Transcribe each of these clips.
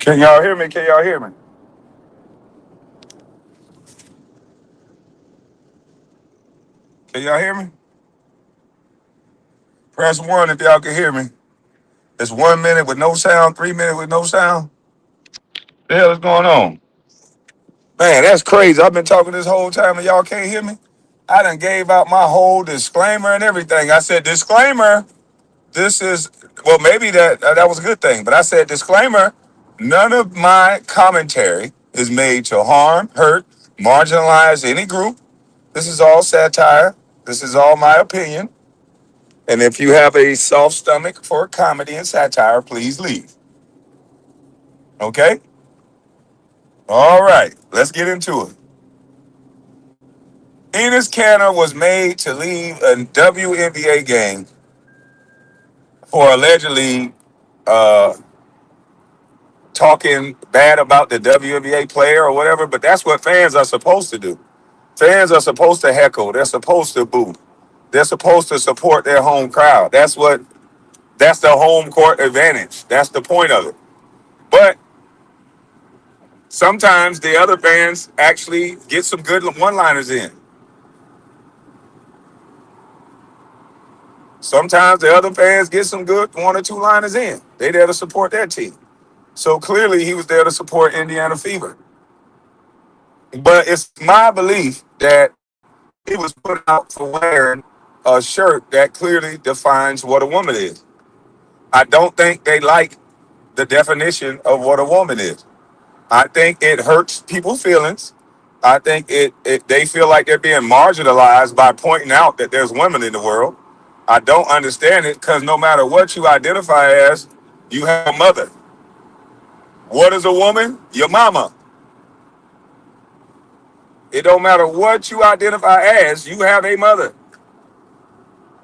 Can y'all hear me? Can y'all hear me? Can y'all hear me? Press one if y'all can hear me. It's 1 minute with no sound, 3 minutes with no sound. The hell is going on? Man, that's crazy. I've been talking this whole time and y'all can't hear me. I done gave out my whole disclaimer and everything. I said, disclaimer, this is, well, maybe that was a good thing, but I said, disclaimer, none of my commentary is made to harm, hurt, marginalize any group. This is all satire. This is all my opinion. And if you have a soft stomach for comedy and satire, please leave. Okay? All right, let's get into it. Enes Kanter was made to leave a WNBA game for allegedly uh, talking bad about the WNBA player or whatever, but that's what fans are supposed to do. Fans are supposed to heckle. They're supposed to boo. They're supposed to support their home crowd. That's the home court advantage. That's the point of it. But sometimes the other fans actually get some good one-liners in. Sometimes the other fans get some good one or two liners in. They there to support their team. So clearly he was there to support Indiana Fever. But it's my belief that he was put out for wearing a shirt that clearly defines what a woman is. I don't think they like the definition of what a woman is. I think it hurts people's feelings. I think they feel like they're being marginalized by pointing out that there's women in the world. I don't understand it because no matter what you identify as, you have a mother. What is a woman? Your mama. It don't matter what you identify as, you have a mother.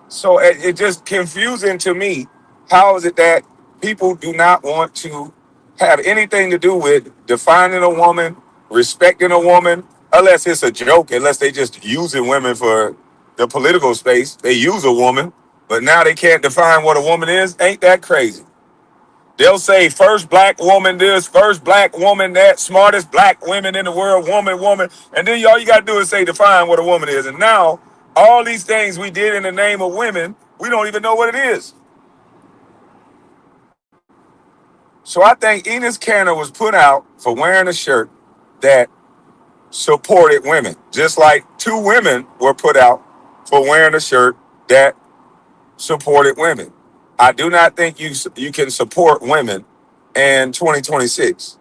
So it's just confusing to me. How is it that people do not want to have anything to do with defining a woman, respecting a woman, unless it's a joke, unless they just using women for the political space. They use a woman, but now they can't define what a woman is. Ain't that crazy? They'll say first black woman this, first black woman that, smartest black women in the world, woman. And then all you got to do is say define what a woman is. And now all these things we did in the name of women, we don't even know what it is. So I think Enes Kanter was put out for wearing a shirt that supported women, just like two women were put out for wearing a shirt that supported women. I do not think you can support women in 2026.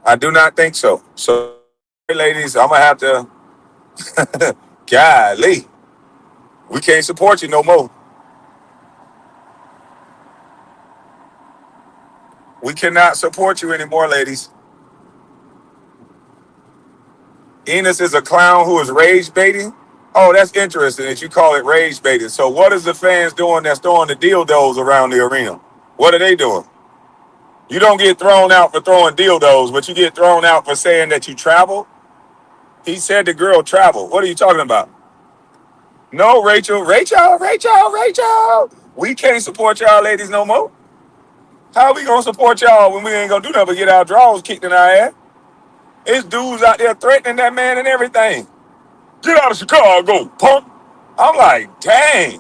I do not think so. So, ladies, I'm gonna have to. Golly, we can't support you no more. We cannot support you anymore, ladies. Enes is a clown who is rage baiting. Oh, that's interesting that you call it rage baiting. So, what is the fans doing that's throwing the dildos around the arena? What are they doing? You don't get thrown out for throwing dildos, but you get thrown out for saying that you travel. He said the girl traveled. What are you talking about? No, Rachel. We can't support y'all ladies no more. How we gonna support y'all when we ain't gonna do nothing but get our drawers kicked in our ass? It's dudes out there threatening that man and everything. Get out of Chicago, punk. I'm like, dang.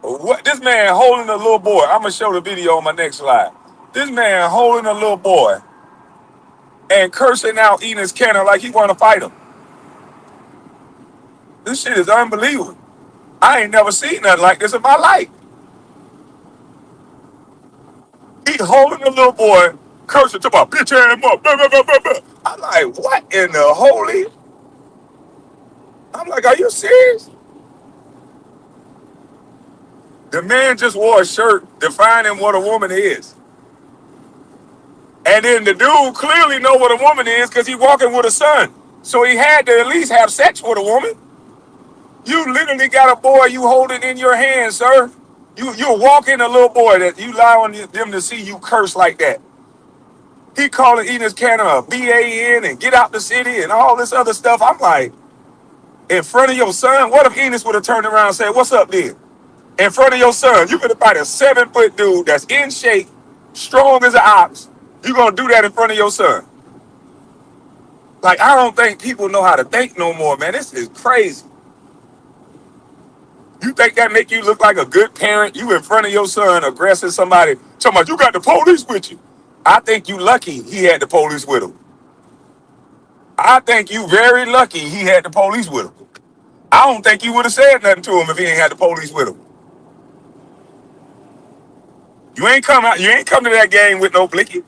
What this man holding a little boy. I'm gonna show the video on my next slide. This man holding a little boy and cursing out Enes Kanter like he wanna fight him. This shit is unbelievable. I ain't never seen nothing like this in my life. He holding a little boy, cursing to my bitch ass up. Blah, blah, blah, blah, blah. I'm like, what in the holy? I'm like, are you serious? The man just wore a shirt defining what a woman is. And then the dude clearly know what a woman is because he walking with a son. So he had to at least have sex with a woman. You literally got a boy you holding in your hand, sir. You're walking a little boy that you allowing them to see you curse like that. He calling Enes Kanter a BAN and get out the city and all this other stuff. I'm like, in front of your son, what if Enes would have turned around and said, what's up then? In front of your son, you could have fight a 7-foot dude that's in shape, strong as an ox, you gonna do that in front of your son. Like, I don't think people know how to think no more, man. This is crazy. You think that make you look like a good parent? You in front of your son aggressing somebody, talking about you got the police with you. I think you lucky he had the police with him. I think you very lucky he had the police with him. I don't think you would have said nothing to him if he ain't had the police with him. You ain't come to that game with no blicky.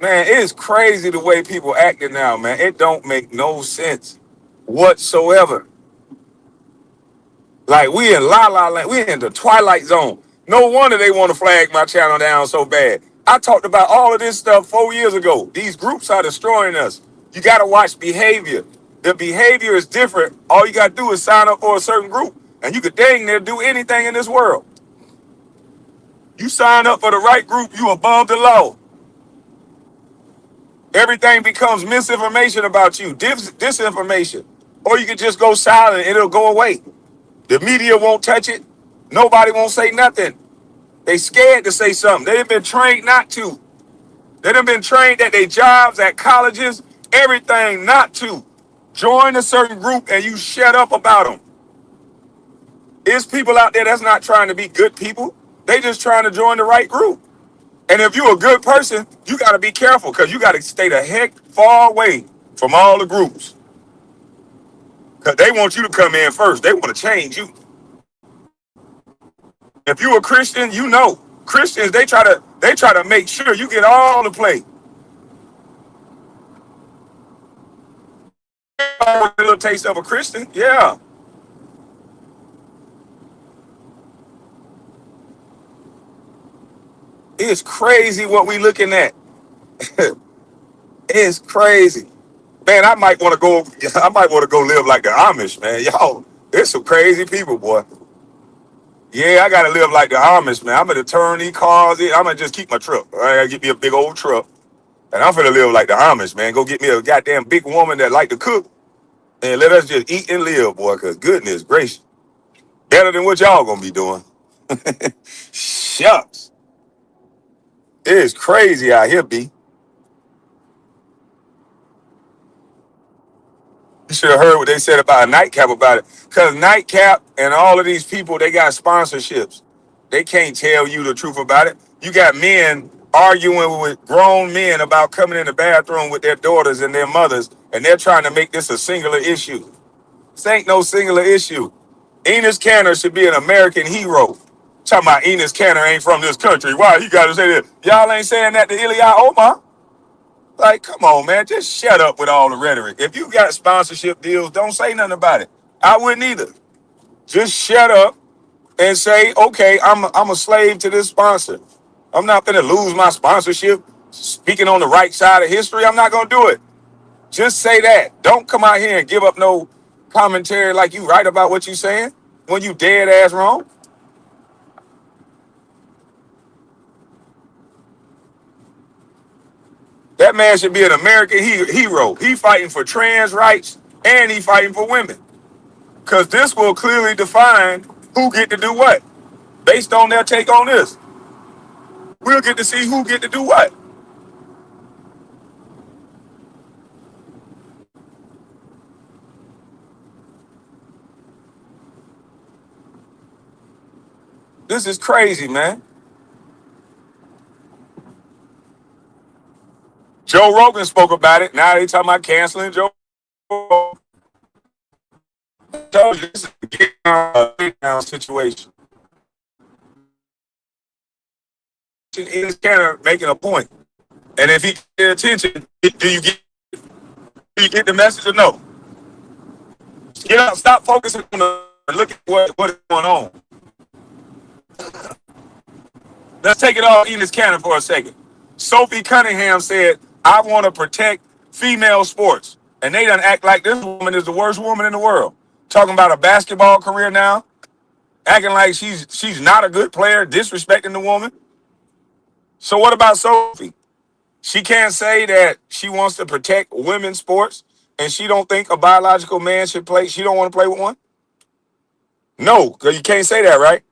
Man, it's crazy the way people acting now, man. It don't make no sense whatsoever. Like, we in La La Land, we in the Twilight Zone. No wonder they want to flag my channel down so bad. I talked about all of this stuff 4 years ago. These groups are destroying us. You got to watch behavior. The behavior is different. All you got to do is sign up for a certain group, and you could dang near do anything in this world. You sign up for the right group, you above the law. Everything becomes misinformation about you, disinformation. Or you can just go silent, it'll go away. The media won't touch it. Nobody won't say nothing. They scared to say something. They've been trained not to. They've been trained at their jobs, at colleges, everything not to. Join a certain group and you shut up about them. There's people out there that's not trying to be good people. They just trying to join the right group. And if you're a good person, you got to be careful because you got to stay the heck far away from all the groups. Because they want you to come in first. They want to change you. If you're a Christian, you know. Christians, they try to make sure you get all the play. A little taste of a Christian, yeah. It's crazy what we looking at. It's crazy. Man, I might want to go. I might want to go live like the Amish, man. Y'all, there's some crazy people, boy. Yeah, I gotta live like the Amish, man. I'm gonna turn these cars in. I'm gonna just keep my truck. I gotta get me a big old truck, and I'm gonna live like the Amish, man. Go get me a goddamn big woman that like to cook, and let us just eat and live, boy. Cause goodness gracious, better than what y'all gonna be doing. Shucks, it's crazy out here, B. You should have heard what they said about a nightcap about it. Because nightcap and all of these people, they got sponsorships. They can't tell you the truth about it. You got men arguing with grown men about coming in the bathroom with their daughters and their mothers, and they're trying to make this a singular issue. This ain't no singular issue. Enes Kanter should be an American hero. Talking about Enes Kanter ain't from this country. Why you got to say that? Y'all ain't saying that to Ilya Omar? Like, come on, man. Just shut up with all the rhetoric. If you got sponsorship deals, don't say nothing about it. I wouldn't either. Just shut up and say, okay, I'm a slave to this sponsor. I'm not going to lose my sponsorship. Speaking on the right side of history, I'm not going to do it. Just say that. Don't come out here and give up no commentary like you right about what you saying when you dead ass wrong. That man should be an American hero. He fighting for trans rights and he fighting for women. Because this will clearly define who get to do what. Based on their take on this, we'll get to see who get to do what. This is crazy, man. Joe Rogan spoke about it. Now they talking about canceling Joe Rogan. I told you this is a get down situation. Is kind of making a point. And if he pay attention, do you get the message or no? Get out, stop focusing on look at what is going on. Let's take it off Enes Kanter for a second. Sophie Cunningham said, I want to protect female sports. And they done act like this woman is the worst woman in the world. Talking about a basketball career now, acting like she's not a good player, disrespecting the woman. So what about Sophie? She can't say that she wants to protect women's sports and she don't think a biological man should play. She don't want to play with one? No, because you can't say that, right?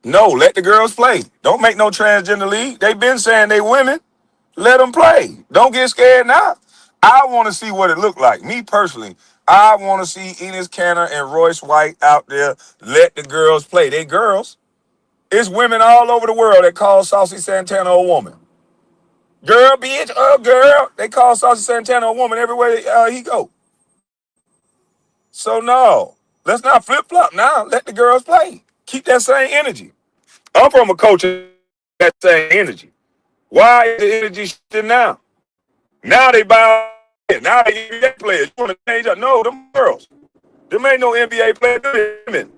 No, let the girls play. Don't make no transgender league. They been saying they women. Let them play. Don't get scared now. I want to see what it looked like. Me personally, I want to see Enes Kanter and Royce White out there. Let the girls play. They girls. It's women all over the world that call Saucy Santana a woman. Girl, bitch, girl. They call Saucy Santana a woman everywhere he go. So no, let's not flip flop now. Let the girls play. Keep that same energy. I'm from a culture that same energy. Why is the energy shifting now? Now they buy it. Now they NBA players. You want to change up? No, them girls. Them ain't no NBA players. Them women.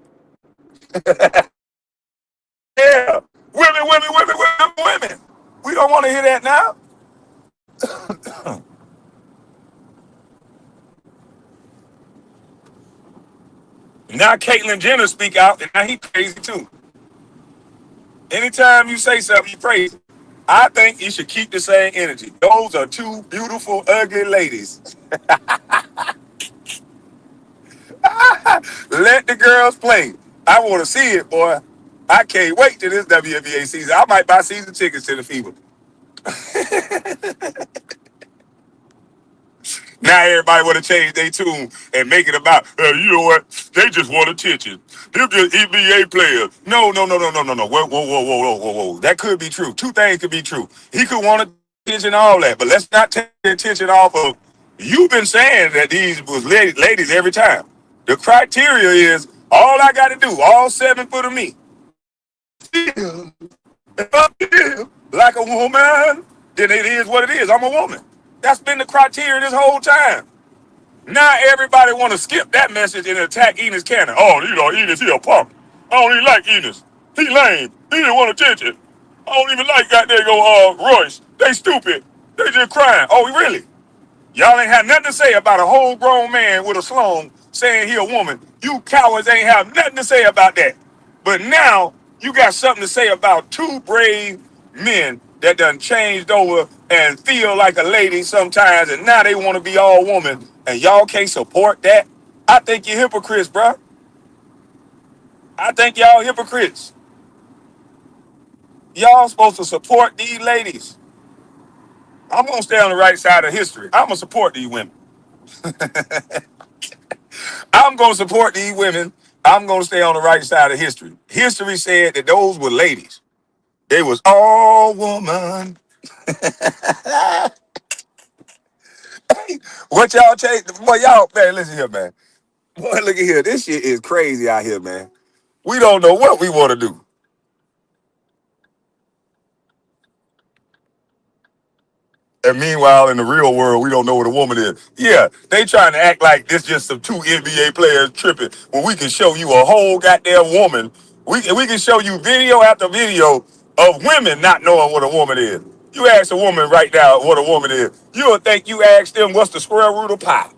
Yeah. Women, women, women, women, women. We don't want to hear that now. Now Caitlyn Jenner speak out, and now he crazy too. Anytime you say something, you crazy. I think you should keep the same energy. Those are two beautiful, ugly ladies. Let the girls play. I want to see it, boy. I can't wait till this WNBA season. I might buy season tickets to the FIBA. Now everybody want to change their tune and make it about, you know what? They just want attention. They're just NBA players. No, no, no, no, no, no, no. Whoa, whoa, whoa, whoa, whoa, whoa, whoa. That could be true. Two things could be true. He could want attention, all that, but let's not take the attention off of. You've been saying that these was ladies every time. The criteria is all I got to do, all 7 foot of me, if I feel like a woman, then it is what it is. I'm a woman. That's been the criteria this whole time. Now everybody want to skip that message and attack Enes Kanter. Oh, you know, Enes, he a punk. I don't even like Enes. He lame. He didn't want attention. I don't even like goddamn Royce. They stupid. They just crying. Oh, really? Y'all ain't had nothing to say about a whole grown man with a slong saying he a woman. You cowards ain't have nothing to say about that. But now you got something to say about 2 brave men that done changed over and feel like a lady sometimes, and now they want to be all woman, and y'all can't support that. I think you're hypocrites, bro. I think y'all hypocrites. Y'all supposed to support these ladies. I'm gonna stay on the right side of history. I'm gonna support these women. I'm going to support these women. I'm going to stay on the right side of history. History said that those were ladies. They was all woman. What y'all change? Boy, y'all, man, listen here, man. Boy, look at here. This shit is crazy out here, man. We don't know what we want to do. And meanwhile, in the real world, we don't know what a woman is. Yeah, they trying to act like this just some 2 NBA players tripping when we can show you a whole goddamn woman. We can show you video after video of women not knowing what a woman is. You ask a woman right now what a woman is, you'll think you asked them what's the square root of pi.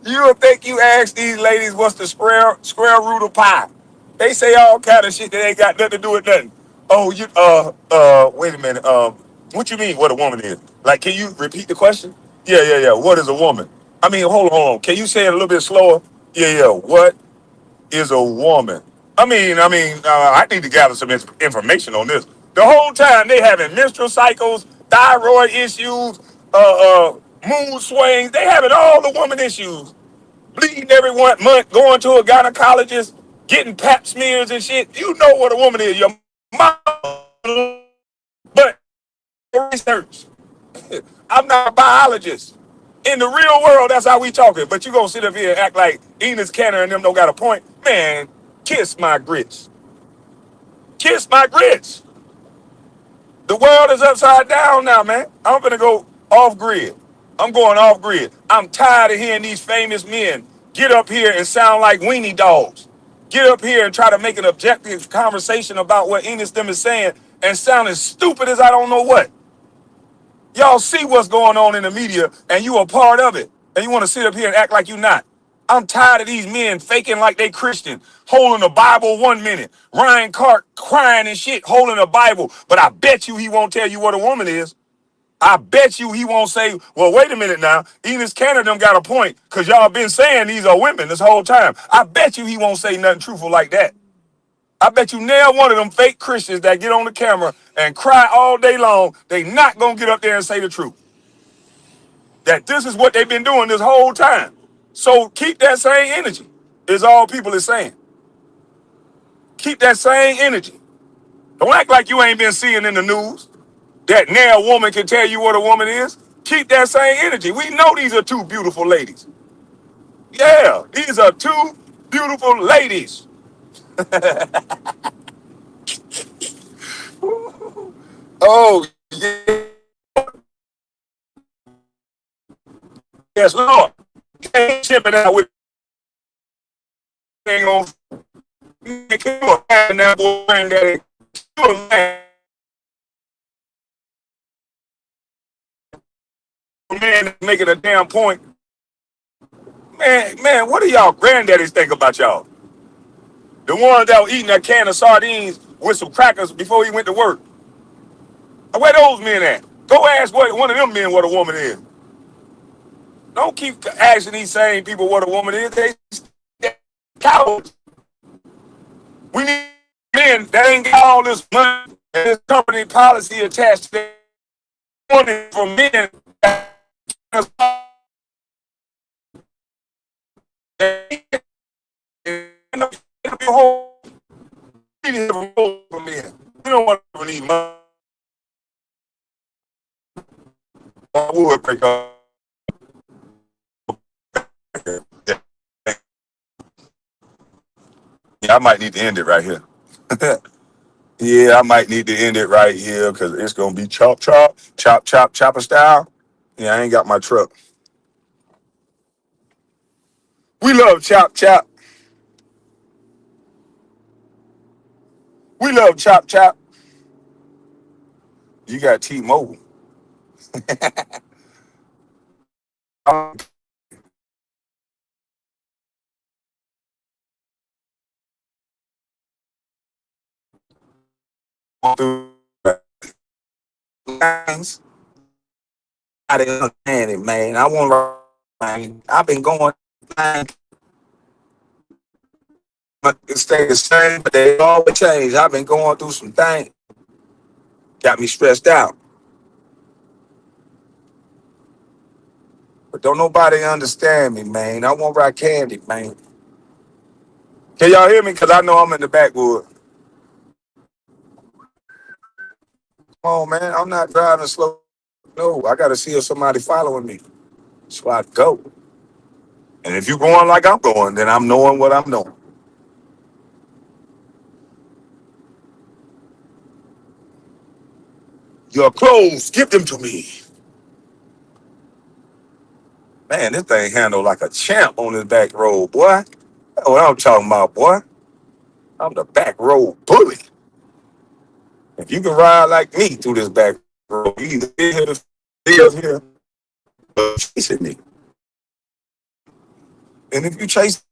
You'll think you asked these ladies what's the square root of pi. They say all kind of shit that ain't got nothing to do with nothing. Oh, you wait a minute. What you mean what a woman is? Like, can you repeat the question? Yeah, yeah, yeah. What is a woman? I mean, hold on. Can you say it a little bit slower? Yeah, yeah. What is a woman? I need to gather some information on this. The whole time they having menstrual cycles, thyroid issues, mood swings. They having all the woman issues. Bleeding every 1 month, going to a gynecologist, getting pap smears and shit. You know what a woman is. Your mom, but research. I'm not a biologist. In the real world, that's how we talking. But you gonna sit up here and act like Enes Kanter and them don't got a point? Man, kiss my grits. Kiss my grits. The world is upside down now, man. I'm gonna go off grid. I'm going off grid. I'm tired of hearing these famous men get up here and sound like weenie dogs. Get up here and try to make an objective conversation about what Enes them is saying and sound as stupid as I don't know what. Y'all see what's going on in the media and you a part of it. And you want to sit up here and act like you not. I'm tired of these men faking like they Christian, holding the Bible 1 minute. Ryan Clark crying and shit, holding the Bible. But I bet you he won't tell you what a woman is. I bet you he won't say, well, wait a minute now. Enes Kanter them got a point because y'all been saying these are women this whole time. I bet you he won't say nothing truthful like that. I bet you nail one of them fake Christians that get on the camera and cry all day long. They not going to get up there and say the truth. That this is what they've been doing this whole time. So keep that same energy is all people is saying. Keep that same energy. Don't act like you ain't been seeing in the news that now a woman can tell you what a woman is. Keep that same energy. We know these are two beautiful ladies. Yeah, these are two beautiful ladies. Oh, yes, Lord. Can't ship it out with thing on. Come on, that boy, granddaddy. Man, making a damn point. Man, what do y'all granddaddies think about y'all? The ones that were eating that can of sardines with some crackers before he went to work. Where those men at? Go ask one of them men what a woman is. Don't keep asking these same people what a woman is. They cowards. We need men that ain't got all this money and this company policy attached to them. Money for men that for men. We don't want to need money. I would break up. Yeah, I might need to end it right here. Yeah, I might need to end it right here because it's gonna be chopper style. Yeah, I ain't got my truck. We love chop. We love chop. You got T-Mobile. I'm going through lines. I didn't understand it, man. I want to. Man, I've been going. It stay the same, but they always change. I've been going through some things. Got me stressed out. But don't nobody understand me, man. I want rock candy, man. Can y'all hear me? Because I know I'm in the backwood. Come on, man. I'm not driving slow. No, I got to see if somebody following me. So I go. And if you're going like I'm going, then I'm knowing what I'm knowing. Your clothes, give them to me. Man, this thing handled like a champ on this back road, boy. That's what I'm talking about, boy. I'm the back road bully. If you can ride like me through this back road, you either live here or chasing me. And if you chase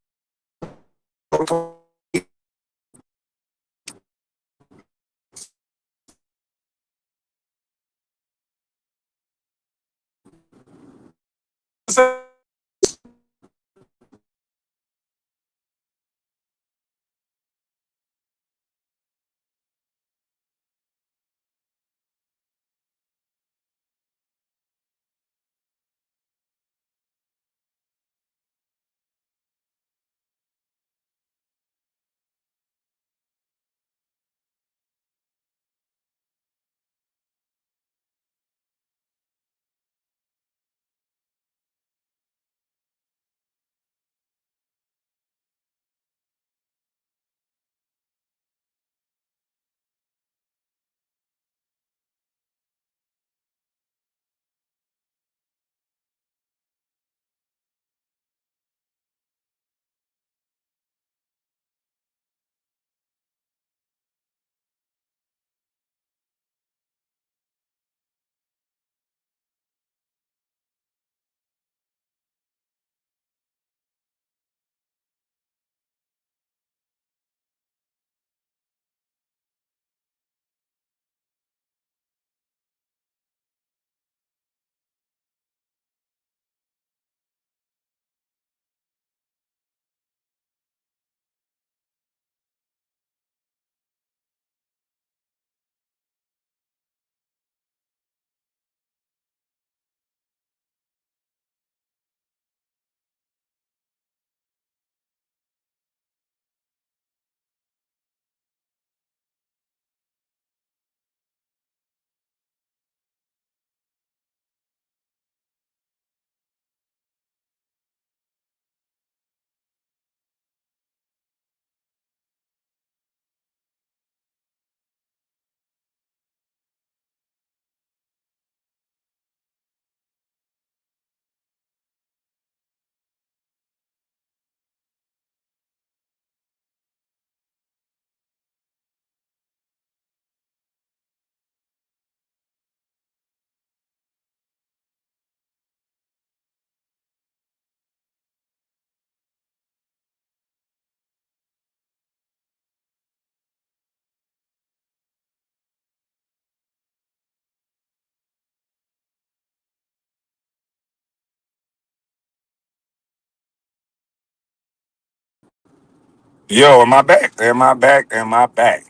Yo, am I back? Am I back? Am I back?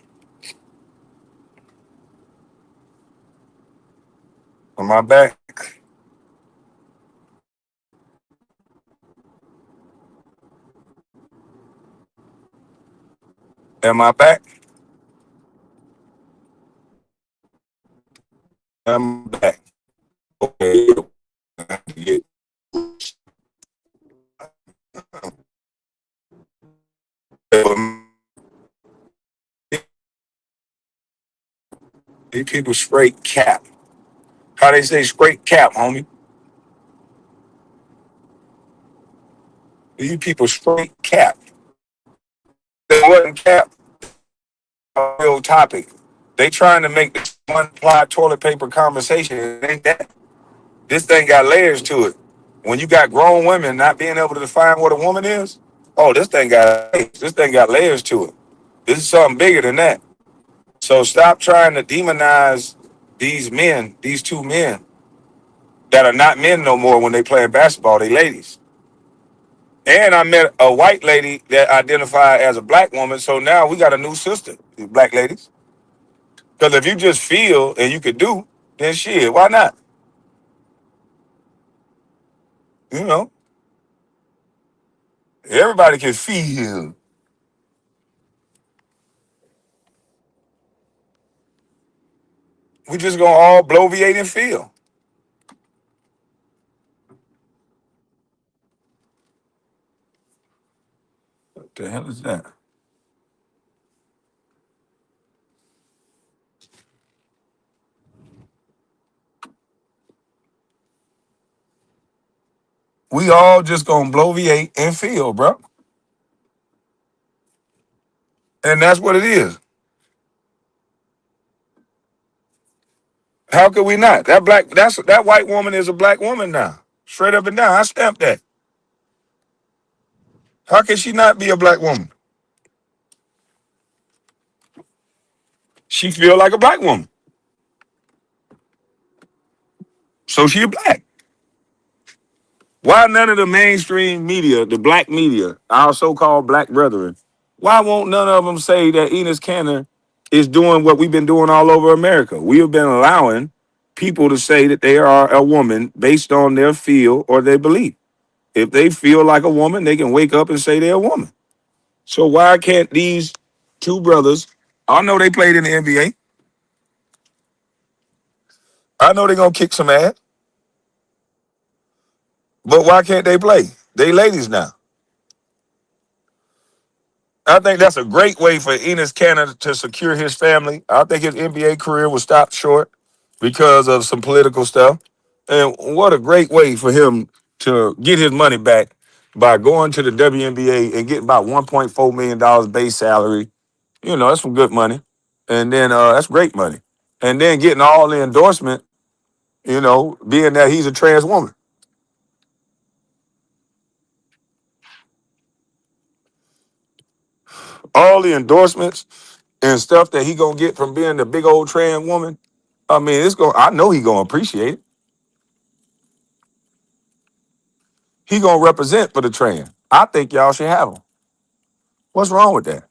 Am I back? Am I back? Am I back? Okay. Yeah. These people straight cap. How they say straight cap, homie? These people straight cap. They wasn't cap. Real topic. They trying to make this one ply toilet paper conversation. It ain't that. This thing got layers to it. When you got grown women not being able to define what a woman is, oh, this thing got layers to it. This is something bigger than that. So stop trying to demonize these men, these two men that are not men no more when they playing basketball. They ladies. And I met a white lady that identified as a black woman. So now we got a new sister, black ladies. Because if you just feel and you could do, then shit, why not? You know, everybody can feel. We just gonna all bloviate and feel. What the hell is that? We all just gonna bloviate and feel, bro. And that's what it is. How could we not? That white woman is a black woman now. Straight up and down. I stamped that. How can she not be a black woman? She feel like a black woman. So she black. Why none of the mainstream media, the black media, our so-called black brethren, why won't none of them say that Enes Kanter is doing what we've been doing all over America? We have been allowing people to say that they are a woman based on their feel or their belief. If they feel like a woman, they can wake up and say they're a woman. So why can't these two brothers? I know they played in the NBA. I know they're gonna kick some ass, but why can't they play? They ladies now. I think that's a great way for Enes Kanter to secure his family. I think his NBA career was stopped short because of some political stuff. And what a great way for him to get his money back by going to the WNBA and getting about $1.4 million base salary. You know, that's some good money. And then that's great money. And then getting all the endorsement, being that he's a trans woman. All the endorsements and stuff that he gonna get from being the big old trans woman. I mean, I know he gonna appreciate it. He gonna represent for the trans. I think y'all should have him. What's wrong with that?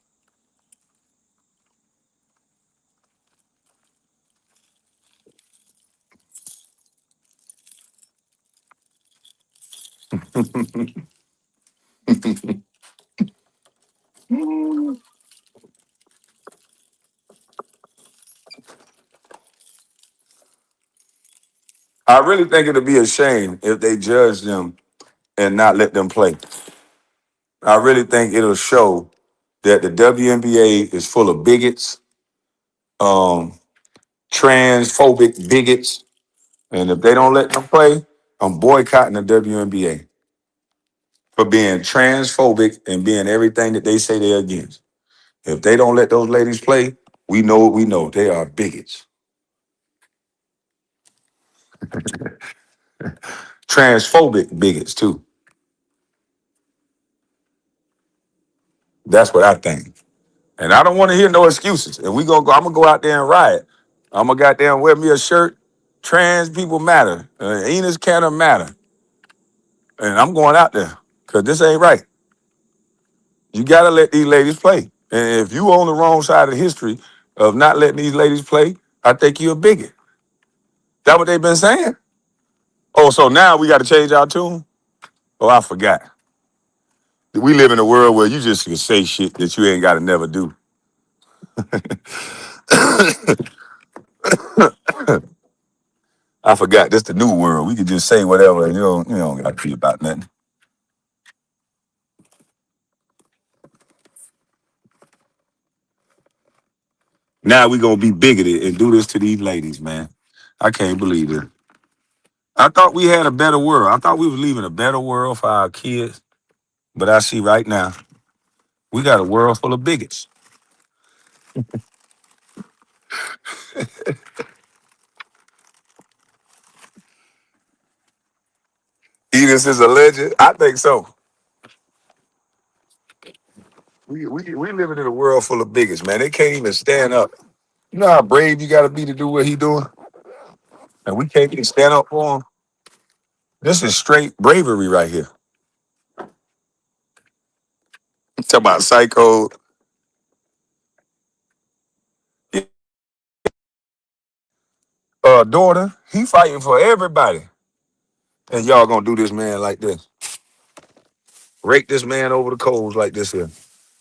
I really think it'd be a shame if they judge them and not let them play. I really think it'll show that the WNBA is full of bigots, um, transphobic bigots, and if they don't let them play, I'm boycotting the WNBA for being transphobic and being everything that they say they're against. If they don't let those ladies play, we know what we know. They are bigots, transphobic bigots too. That's what I think. And I don't want to hear no excuses. And we gonna go. I'm gonna go out there and riot. I'm gonna goddamn wear me a shirt. Trans people matter. Enos Canada matter. And I'm going out there because this ain't right. You gotta let these ladies play. And if you on the wrong side of history of not letting these ladies play, I think you're a bigot. That what they've been saying? Oh, so now we got to change our tune? Oh, I forgot. We live in a world where you just can say shit that you ain't got to never do. I forgot. This the new world. We can just say whatever. And you don't got to be about nothing. Now we gonna be bigoted and do this to these ladies, man. I can't believe it. I thought we had a better world. I thought we was leaving a better world for our kids. But I see right now we got a world full of bigots. Enos is a legend. I think so. We living in a world full of bigots, man. They can't even stand up. You know how brave you got to be to do what he doing, and we can't even stand up for him. This is straight bravery right here. Talk about psycho daughter. He fighting for everybody, and y'all gonna do this man like this? Rake this man over the coals like this here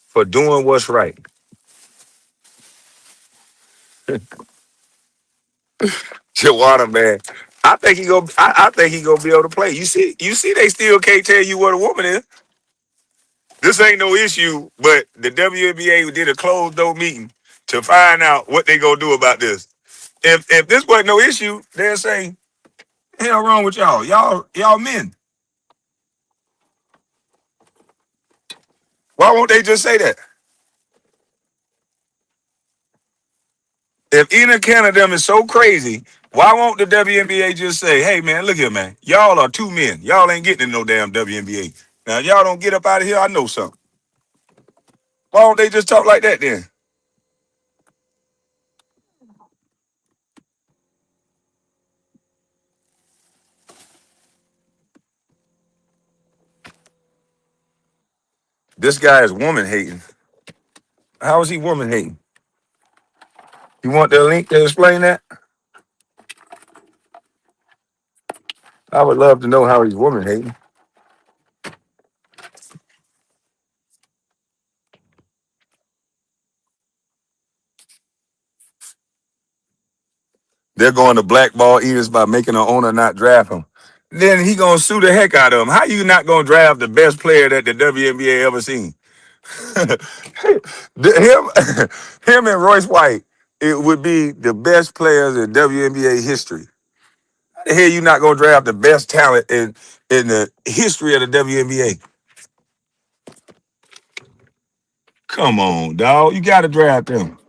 for doing what's right. Chihuahua man. I think he gonna be able to play. You see, they still can't tell you what a woman is. This ain't no issue, but the WNBA did a closed door meeting to find out what they gonna do about this. If this wasn't no issue, they'll say, hell wrong with y'all. Y'all men. Why won't they just say that? If Ina Canada is so crazy, why won't the WNBA just say, hey man, look here, man. Y'all are two men. Y'all ain't getting in no damn WNBA. Now if y'all don't get up out of here, I know something. Why don't they just talk like that then? This guy is woman hating. How is he woman hating? You want the link to explain that? I would love to know how he's woman hating. They're going to blackball Enos by making an owner not draft him. Then he gonna sue the heck out of him. How you not gonna draft the best player that the WNBA ever seen? him, him and Royce White, it would be the best players in WNBA history. How the hell you not gonna draft the best talent in the history of the WNBA? Come on, dog. You gotta draft them.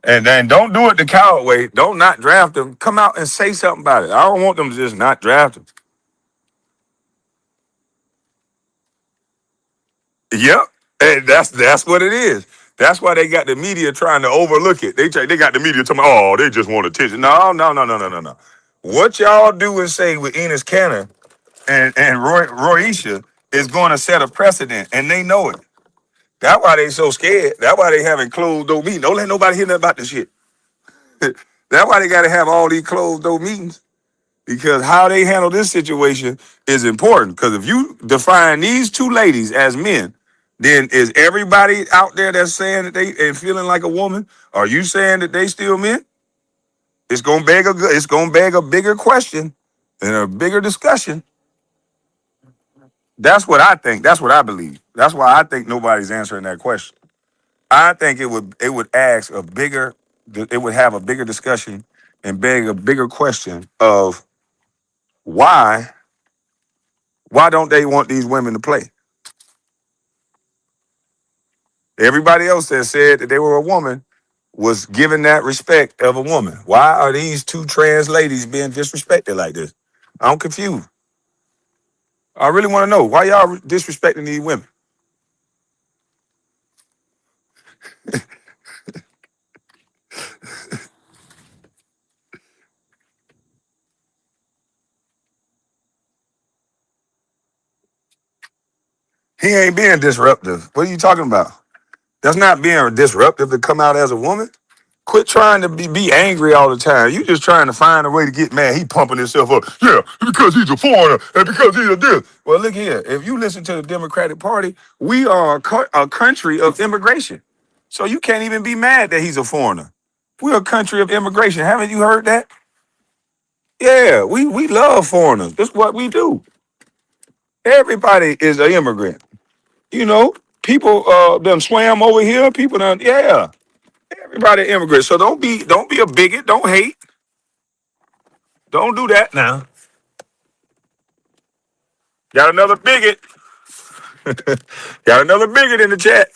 And then don't do it the coward way. Don't not draft them. Come out and say something about it. I don't want them to just not draft them. Yep. And that's what it is. That's why they got the media trying to overlook it. They got the media talking, oh, they just want attention. No, no, no, no, no, no, no. What y'all do and say with Enes Kanter and Royisha is going to set a precedent, and they know it. That's why they so scared. That's why they having closed door meetings. Don't let nobody hear nothing about this shit. That's why they got to have all these closed door meetings. Because how they handle this situation is important. Because if you define these two ladies as men, then is everybody out there that's saying that they and feeling like a woman? Are you saying that they still men? It's gonna beg a bigger question and a bigger discussion. That's what I think. That's what I believe. That's why I think nobody's answering that question. I think it would ask a bigger, it would have a bigger discussion and beg a bigger question of why why don't they want these women to play? Everybody else that said that they were a woman was given that respect of a woman. Why are these two trans ladies being disrespected like this? I'm confused. I really want to know why y'all disrespecting these women. He ain't being disruptive. What are you talking about? That's not being disruptive to come out as a woman. Quit trying to be angry all the time. You just trying to find a way to get mad. He pumping himself up. Yeah, because he's a foreigner and because he's a this. Well, look here. If you listen to the Democratic Party, we are a country of immigration. So you can't even be mad that he's a foreigner. We're a country of immigration. Haven't you heard that? Yeah, we love foreigners. That's what we do. Everybody is an immigrant. You know, people done swam over here. People done, yeah. Everybody immigrants. So don't be a bigot. Don't hate. Don't do that now. Got another bigot. Got another bigot in the chat.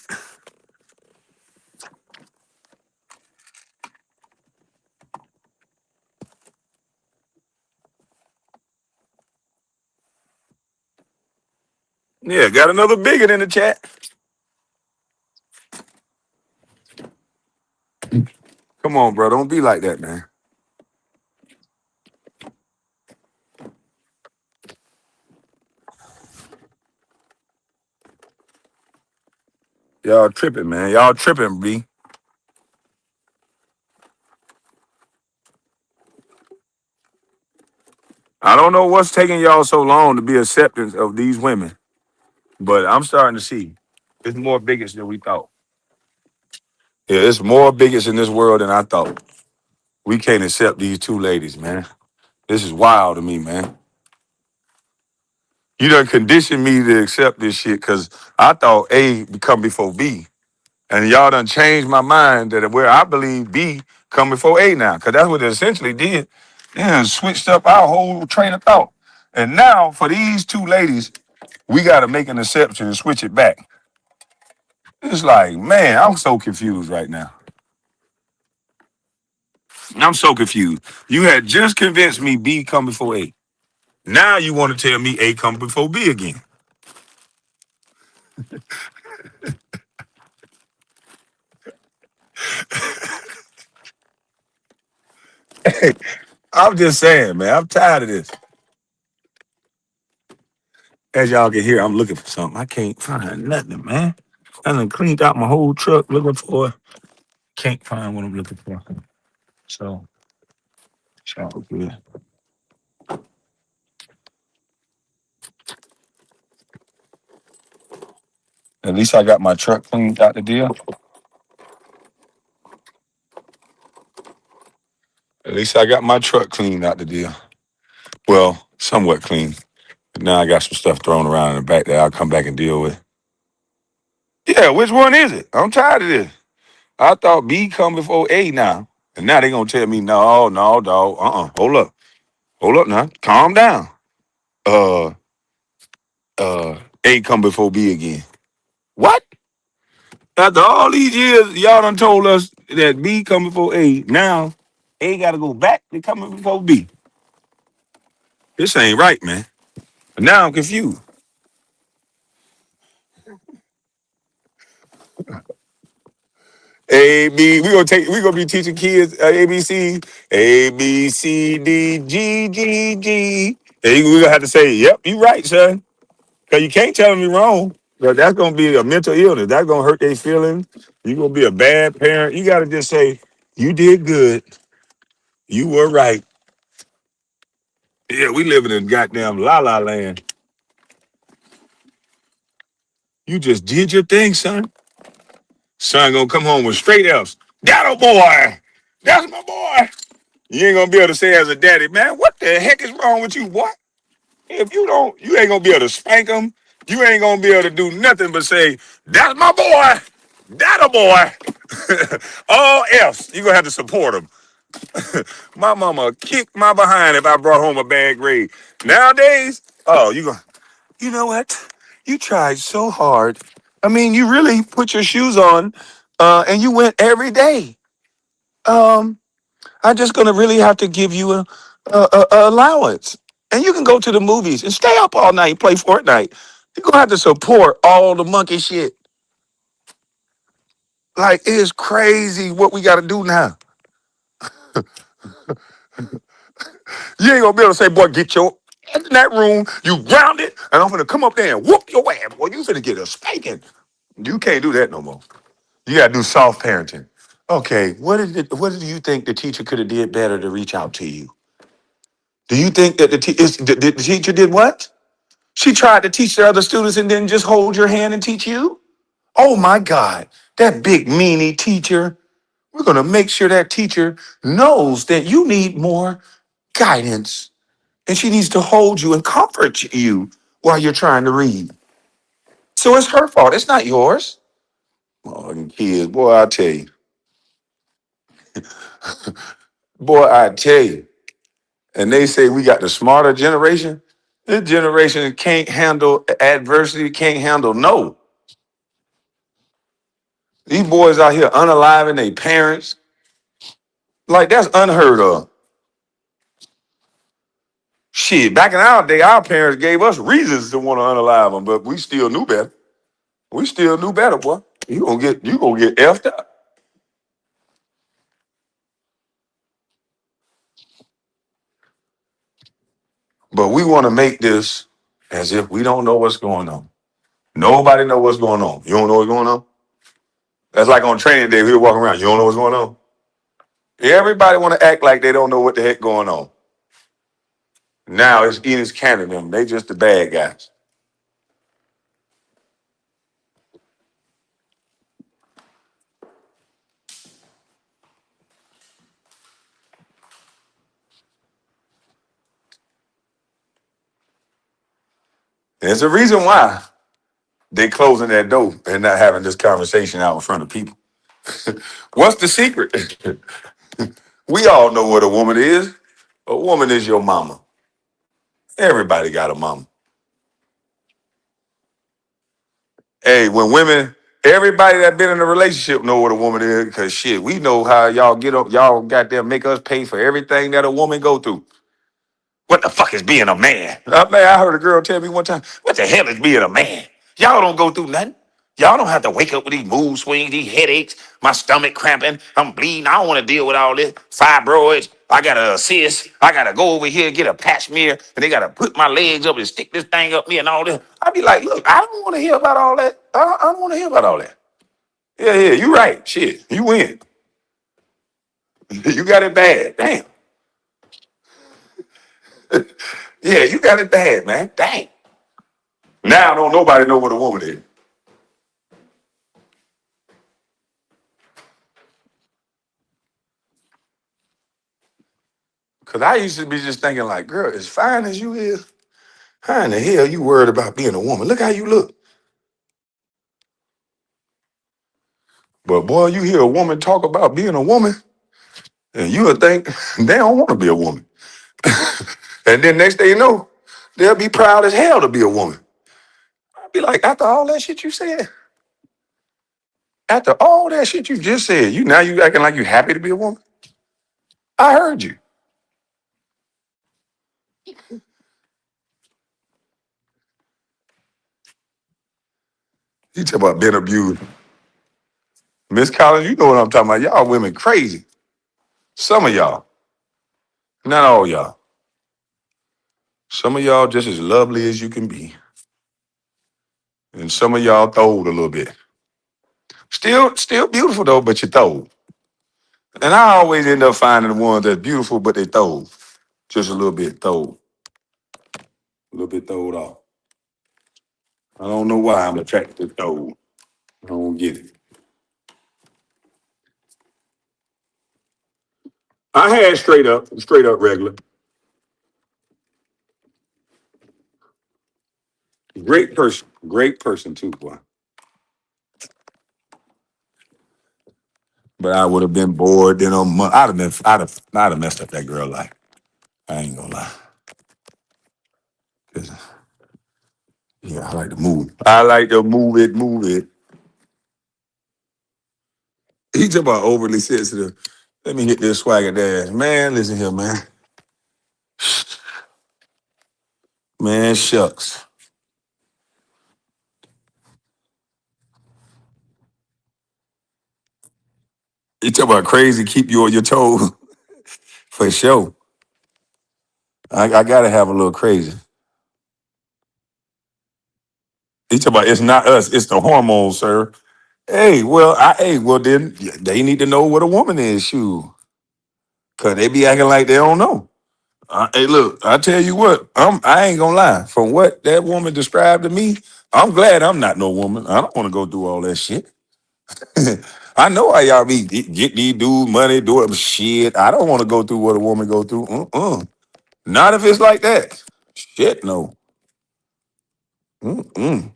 Yeah, got another bigot in the chat. Come on, bro. Don't be like that, man. Y'all tripping, man. Y'all tripping, B. I don't know what's taking y'all so long to be acceptance of these women, but I'm starting to see it's more bigots than we thought. Yeah, it's more bigots in this world than I thought. We can't accept these two ladies, man. This is wild to me, man. You done conditioned me to accept this shit because I thought A come before B. And y'all done changed my mind that where I believe B come before A now. Because that's what it essentially did. It done switched up our whole train of thought. And now for these two ladies, we got to make an exception and switch it back. It's like, man, I'm so confused right now. I'm so confused. You had just convinced me B come before A. Now you want to tell me A come before B again. I'm just saying, man, I'm tired of this. As y'all can hear, I'm looking for something. I can't find nothing, man. I done cleaned out my whole truck looking for it. Can't find what I'm looking for. So, it's all good. At least I got my truck cleaned out the deal. At least I got my truck cleaned out the deal. Well, somewhat clean. But now I got some stuff thrown around in the back that I'll come back and deal with. Yeah, which one is it? I'm tired of this. I thought B come before A now. And now they gonna tell me, no, no, dog. Hold up. Hold up now. Calm down. Uh A come before B again. What? After all these years, y'all done told us that B come before A. Now A gotta go back to coming before B. This ain't right, man. But now I'm confused. A B. We gonna be teaching kids ABC. A B C D G G G. And we gonna have to say, yep, you right, son. Cause you can't tell me wrong. But that's gonna be a mental illness. That's gonna hurt their feelings. You gonna be a bad parent. You gotta just say, you did good. You were right. Yeah, we living in goddamn la la land. You just did your thing, son. Son gonna come home with straight F's. That a boy. That's my boy. You ain't gonna be able to say as a daddy, man, what the heck is wrong with you, boy? If you don't, you ain't gonna be able to spank him. You ain't gonna be able to do nothing but say, that's my boy. That a boy. All F's. You gonna have to support him. My mama kicked my behind if I brought home a bad grade. Nowadays, oh, you know what? You tried so hard. I mean, you really put your shoes on, and you went every day. Um, I'm just gonna really have to give you a allowance, and you can go to the movies and stay up all night, play Fortnite. You're gonna have to support all the monkey shit. Like it's crazy what we got to do now. You ain't gonna be able to say, "Boy, get your." ass in that room. You grounded, and I'm gonna come up there and whoop your ass. Boy, you finna get a spanking. You can't do that no more. You gotta do soft parenting. Okay, what do you think the teacher could have did better to reach out to you? Do you think that the teacher did what? She tried to teach the other students and didn't just hold your hand and teach you? Oh my God, that big meanie teacher. We're gonna make sure that teacher knows that you need more guidance and she needs to hold you and comfort you while you're trying to read. So it's her fault. It's not yours. Oh, and kids, boy, I tell you. Boy, I tell you. And they say we got the smarter generation. This generation can't handle adversity, can't handle no. These boys out here unaliving their parents. Like, that's unheard of. Shit, back in our day, our parents gave us reasons to want to unalive them, but we still knew better. We still knew better, boy. You gonna get effed up. But we want to make this as if we don't know what's going on. Nobody know what's going on. You don't know what's going on? That's like on training day, we were walking around. You don't know what's going on? Everybody want to act like they don't know what the heck going on. Now it's Enes Kanter them. They just the bad guys. There's a reason why they closing that door and not having this conversation out in front of people. What's the secret? We all know what a woman is. A woman is your mama. Everybody got a mama. Hey, when women, everybody that been in a relationship know what a woman is because shit, we know how y'all get up, y'all got there make us pay for everything that a woman go through. What the fuck is being a man? Man, I heard a girl tell me one time, what the hell is being a man? Y'all don't go through nothing. Y'all don't have to wake up with these mood swings, these headaches, my stomach cramping, I'm bleeding. I don't want to deal with all this. Fibroids, I got to assist. I got to go over here, get a patch smear, and they got to put my legs up and stick this thing up me and all this. I be like, look, I don't want to hear about all that. I don't want to hear about all that. Yeah, you right. Shit, you win. You got it bad. Damn. Yeah, you got it bad, man. Dang. Now don't nobody know what a woman is. Cause I used to be just thinking like, girl, as fine as you is, how in the hell you worried about being a woman? Look how you look. But boy, you hear a woman talk about being a woman, and you'll think they don't want to be a woman. And then next thing you know, they'll be proud as hell to be a woman. I'll be like, after all that shit you said, after all that shit you just said, you acting like you happy to be a woman? I heard you. You talk about being abused. Miss Collins, you know what I'm talking about. Y'all women crazy. Some of y'all. Not all y'all. Some of y'all just as lovely as you can be. And some of y'all throwed a little bit. Still beautiful though, but you throwed. And I always end up finding the ones that's beautiful, but they throwed. Just a little bit throwed. A little bit throwed off. I don't know why I'm attracted to throwed. I don't get it. I had straight up regular. Great person too, boy. But I would have been bored. Then I'd have messed up that girl life. I ain't gonna lie. 'Cause, yeah, I like to move. I like to move it. He talking about overly sensitive. Let me hit this swagger dash. Man, listen here, man. Man, shucks. You talking about crazy, keep you on your toes. For sure. I gotta have a little crazy. He talking about it's not us, it's the hormones, sir. Well then they need to know what a woman is, shoot. Cause they be acting like they don't know. Hey, look, I tell you what, I ain't gonna lie. From what that woman described to me, I'm glad I'm not no woman. I don't want to go through all that shit. I know how y'all be get these dudes money, doing shit. I don't want to go through what a woman go through. Not if it's like that. Shit, no. Mm-mm.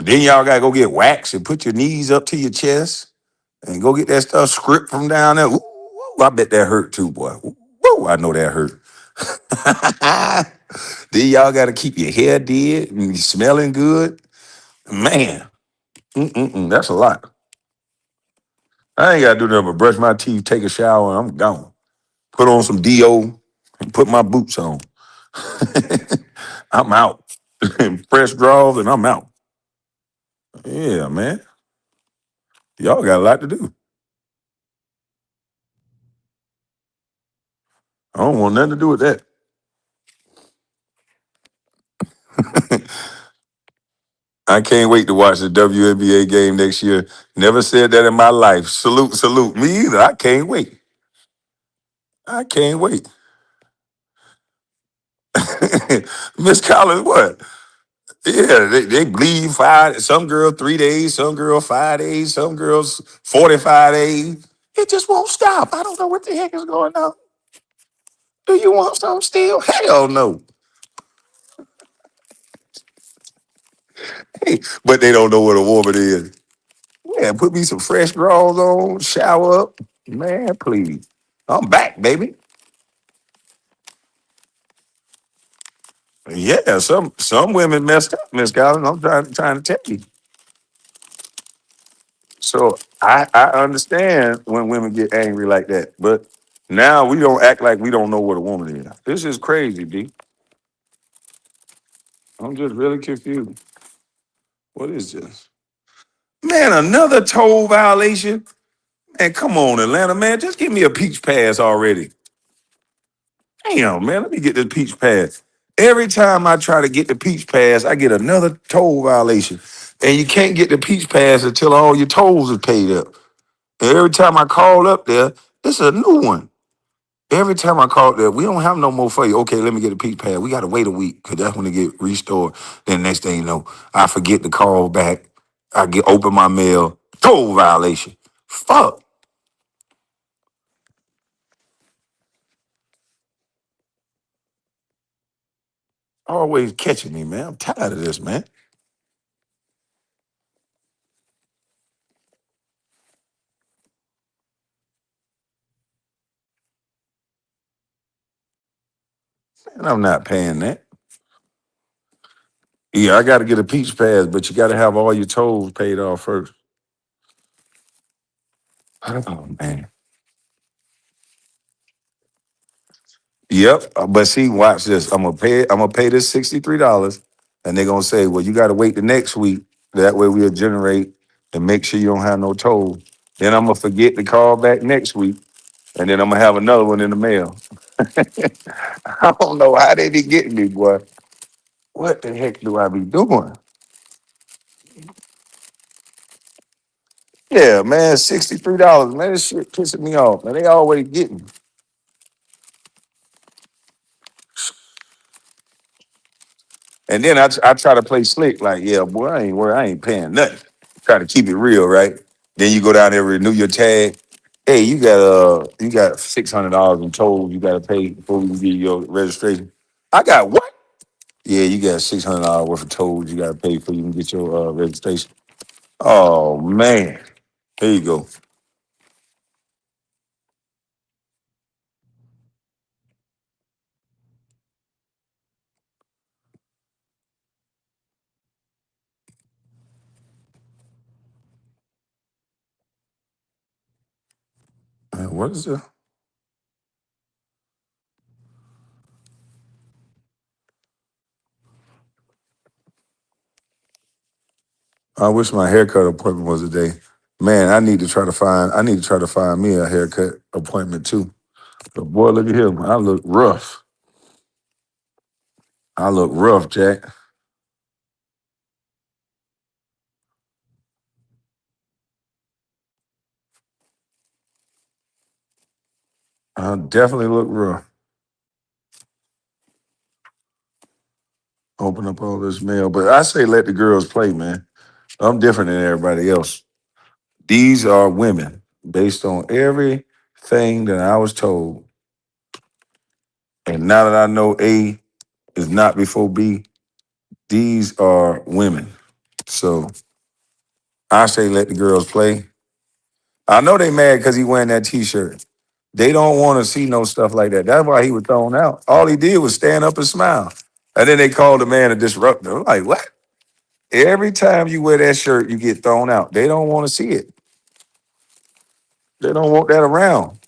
Then y'all gotta go get waxed and put your knees up to your chest and go get that stuff script from down there. Ooh, I bet that hurt too, boy. Woo, I know that hurt. Then y'all got to keep your hair did and you smelling good. Man, that's a lot. I ain't got to do nothing but brush my teeth, take a shower, and I'm gone. Put on some DO and put my boots on. I'm out. Fresh drawers and I'm out. Yeah, man. Y'all got a lot to do. I don't want nothing to do with that. I can't wait to watch the WNBA game next year. Never said that in my life. Salute, salute. Me either. I can't wait. I can't wait. Miss Collins, what? Yeah, they bleed 5. Some girl 3 days, some girl 5 days, some girls 45 days. It just won't stop. I don't know what the heck is going on. Do you want some still? Hell no. Hey, but they don't know what a woman is. Yeah, put me some fresh drawers on, shower up. Man, please. I'm back, baby. Yeah, some women messed up, Miss Collins. I'm trying to tell you. So I understand when women get angry like that, but now we don't act like we don't know what a woman is. This is crazy, B. I'm just really confused. What is this? Man, another toll violation? Man, come on, Atlanta, man. Just give me a peach pass already. Damn, man, let me get this peach pass. Every time I try to get the peach pass, I get another toll violation. And you can't get the peach pass until all your tolls are paid up. And every time I call up there, it's a new one. Every time I call there, we don't have no more for you. Okay, let me get a peach pad. We got to wait a week because that's when it get restored. Then next thing you know, I forget to call back. I get open my mail. Toll violation. Fuck. Always catching me, man. I'm tired of this, man. And I'm not paying that. Yeah, I got to get a peach pass, but you got to have all your tolls paid off first. Oh man. Yep. But see, watch this. I'm gonna pay this $63, and they're gonna say, well, you gotta wait the next week. That way we'll generate and make sure you don't have no toll. Then I'm gonna forget to call back next week, and then I'm gonna have another one in the mail. I don't know how they be getting me, boy. What the heck do I be doing? Yeah, man, $63. Man, this shit pissing me off. Man, they always getting me. And then I try to play slick, like, yeah, boy, I ain't paying nothing. Try to keep it real, right? Then you go down there, renew your tag. Hey, you got $600 in tolls you gotta pay before we can get your registration. I got what? Yeah, you got $600 worth of tolls you gotta pay before you can get your registration. Oh man. There you go. What is it? I wish my haircut appointment was today. Man, I need to try to find me a haircut appointment too. But boy, look at him. I look rough. I look rough, Jack. I definitely look rough. Open up all this mail. But I say let the girls play, man. I'm different than everybody else. These are women based on everything that I was told. And now that I know A is not before B, these are women. So I say let the girls play. I know they mad because he wearing that T-shirt. They don't want to see no stuff like that. That's why he was thrown out. All he did was stand up and smile. And then they called the man a disruptor. I'm like, what? Every time you wear that shirt, you get thrown out. They don't want to see it. They don't want that around.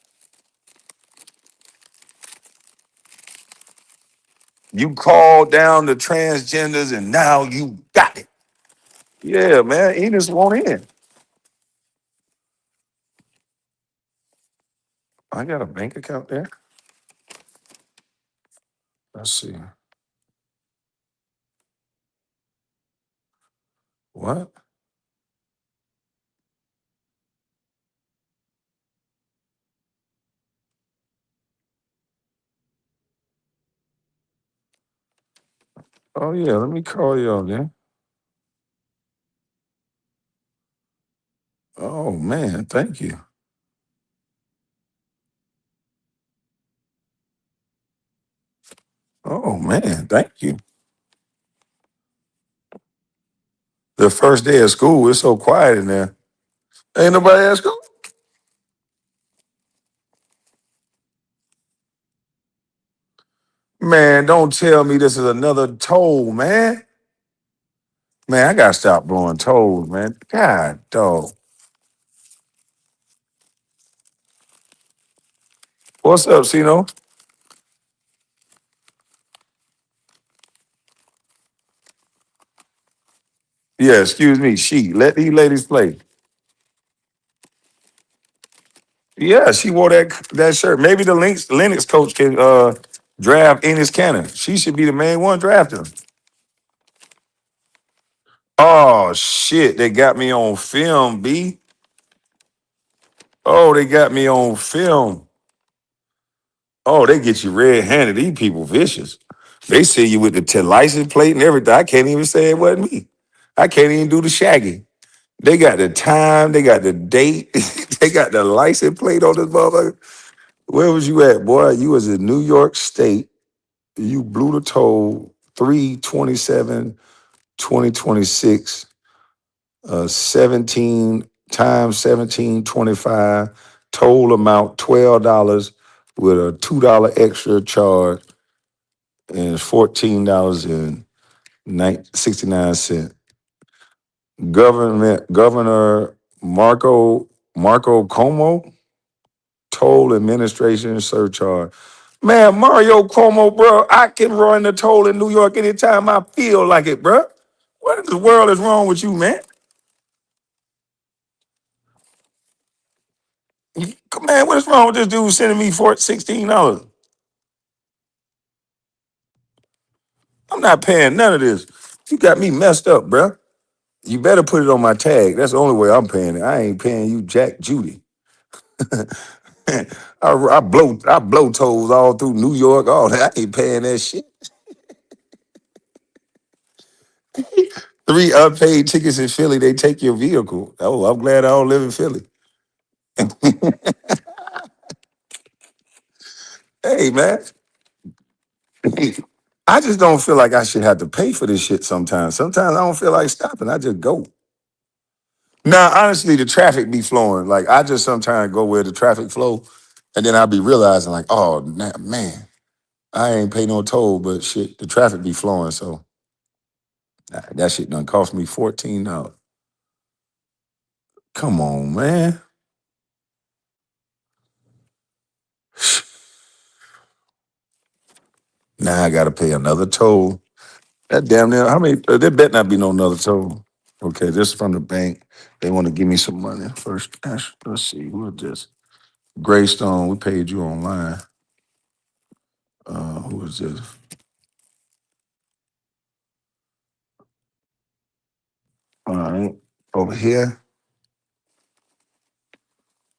You called down the transgenders and now you got it. Yeah, man. Enes won't in. I got a bank account there. Let's see. What? Oh, yeah. Let me call y'all then. Oh, man. Thank you. Oh, man. Thank you. The first day of school, it's so quiet in there. Ain't nobody at school? Man, don't tell me this is another toll, man. Man, I gotta stop blowing tolls, man. God, dog. What's up, Sino? Yeah, excuse me. She let these ladies play. Yeah, she wore that shirt. Maybe the Linux coach can draft Enes Cannon. She should be the main one drafting. Oh shit, they got me on film, B. Oh, they got me on film. Oh, they get you red-handed. These people vicious. They see you with the license plate and everything. I can't even say it wasn't me. I can't even do the shaggy. They got the time, they got the date, they got the license plate on this motherfucker. Where was you at, boy? You was in New York State. You blew the toll 3/27/2026, 17 times 17.25, toll amount $12 with a $2 extra charge and $14.69. Governor Marco Como toll administration surcharge. Man, Mario Cuomo, bro, I can run the toll in New York anytime I feel like it, bro. What in the world is wrong with you, man? Man, what is wrong with this dude sending me for $16? I'm not paying none of this. You got me messed up, bro. You better put it on my tag. That's the only way I'm paying it. I ain't paying you Jack Judy. I blow tolls all through New York, all that. I ain't paying that shit. 3 unpaid tickets in Philly, they take your vehicle. Oh, I'm glad I don't live in Philly. Hey, man. I just don't feel like I should have to pay for this shit sometimes. Sometimes I don't feel like stopping. I just go. Now, honestly, the traffic be flowing. Like, I just sometimes go where the traffic flow, and then I'll be realizing, like, oh, man, I ain't pay no toll, but shit, the traffic be flowing. So that shit done cost me $14. Come on, man. Now I got to pay another toll. That damn near, how many, there better not be no another toll. Okay, this is from the bank. They want to give me some money first. Let's see, who is this? Greystone, we paid you online. Who is this? All right. Over here.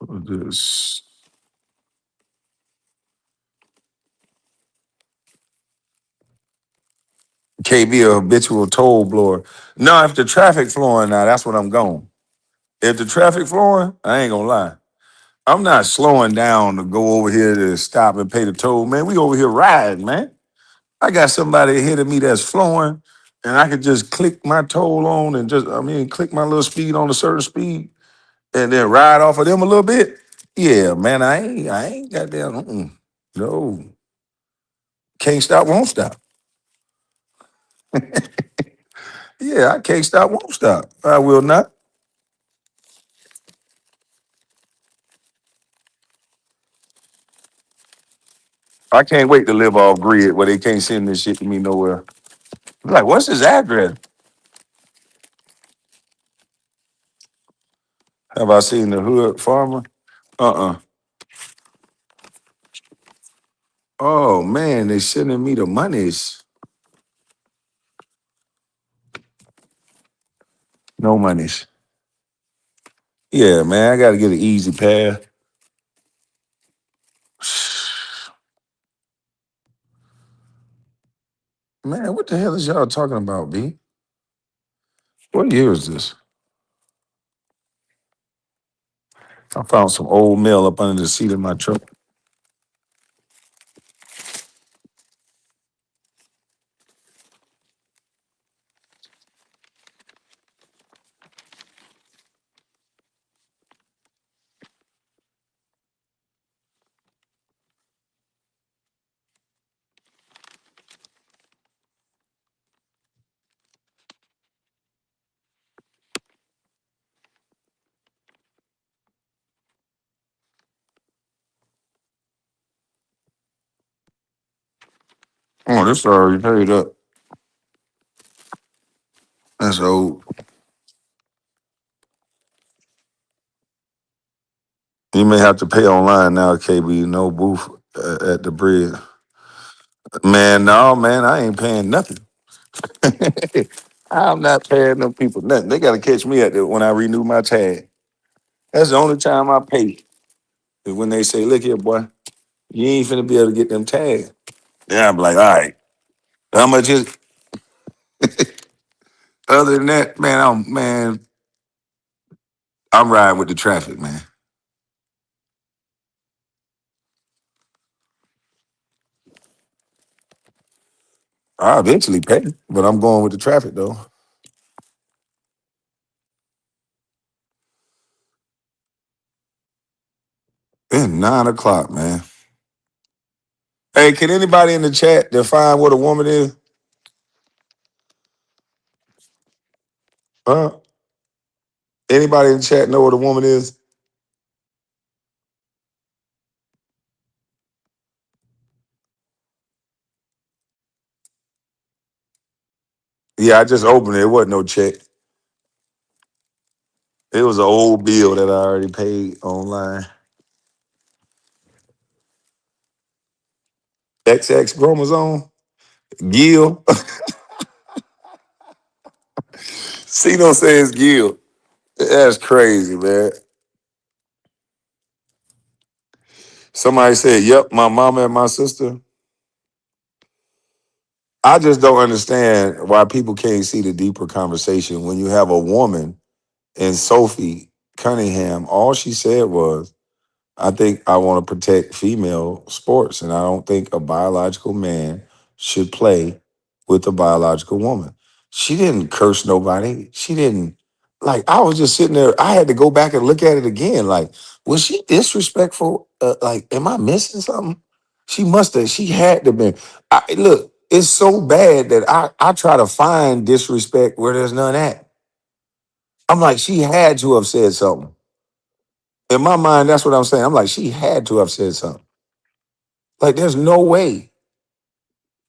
Who is this? KB, a habitual toll blower. No, if the traffic flowing now, that's what I'm going. If the traffic flowing, I ain't gonna lie. I'm not slowing down to go over here to stop and pay the toll, man. We over here riding, man. I got somebody ahead of me that's flowing, and I could just click my toll on and click my little speed on a certain speed, and then ride off of them a little bit. Yeah, man, I ain't goddamn. No, can't stop, won't stop. Yeah, I can't stop, won't stop. I will not. I can't wait to live off grid where they can't send this shit to me nowhere. I'm like, what's his address? Have I seen the hood farmer? Uh-uh. Oh man, they sending me the monies. No monies. Yeah, man, I gotta get an easy pass. Man, what the hell is y'all talking about, B? What year is this? I found some old mail up under the seat of my truck. Oh, this already paid up. That's old. You may have to pay online now, KB. No booth at the bridge. Man, no, man, I ain't paying nothing. I'm not paying them people nothing. They got to catch me when I renew my tag. That's the only time I pay. Is when they say, "Look here, boy, you ain't finna be able to get them tags." Yeah, I'm like, all right. How much is? Other than that, I'm riding with the traffic, man. I eventually pay, but I'm going with the traffic though. It's 9 o'clock, man. Hey, can anybody in the chat define what a woman is? Huh? Anybody in the chat know what a woman is? Yeah, I just opened it. It wasn't no check. It was an old bill that I already paid online. XX chromosome. Gil. Cino says Gil. That's crazy, man. Somebody said, "Yep, my mama and my sister." I just don't understand why people can't see the deeper conversation when you have a woman and Sophie Cunningham. All she said was, I think I want to protect female sports, and I don't think a biological man should play with a biological woman. She didn't curse nobody. She didn't, like, I was just sitting there. I had to go back and look at it again. Like, was she disrespectful? Like, am I missing something? She must have, she had to been. Look, it's so bad that I try to find disrespect where there's none at. I'm like, she had to have said something. In my mind, that's what I'm saying. I'm like, she had to have said something. Like, there's no way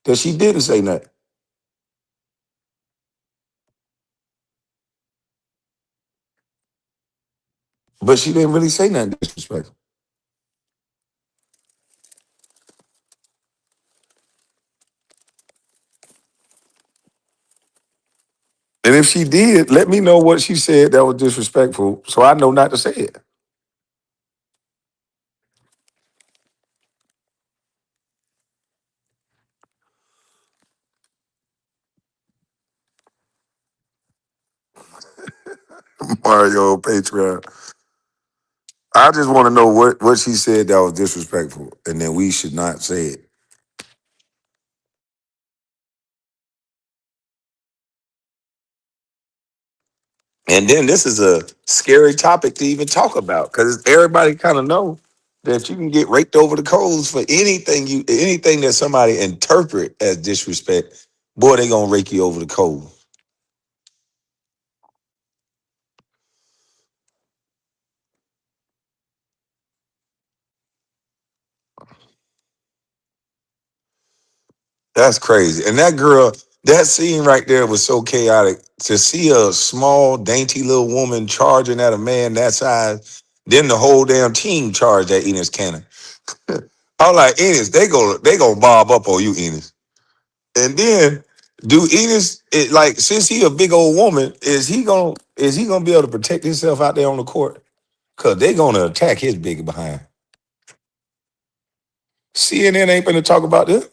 that she didn't say nothing. But she didn't really say nothing disrespectful. And if she did, let me know what she said that was disrespectful so I know not to say it. Mario Patreon. I just want to know what she said that was disrespectful, and then we should not say it. And then this is a scary topic to even talk about because everybody kind of know that you can get raked over the coals for anything that somebody interpret as disrespect. Boy, they gonna rake you over the coals. That's crazy. And that girl, that scene right there was so chaotic. To see a small, dainty little woman charging at a man that size, then the whole damn team charged at Enes Cannon. I'm like, Enes, they gonna bob up on you, Enes. And then do Enes like since he a big old woman, is he gonna be able to protect himself out there on the court? Cause they gonna attack his big behind. CNN ain't gonna talk about this.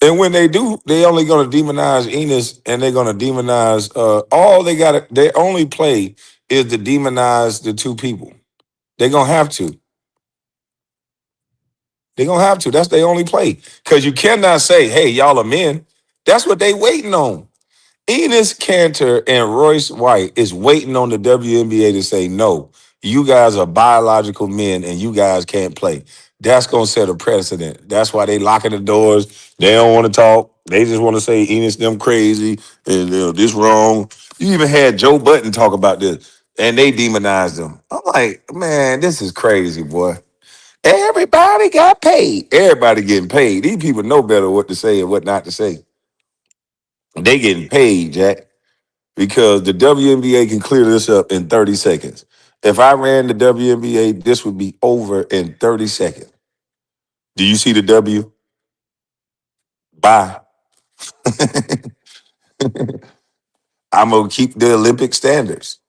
And when they do, they only gonna demonize Enos and they're gonna demonize all they got their only play is to demonize the two people. They're gonna have to. They're gonna have to. That's their only play. Cause you cannot say, hey, y'all are men. That's what they waiting on. Enes Kanter and Royce White is waiting on the WNBA to say, no, you guys are biological men and you guys can't play. That's going to set a precedent. That's why they locking the doors. They don't want to talk. They just want to say Enes them crazy and this wrong. You even had Joe Button talk about this and they demonized them. I'm like, man, this is crazy, boy. Everybody got paid. Everybody getting paid. These people know better what to say and what not to say. They getting paid, Jack, because the WNBA can clear this up in 30 seconds. If I ran the WNBA, this would be over in 30 seconds. Do you see the W? Bye. I'm going to keep the Olympic standards.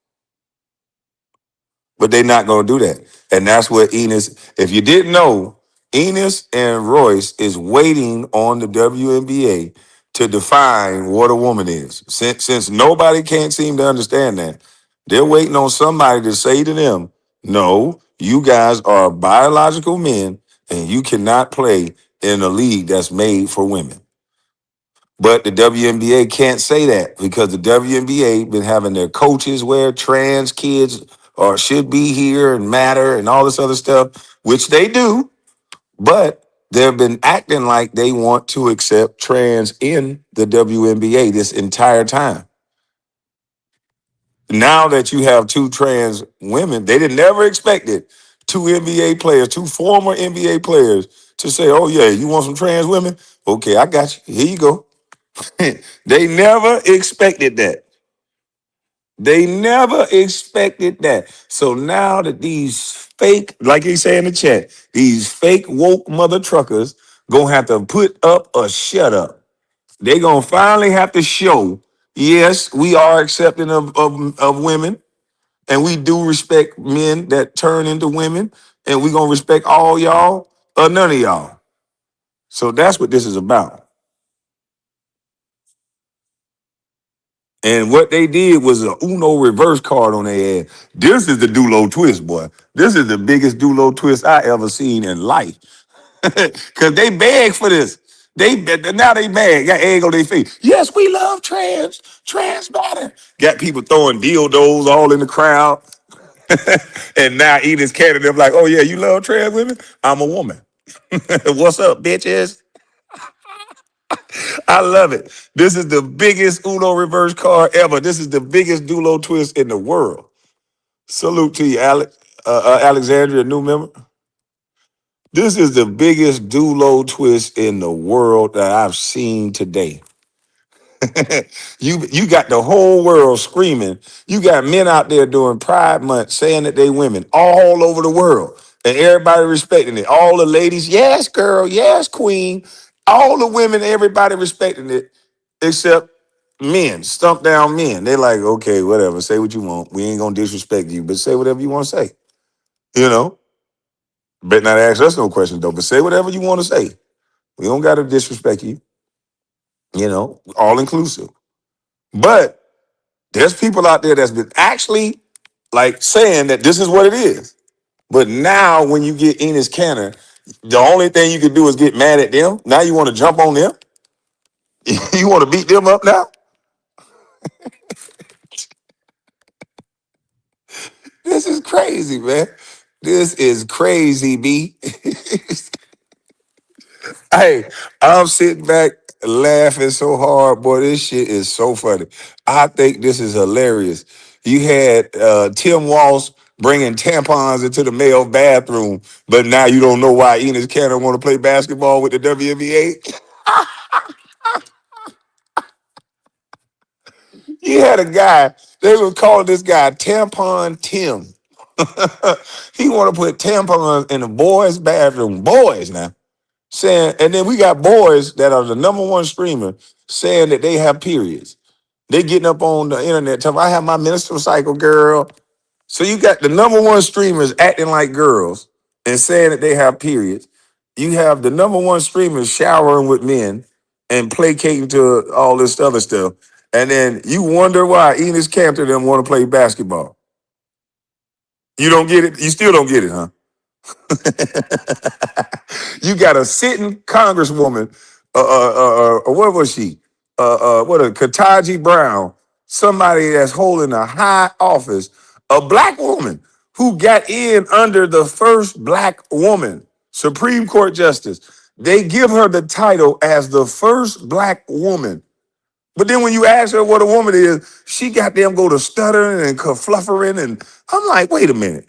But they're not going to do that. And that's what Enes, if you didn't know, Enes and Royce is waiting on the WNBA to define what a woman is. Since nobody can't seem to understand that, they're waiting on somebody to say to them, no, you guys are biological men and you cannot play in a league that's made for women. But the WNBA can't say that because the WNBA been having their coaches wear trans kids or should be here and matter and all this other stuff, which they do, but they've been acting like they want to accept trans in the WNBA this entire time. Now that you have two trans women, they did never expected two NBA players, two former NBA players to say, oh yeah, you want some trans women? Okay, I got you. Here you go. They never expected that. They never expected that. So now that these fake, like he say in the chat, these fake woke mother truckers gonna have to put up or shut up. They gonna finally have to show, yes, we are accepting of women, and we do respect men that turn into women, and we gonna respect all y'all or none of y'all. So that's what this is about. And what they did was a Uno reverse card on their ass. This is the Dulo twist, boy. This is the biggest Dulo twist I ever seen in life. Cause they beg for this. Now they mad. Got egg on their face. Yes, we love trans matter. Got people throwing dildos all in the crowd. And now Enos Canada, they're like, oh yeah, you love trans women? I'm a woman. What's up, bitches? I love it. This is the biggest Uno reverse card ever. This is the biggest Dulo twist in the world. Salute to you, Alex, Alexandria, new member. This is the biggest Dulo twist in the world that I've seen today. You got the whole world screaming. You got men out there doing Pride Month saying that they women all over the world. And everybody respecting it. All the ladies, yes, girl, yes, queen. All the women, everybody respecting it, except men, stump down men. They like, okay, whatever, say what you want. We ain't gonna disrespect you, but say whatever you want to say. You know, better not ask us no questions though, but say whatever you want to say. We don't gotta disrespect you. You know, all inclusive. But there's people out there that's been actually like saying that this is what it is. But now when you get Enes Kanter, the only thing you can do is get mad at them. Now you want to jump on them. You want to beat them up now. This is crazy, man. This is crazy, B. Hey, I'm sitting back laughing so hard, boy. This shit is so funny. I think this is hilarious. You had Tim Walsh bringing tampons into the male bathroom, but now you don't know why Enes Kanter want to play basketball with the WNBA. You had a guy, they were calling this guy Tampon Tim. He want to put tampons in the boys' bathroom. Boys now. Saying, and then we got boys that are the number one streamer saying that they have periods. They getting up on the internet talking, I have my menstrual cycle, girl. So you got the number one streamers acting like girls and saying that they have periods. You have the number one streamers showering with men and placating to all this other stuff. And then you wonder why Enes Kanter didn't want to play basketball. You don't get it? You still don't get it, huh? You got a sitting congresswoman, what was she? What a Kataji Brown, somebody that's holding a high office, a black woman who got in under the first black woman, Supreme Court Justice. They give her the title as the first black woman. But then when you ask her what a woman is, she got them go to stuttering and kerfluffering. And I'm like, wait a minute.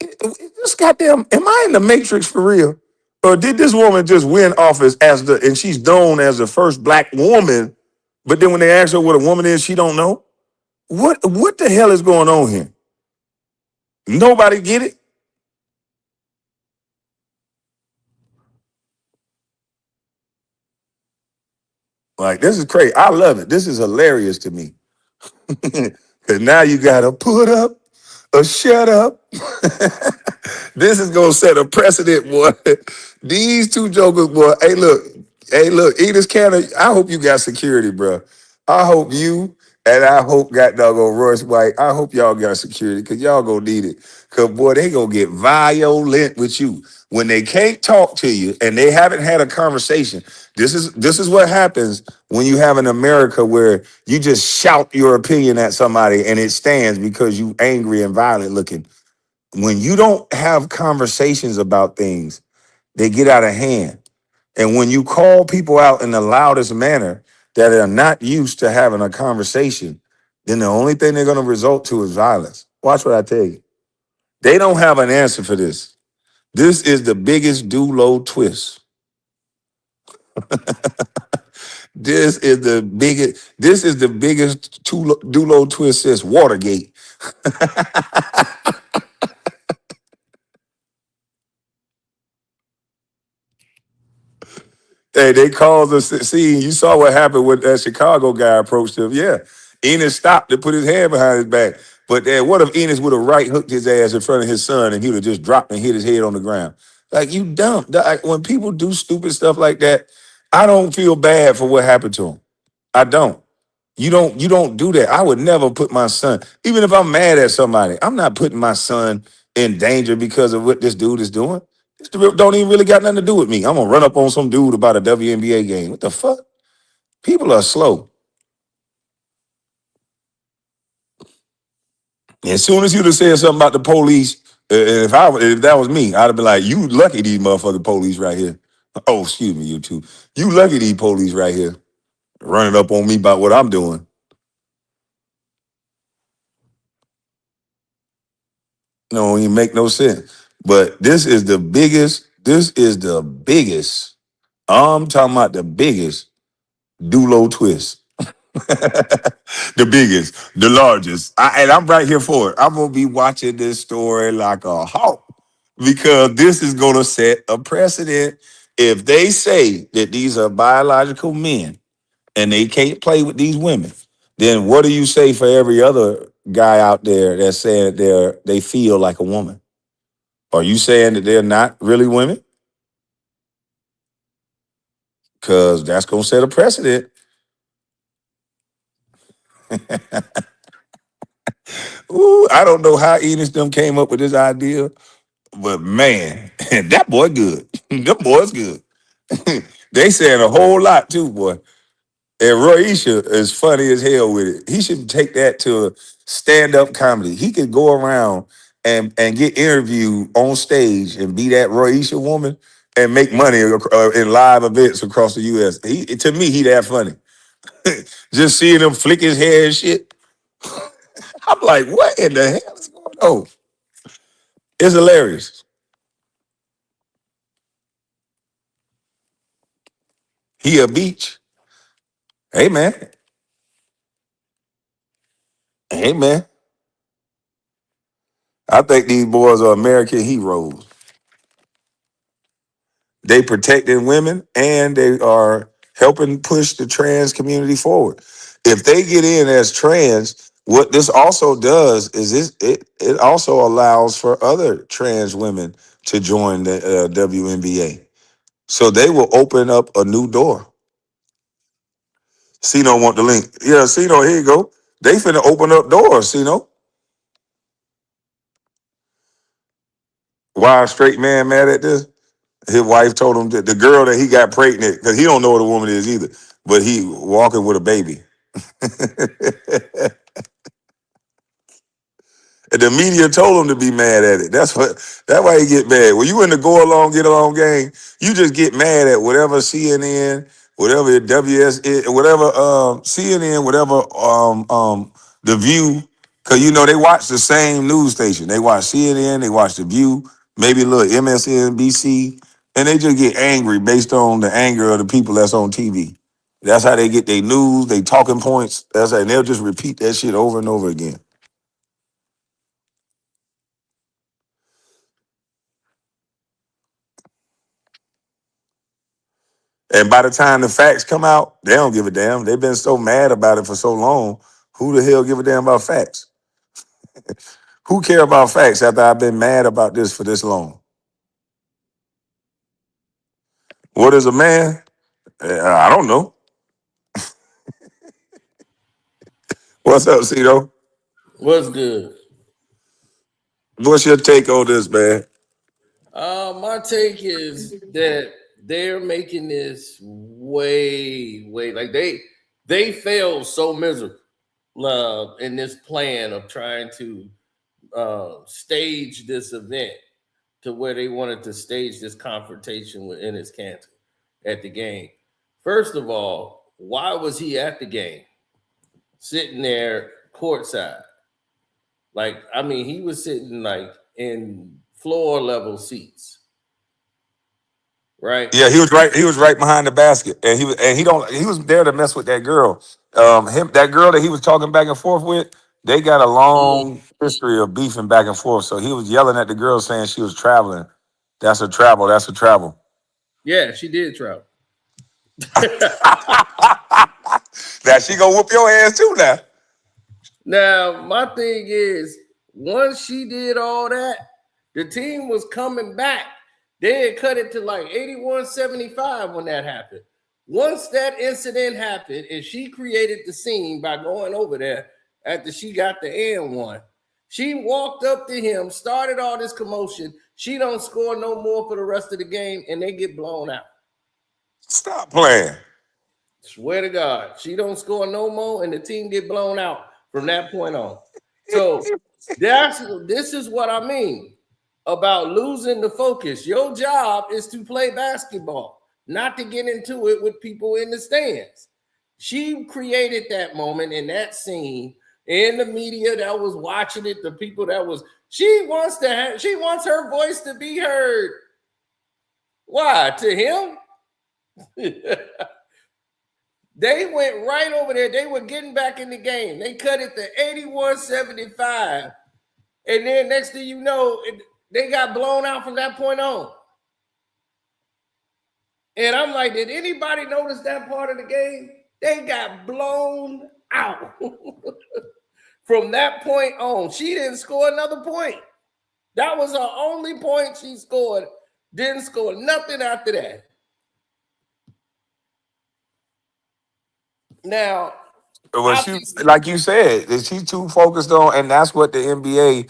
This goddamn, am I in the Matrix for real? Or did this woman just win office as and she's known as the first black woman, but then when they ask her what a woman is, she don't know? What the hell is going on here? Nobody get it? Like, this is crazy. I love it. This is hilarious to me. Because now you got to put up or shut up. This is gonna set a precedent, boy. These two jokers, boy. Hey, look, Enes Kanter. I hope you got security, bro. I hope you and I hope got doggone Royce White. I hope y'all got security because y'all gonna need it. Cause boy, they gonna get violent with you when they can't talk to you and they haven't had a conversation. This is what happens when you have an America where you just shout your opinion at somebody and it stands because you angry and violent looking. When you don't have conversations about things, they get out of hand. And when you call people out in the loudest manner that are not used to having a conversation, then the only thing they're going to result to is violence. Watch what I tell you. They don't have an answer for this. This is the biggest do-low twist. This is the biggest do-low twist since Watergate. Hey, they called us. See, you saw what happened when that Chicago guy approached him. Yeah, Enes stopped to put his hand behind his back. But then, what if Enes would have right hooked his ass in front of his son and he would have just dropped and hit his head on the ground? Like, you dumb. Like, when people do stupid stuff like that, I don't feel bad for what happened to him. I don't. You don't do that. I would never put my son, even if I'm mad at somebody, I'm not putting my son in danger because of what this dude is doing. This dude don't even really got nothing to do with me. I'm gonna run up on some dude about a WNBA game. What the fuck? People are slow. As soon as you'd have said something about the police, if that was me, I'd have been like, "You lucky these motherfucking police right here." Oh, excuse me, you two. You lucky these police right here running up on me about what I'm doing. No, it make no sense. But this is the biggest. This is the biggest. I'm talking about the biggest Dulo twist. The biggest, the largest. And I'm right here for it. I'm gonna be watching this story like a hawk because this is gonna set a precedent. If they say that these are biological men and they can't play with these women, then what do you say for every other guy out there that's saying they feel like a woman? Are you saying that they're not really women? Because that's gonna set a precedent. Ooh, I don't know how Enes them came up with this idea, but man, that boy good. Them boys good. They saying a whole lot too, boy. And Roisha is funny as hell with it. He should take that to stand-up comedy. He could go around and get interviewed on stage and be that Roisha woman and make money in live events across the U.S. To me, he that funny. Just seeing him flick his hair and shit. I'm like, what in the hell is going on? It's hilarious. He a beach. Hey man. Hey man. I think these boys are American heroes. They protecting women and they are helping push the trans community forward. If they get in as trans, what this also does is it also allows for other trans women to join the WNBA. So they will open up a new door. Sino want the link. Yeah, Sino, here you go. They finna open up doors, Sino. Why a straight man mad at this? His wife told him that the girl that he got pregnant, because he don't know what a woman is either, but he walking with a baby. And the media told him to be mad at it. That's why he get mad. When you in the go along, get along game, you just get mad at whatever CNN, whatever whatever CNN, whatever the View, because you know they watch the same news station. They watch CNN, they watch the View, maybe a little MSNBC, and they just get angry based on the anger of the people that's on TV. That's how they get their news, they talking points. And they'll just repeat that shit over and over again. And by the time the facts come out, they don't give a damn. They've been so mad about it for so long. Who the hell give a damn about facts? Who care about facts after I've been mad about this for this long? What is a man? I don't know. What's up, Cito? What's good? What's your take on this, man? My take is that they're making this way like they failed so miserable in this plan of trying to stage this event to where they wanted to stage this confrontation with Enes Kanter at the game. First of all, why was he at the game, sitting there courtside? Like, I mean, he was sitting like in floor level seats, right? Yeah, he was right. He was right behind the basket, and he was there to mess with that girl. That girl that he was talking back and forth with. They got a long history of beefing back and forth. So he was yelling at the girl saying she was traveling. That's a travel. That's a travel. Yeah, she did travel. Now she gonna whoop your ass too now. Now, my thing is, once she did all that, the team was coming back. They had cut it to like 81-75 when that happened. Once that incident happened and she created the scene by going over there after she got the and one, she walked up to him, started all this commotion. She don't score no more for the rest of the game, and they get blown out. Stop playing. Swear to God, she don't score no more, and the team get blown out from that point on. So this is what I mean about losing the focus. Your job is to play basketball, not to get into it with people in the stands. She created that moment in that scene, and the media that was watching it, the people that was she wants her voice to be heard. Why? To him? They went right over there. They were getting back in the game. They cut it to 81-75. And then next thing you know, they got blown out from that point on. And I'm like, did anybody notice that part of the game? They got blown out. From that point on, she didn't score another point. That was her only point she scored. Didn't score nothing after that. Now, Well, I she, think like you said, that she's too focused on, and that's what the NBA,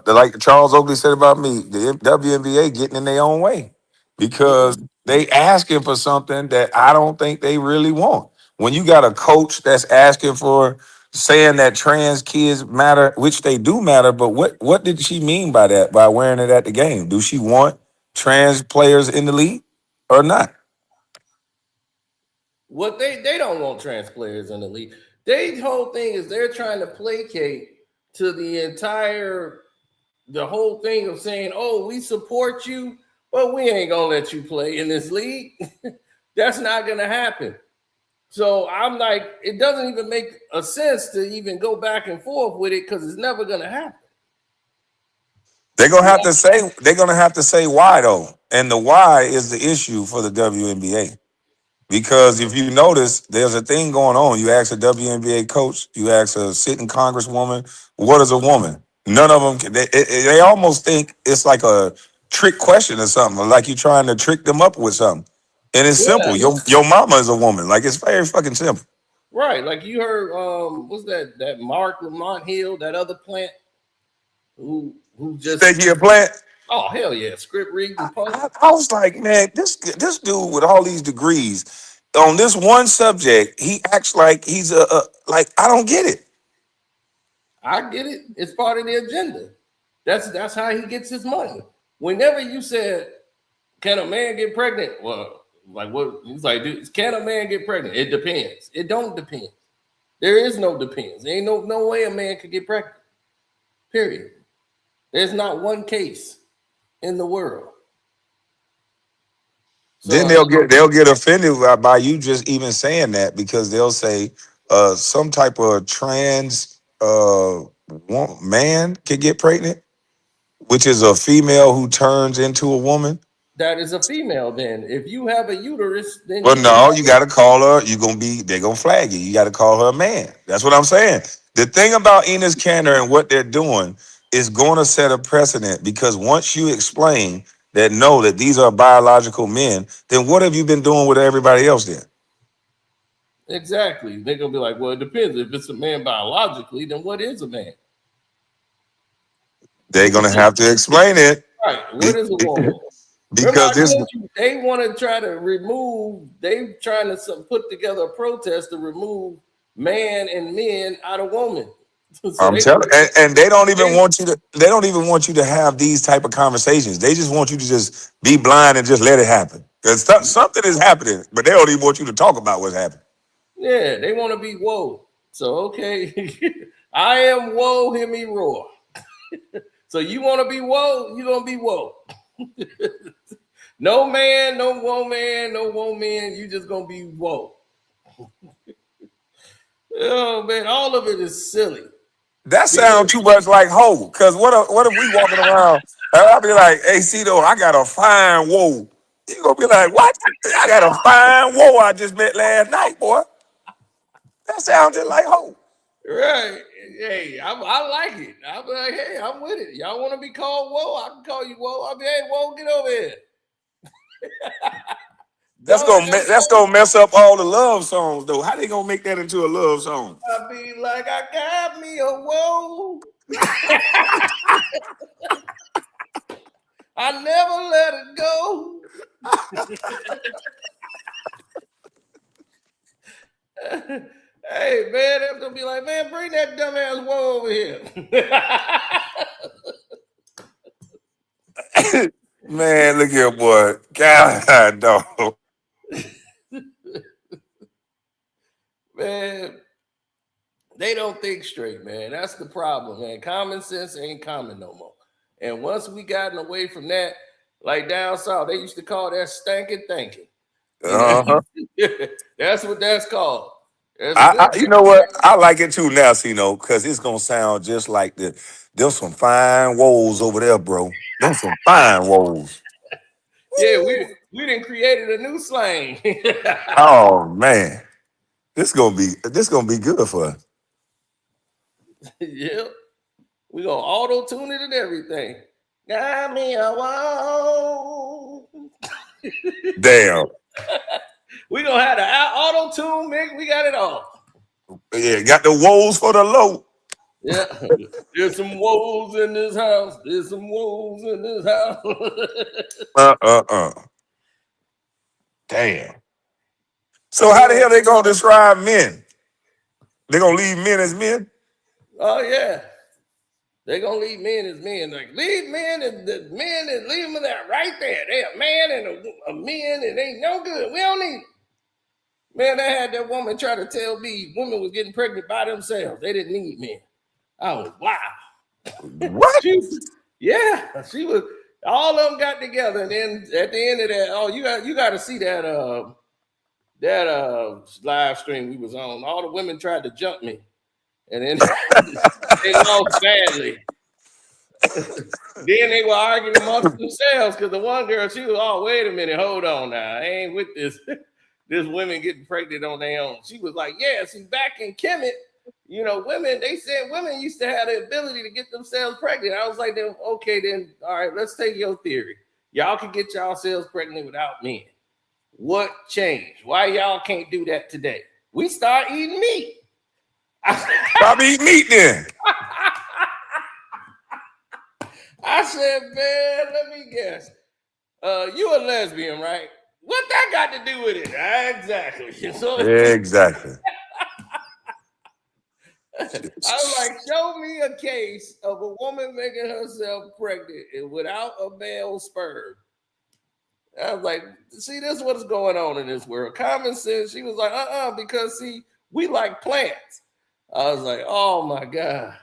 like Charles Oakley said about me, the WNBA getting in their own way because they asking for something that I don't think they really want. When you got a coach that's asking for saying that trans kids matter, which they do matter, but what did she mean by that? By wearing it at the game? Do she want trans players in the league or not? what they don't want trans players in the league. Their whole thing is they're trying to placate to the whole thing of saying, "Oh, we support you, but we ain't gonna let you play in this league." That's not gonna happen. So I'm like, it doesn't even make a sense to even go back and forth with it because it's never gonna happen. They're gonna have to say why though. And the why is the issue for the WNBA. Because if you notice, there's a thing going on. You ask a WNBA coach, you ask a sitting congresswoman, what is a woman? None of them they almost think it's like a trick question or something, like you're trying to trick them up with something. And it's simple. Yeah, Your mama is a woman. Like it's very fucking simple. right. Like you heard, what's that Mark Lamont Hill, that other plant who just Think you're a plant? oh hell yeah, script reading and post. I was like, man, this dude with all these degrees on this one subject, he acts like he's like I don't get it. I get it. It's part of the agenda. That's how he gets his money. Whenever you said, "Can a man get pregnant?" Well, like what he's like, dude, can a man get pregnant? It depends. It don't depend. There is no depends. There ain't no way a man could get pregnant. Period. There's not one case in the world. Then So they'll get offended by you just even saying that because they'll say some type of trans man can get pregnant, which is a female who turns into a woman. that is a female. Then, if you have a uterus, then But you can no, you have got to call her. They're gonna flag you. You got to call her a man. That's what I'm saying. The thing about Enes Kanter and what they're doing is going to set a precedent because once you explain that no, that these are biological men, then what have you been doing with everybody else then? exactly. They're gonna be like, well, it depends. If it's a man biologically, then what is a man? They're gonna have to explain it Right. be- What is a woman? Remember, because I this told you they want to try to remove. They trying to put together a protest to remove man and men out of woman. So I'm telling, and they don't even want you to have these type of conversations. They just want you to just be blind and just let it happen. Because something is happening, but they don't even want you to talk about what's happening. yeah, they want to be woe. So okay, I am woe. Hear me roar. So you want to be woe? You gonna be woe. No man, no woman, no woman. You just gonna be woe. Oh man, all of it is silly. That Because sounds too much like hoe. Because what if we walking around and I'll be like, hey, Cito, I got a fine whoa. You gonna be like, what? I got a fine whoa I just met last night, boy. That sounds just like hoe. right, hey, I like it. I'm like, hey, I'm with it. Y'all want to be called woe? I can call you woe. I'll be, hey, woe, get over here. Don't got That's gonna mess up all the love songs though. How they gonna make that into a love song? I be like, I got me a woe. I never let it go. Hey man, they're gonna be like, man, bring that dumbass woe over here. Man, look here, boy. God, dog. Man, they don't think straight, man. That's the problem, man. Common sense ain't common no more. And once we gotten away from that, like down south, they used to call that stankin' thinking. And Uh-huh. that's what that's called. There's a good You know what? I like it too now, because it's gonna sound just like there's some fine woes over there, bro. There's some fine woes. yeah, Woo. We done created a new slang. Oh man, this gonna be good for us. Yep. We gonna auto tune it and everything. Got me a wall. Damn. We gonna have the auto tune mix. We got it all. Yeah, got the woes for the low. Yeah. There's some woes in this house. There's some woes in this house. Uh. Damn. So how the hell they gonna describe men? They gonna leave men as men? Oh yeah. They gonna leave men as men. Like leave men and the men and leave them there right there. They a man and a men and ain't no good. We don't need. Man, I had that woman try to tell me women was getting pregnant by themselves. They didn't need men. I was wow. What? She was. All of them got together, and then at the end of that, oh, you got to see that live stream we was on. All the women tried to jump me, and then they lost badly. Then they were arguing amongst themselves because the one girl, she was, oh, wait a minute, hold on now, I ain't with this. This women getting pregnant on their own. She was like, yeah, see, back in Kemet, women, they said women used to have the ability to get themselves pregnant. I was like, then, okay, then, all right, let's take your theory. Y'all can get yourselves pregnant without men. What changed? Why y'all can't do that today? We start eating meat. Stop eating meat then. I said, man, let me guess. You a lesbian, right? What that got to do with it? Exactly. So, Exactly. I was like, show me a case of a woman making herself pregnant and without a male sperm. I was like, see, this is what's going on in this world. Common sense. She was like, because see, we like plants. I was like, oh my God.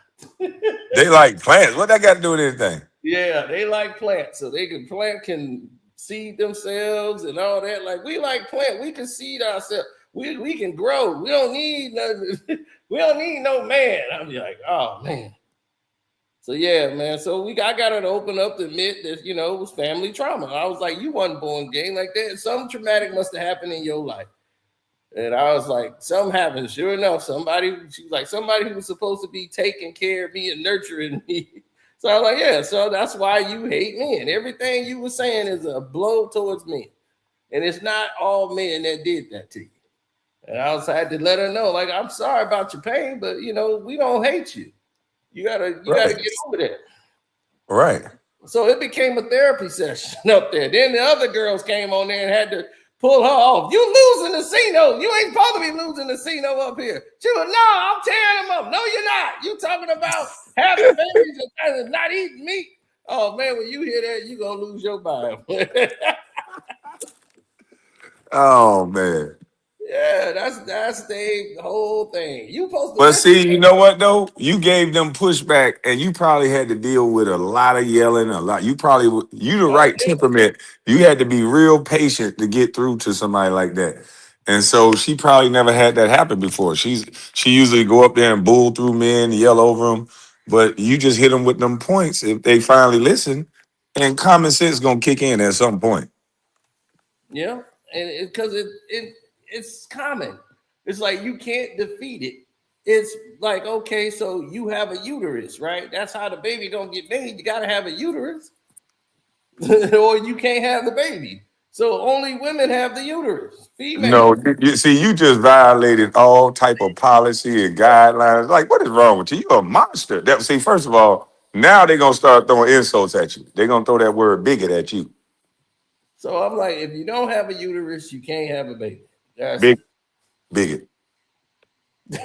They like plants. What that got to do with anything? Yeah, they like plants. So plant can seed themselves and all that. Like we like plant, we can seed ourselves. We can grow. We don't need nothing. We don't need no man. I'm like, oh man. So yeah, man. So I got her to open up to admit that it was family trauma. I was like, you wasn't born gay like that. Something traumatic must have happened in your life. And I was like, something happened. Sure enough, she was like, somebody who was supposed to be taking care of me and nurturing me. So I was like, yeah, so that's why you hate men. Everything you were saying is a blow towards men. And it's not all men that did that to you. And I had to let her know, like, I'm sorry about your pain, but we don't hate you. You gotta get over that. Right. So it became a therapy session up there. Then the other girls came on there and had to pull her off. You losing the C-note. You ain't supposed to be losing the C-note up here. She was, no, I'm tearing them up. No, you're not. You talking about having babies and not eating meat. Oh, man, when you hear that, you're going to lose your mind. Oh, man. Yeah, that's the whole thing. You supposed to But listen. see, you know what, though? You gave them pushback, and you probably had to deal with a lot of yelling, a lot. You the right temperament. You had to be real patient to get through to somebody like that. And so she probably never had that happen before. She usually go up there and bull through men, yell over them. But you just hit them with them points if they finally listen, and common sense gonna kick in at some point. Yeah, and because it's common. It's like you can't defeat it. It's like, okay, so you have a uterus, right? That's how the baby gonna get made. You gotta have a uterus, or you can't have the baby. So only women have the uterus. Female. No, you see, you just violated all type of policy and guidelines. Like, what is wrong with you? You a monster. See, first of all, now they're gonna start throwing insults at you. They're gonna throw that word bigot at you. So I'm like, if you don't have a uterus, you can't have a baby. That's Big bigot. That's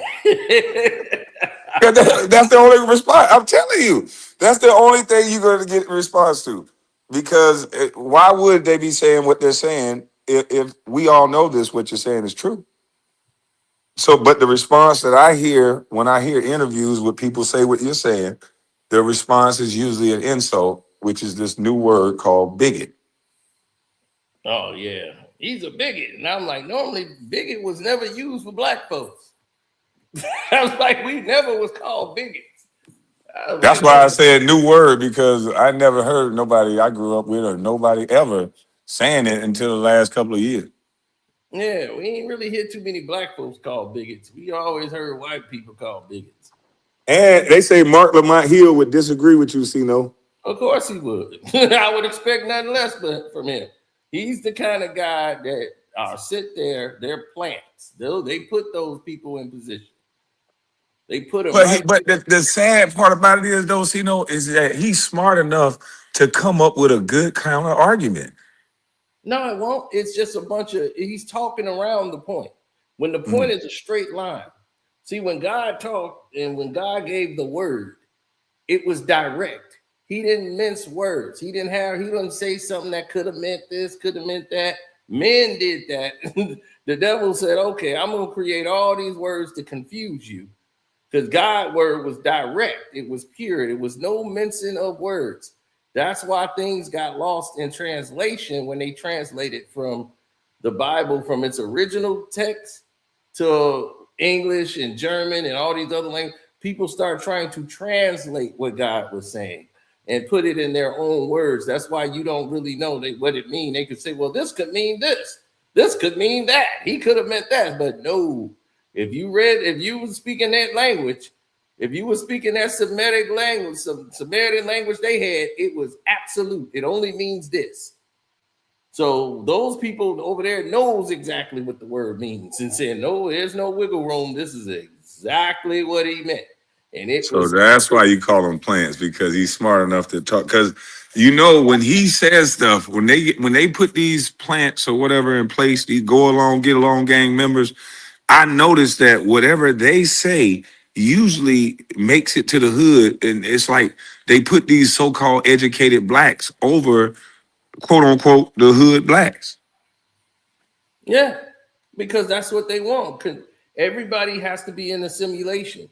the only response. I'm telling you, that's the only thing you're gonna get a response to. Because why would they be saying what they're saying if we all know this? What you're saying is true. So, but the response that I hear when I hear interviews with people say what you're saying, the response is usually an insult, which is this new word called bigot. Oh yeah, he's a bigot, and I'm like, normally bigot was never used for black folks. I was like, we never was called bigots. That's why I said new word, because I never heard nobody I grew up with or nobody ever saying it until the last couple of years. Yeah, we ain't really hear too many black folks called bigots. We always heard white people called bigots. And they say Mark Lamont Hill would disagree with you, Sino. Of course he would. I would expect nothing less from him. He's the kind of guy that sit there, they're plants. They put those people in position. They put them right. But the sad part about it is, though, Sino, is that he's smart enough to come up with a good counter argument. No, it won't. It's just a bunch of, he's talking around the point. When the point is a straight line. See, when God talked and when God gave the word, it was direct. He didn't mince words. He didn't say something that could have meant this, could have meant that. Men did that. The devil said, okay, I'm going to create all these words to confuse you. Because God's word was direct. It was pure. It was no mincing of words. That's why things got lost in translation when they translated from the Bible from its original text to English and German and all these other languages. People start trying to translate what God was saying and put it in their own words. That's why you don't really know what it means. They could say, well, this could mean this. This could mean that. He could have meant that. But no, if you were speaking that language, if you were speaking that Semitic language, some Samaritan language they had, it was absolute. It only means this. So those people over there knows exactly what the word means and said, no, there's no wiggle room. This is exactly what he meant. And that's why you call him plants, because he's smart enough to talk. Because when he says stuff, when they put these plants or whatever in place, these get along gang members, I noticed that whatever they say usually makes it to the hood, and it's like they put these so-called educated blacks over, quote unquote, the hood blacks. Yeah, because that's what they want. Because everybody has to be in a simulation.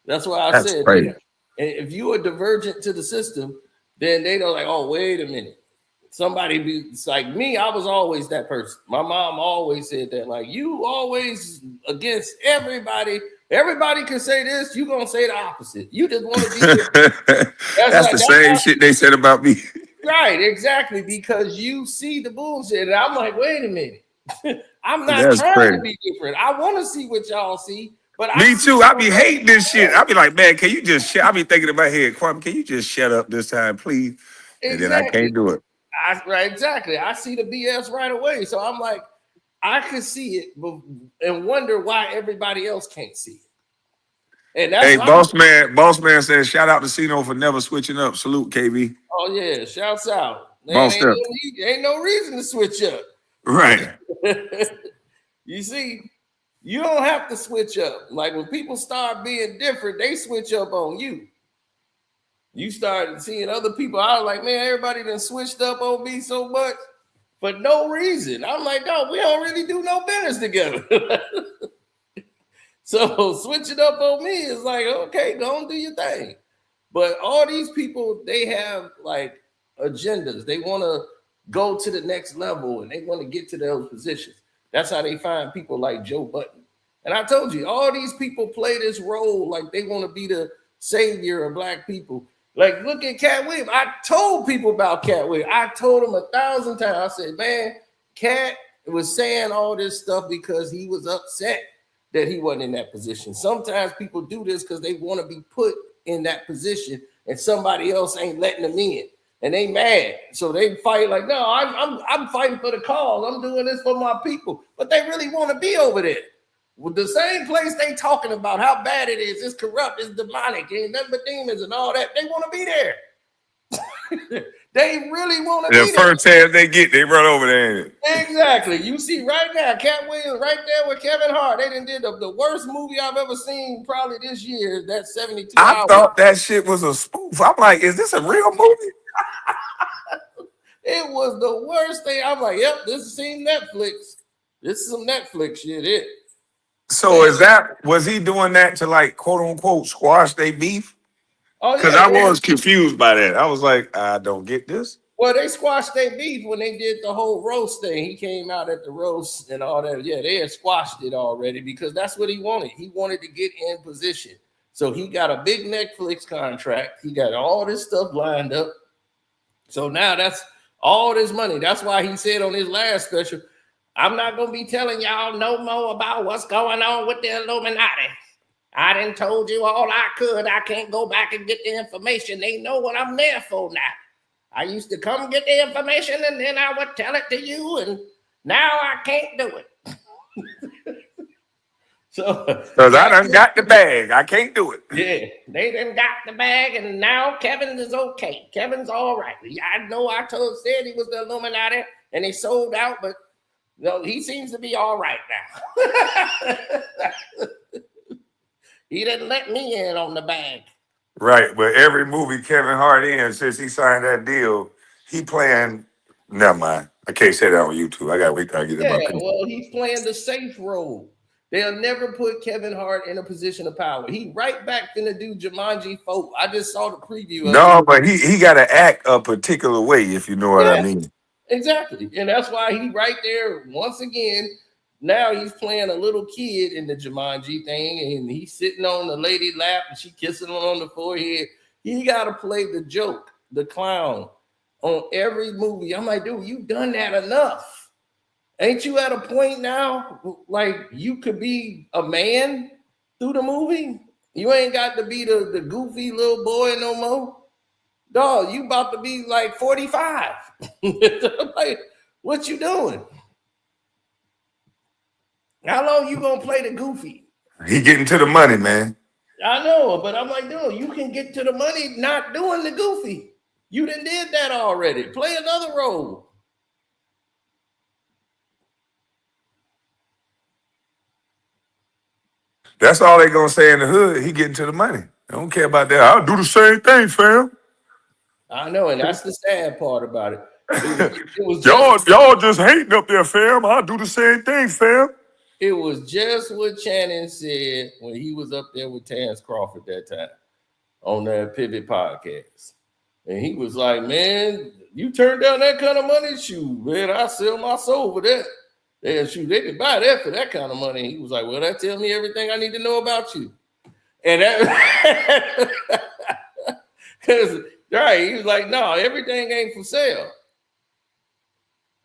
That's why I said, crazy. And if you are divergent to the system, then they don't like, oh, wait a minute. It's like me, I was always that person. My mom always said that, like, you always against everybody. Everybody can say this, you're going to say the opposite. You just want to be different. That's the same shit they said about me. Right, exactly, because you see the bullshit. And I'm like, wait a minute. I'm not trying to be different. I want to see what y'all see. But me too. I be hating this shit. I be like, man, can you just I be thinking in my head, Kwame, can you just shut up this time, please? Exactly. And then I can't do it. Right, exactly. I see the BS right away. So I'm like, I can see it and wonder why everybody else can't see it. And that's boss man says, shout out to Sino for never switching up. Salute, KB. Oh yeah, shouts out. Man, ain't no reason to switch up. Right. You see, you don't have to switch up. Like when people start being different, they switch up on you. You start seeing other people. I was like, man, everybody done switched up on me so much for no reason. I'm like, no, we don't really do no business together. So switching up on me is like, okay, go and do your thing. But all these people, they have like agendas. They want to go to the next level and they want to get to those positions. That's how they find people like Joe Budden. And I told you, all these people play this role like they want to be the savior of black people. Like, look at Cat Williams. I told people about Cat Williams. I told him 1,000 times. I said, man, Cat was saying all this stuff because he was upset that he wasn't in that position. Sometimes people do this because they want to be put in that position and somebody else ain't letting them in. And they mad. So they fight like, no, I'm fighting for the cause. I'm doing this for my people. But they really want to be over there. With the same place they talking about how bad it is, it's corrupt, it's demonic, ain't nothing but demons and all that. They want to be there. They really want to be there. The first chance they get, they run over there. Exactly. You see right now, Cat Williams right there with Kevin Hart. They did the worst movie I've ever seen probably this year. That 72 hours. I thought that shit was a spoof. I'm like, is this a real movie? It was the worst thing. I'm like, yep, this is Netflix. This is some Netflix shit. So was he doing that to like quote unquote squash their beef? Oh, because I was confused by that. I was like, I don't get this. Well, they squashed their beef when they did the whole roast thing. He came out at the roast and all that. Yeah, they had squashed it already because that's what he wanted. He wanted to get in position. So he got a big Netflix contract. He got all this stuff lined up. So now that's All this money. That's why he said on his last special, I'm not going to be telling y'all no more about what's going on with the Illuminati. I done told you all I could. I can't go back and get the information. They know what I'm there for now. I used to come get the information and then I would tell it to you, and now I can't do it. So, because I done got the bag. I can't do it. yeah, they done got the bag, and now Kevin is okay. Kevin's all right. I know I said he was the Illuminati, and he sold out, but no, he seems to be all right now. He didn't let me in on the bag. Right, but every movie Kevin Hart in since he signed that deal, he playing. Never mind. I can't say that on YouTube. I gotta wait till I get in my picture. Well, he's playing the safe role. They'll never put Kevin Hart in a position of power. He right back finna do Jumanji 4. I just saw the preview of No, but he got to act a particular way, if you know what I mean. Exactly. And that's why he right there once again. Now he's playing a little kid in the Jumanji thing, and he's sitting on the lady lap and she kissing him on the forehead. He got to play the joke, the clown on every movie. I'm like, dude, you've done that enough. Ain't you at a point now like you could be a man through the movie? You ain't got to be the goofy little boy no more. Dog, you about to be like 45. Like, what you doing? How long you gonna play the goofy? He getting to the money, man. I know, but I'm like, dude, you can get to the money not doing the goofy. You done did that already. Play another role. That's all they gonna say in the hood. He getting to the money. I don't care about that. I'll do the same thing, fam. I know, and that's the sad part about it. It was y'all just hating up there, fam. I'll do the same thing, fam. It was just what Shannon said when he was up there with Terrence Crawford that time on that Pivot podcast. And he was like, man, you turned down that kind of money? Shoot, man, I sell my soul for that. And shoot, they could buy that for that kind of money. He was like, well, that tells me everything I need to know about you. And that, because, right, he was like, no, everything ain't for sale.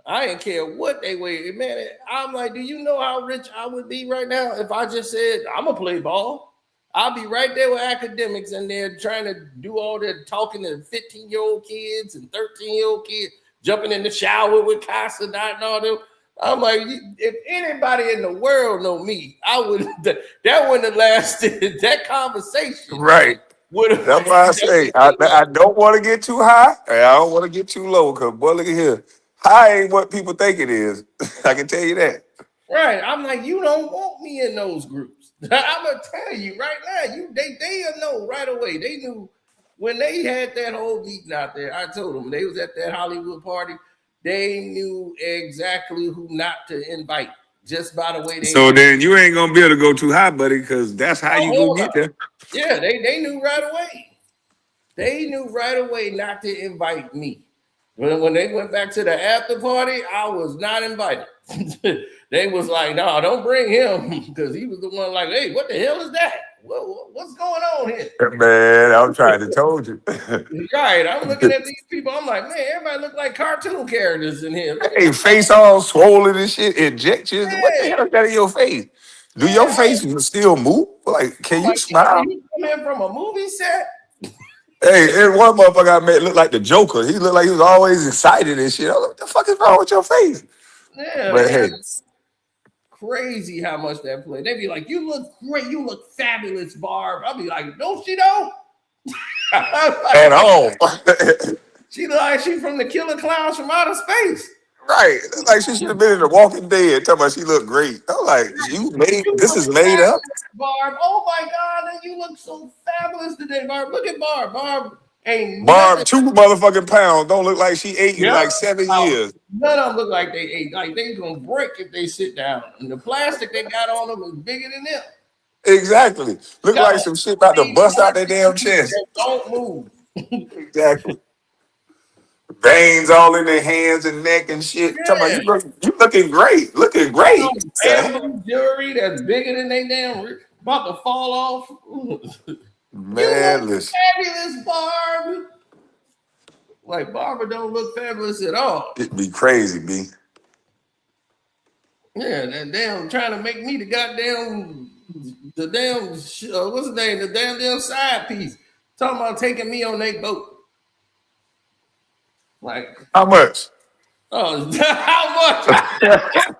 I didn't care what they weighed. Man, I'm like, do you know how rich I would be right now if I just said, I'm going to play ball? I'll be right there with academics and they're trying to do all that talking to 15-year-old kids and 13-year-old kids, jumping in the shower with Casa and all them. I'm like, if anybody in the world know me, I would, that wouldn't have lasted, that conversation. Right. That's why I say, I don't want to get too high and I don't want to get too low because, boy, look at here. High ain't what people think it is. I can tell you that. Right. I'm like, you don't want me in those groups. I'm gonna tell you right now. They know right away. They knew when they had that whole meeting out there. I told them they was at that Hollywood party. They knew exactly who not to invite just by the way they. So then you ain't gonna be able to go too high, buddy, because that's how you gonna get there. Yeah, they knew right away. They knew right away not to invite me. When they went back to the after party, I was not invited. They was like, no, don't bring him because he was the one like, hey, what the hell is that? What's going on here? Man, I'm trying to told you. Right, I'm looking at these people. I'm like, man, everybody look like cartoon characters in here. Hey, face all swollen and shit, injections. Hey. What the hell is that in your face? Do your face still move? Like, can you smile? You come in from a movie set? Hey, and one motherfucker I met looked like the Joker. He looked like he was always excited and shit. I was like, what the fuck is wrong with your face? Yeah, but hey, crazy how much that play. They'd be like, you look great, you look fabulous, Barb. I'll be like, no, she don't. At all. She look like she from the Killer Clowns from Outer Space. Right. Like she should have been in The Walking Dead talking about she looked great. I'm like, this is made up? Barb, oh my God, you look so fabulous today, Barb. Look at Barb. Barb ain't Barb, 2 motherfucking pounds. Don't look like she ate in like 7 years. None of them look like they ate. Like they gonna break if they sit down. And the plastic they got on them is bigger than them. Exactly. Look like some shit about to bust out their damn chest. Don't move. Exactly. Veins all in their hands and neck and shit. Yeah. Talking about you looking great. Looking great. Bamboo jewelry that's bigger than they damn about to fall off. Man, you look fabulous, Barb. Like Barbara don't look fabulous at all. It'd be crazy, B. Yeah, that damn trying to make me the goddamn what's the name? The damn side piece. Talking about taking me on their boat. Like, How much? oh, how much?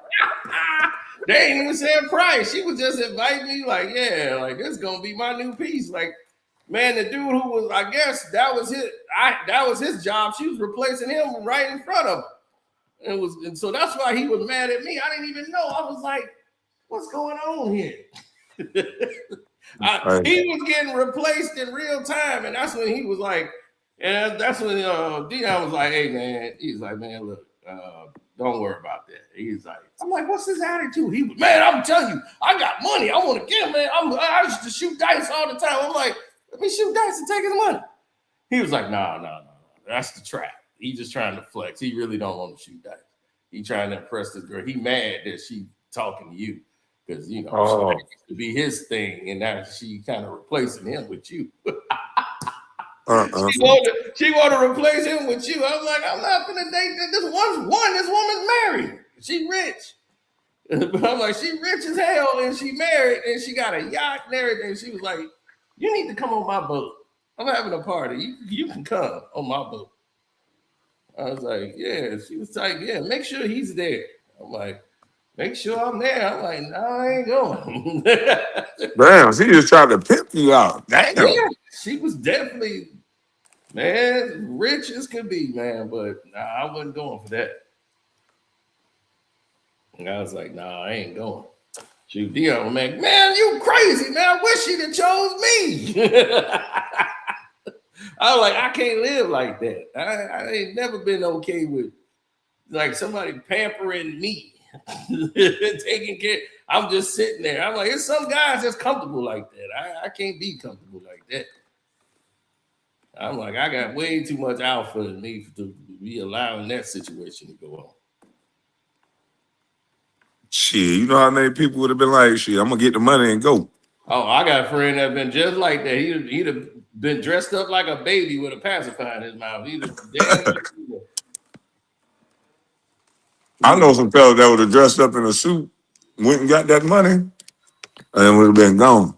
They ain't even saying price. She was just inviting me, like, yeah, like this gonna be my new piece. Like, man, the dude who was, I guess that was his job. She was replacing him right in front of him. And so that's why he was mad at me. I didn't even know. I was like, what's going on here? He was getting replaced in real time, and that's when he was like, and that's when Dion was like, hey man, he's like, man, look, don't worry about that. He's like, I'm like, what's his attitude? He was, man, I'm telling you, I got money. I want to get, man. I used to shoot dice all the time. I'm like, let me shoot dice and take his money. He was like, no. That's the trap. He's just trying to flex. He really don't want to shoot dice. He trying to impress this girl. He mad that she talking to you because she used to be his thing, and now she kind of replacing him with you. She want to replace him with you. I'm like, I'm not gonna date this woman's married. She rich. But I'm like, she rich as hell and she married and she got a yacht and everything. She was like, you need to come on my boat. I'm having a party. You can come on my boat. I was like, yeah. She was like, yeah, make sure he's there. I'm like, make sure I'm there. I'm like, no, I ain't going. Damn, she just tried to pimp you out. Damn. Yeah, she was definitely, man, rich as could be, man. But nah, I wasn't going for that. And I was like, nah, I ain't going. She Dion, man, you crazy, man. I wish she'd have chose me. I was like, I can't live like that. I ain't never been okay with like somebody pampering me, taking care. I'm just sitting there. I'm like, it's some guys that's comfortable like that. I can't be comfortable like that. I'm like, I got way too much alpha in me to be allowing that situation to go on. Shit, you know how many people would have been like, shit, I'm gonna get the money and go. Oh, I got a friend that's been just like that. He'd have been dressed up like a baby with a pacifier in his mouth. I know some fellas that would have dressed up in a suit, went and got that money, and would have been gone.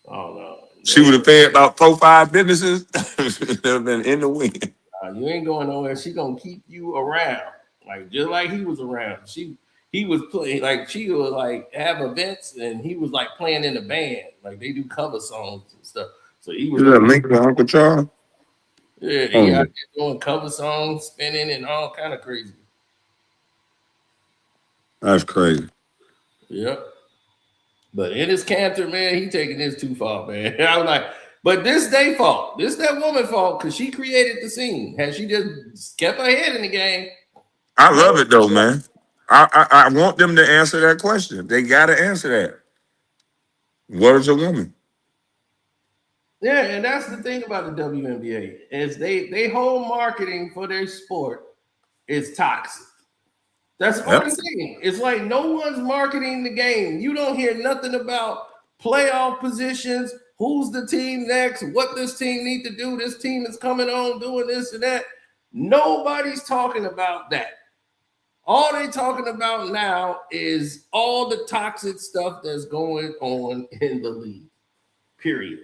Oh no. She would have paid about 4-5 businesses. They'd have been in the wind. You ain't going nowhere. She gonna keep you around, like just like he was around. He was playing, like she would like have events, and he was like playing in the band, like they do cover songs and stuff. So he was linked to Uncle Charles. Yeah, he out there doing cover songs, spinning, and all kind of crazy. That's crazy. Yep. But Enes Kanter, man, he taking this too far, man. I was like, but this their fault. This that woman fault because she created the scene. Had she just kept her head in the game. I love it though, man. I want them to answer that question. They got to answer that. What is a woman? Yeah, and that's the thing about the WNBA is they whole marketing for their sport is toxic. That's the only thing. It's like no one's marketing the game. You don't hear nothing about playoff positions, who's the team next, what this team need to do. This team is coming on doing this and that. Nobody's talking about that. All they're talking about now is all the toxic stuff that's going on in the league. Period.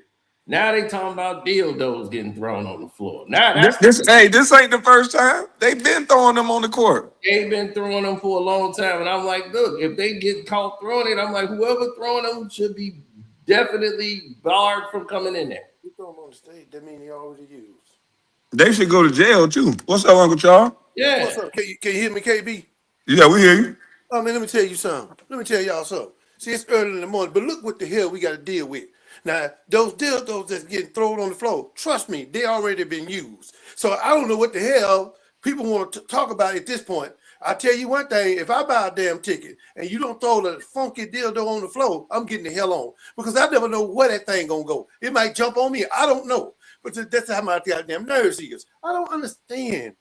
Now they talking about dildos getting thrown on the floor. Now this ain't the first time. They've been throwing them on the court. They've been throwing them for a long time. And I'm like, look, if they get caught throwing it, I'm like, whoever throwing them should be definitely barred from coming in there. You throw them on the stage, that means they already used. They should go to jail too. What's up, Uncle Charles? Yeah. What's up? Can you hear me, KB? Yeah, we hear you. I mean, let me tell you something. Let me tell y'all something. See, it's early in the morning, but look what the hell we got to deal with. Now, those dildos that's getting thrown on the floor, trust me, they already been used. So I don't know what the hell people want to talk about at this point. I tell you one thing, if I buy a damn ticket and you don't throw the funky dildo on the floor, I'm getting the hell on. Because I never know where that thing gonna go. It might jump on me. I don't know. But that's how my goddamn nerves is. I don't understand.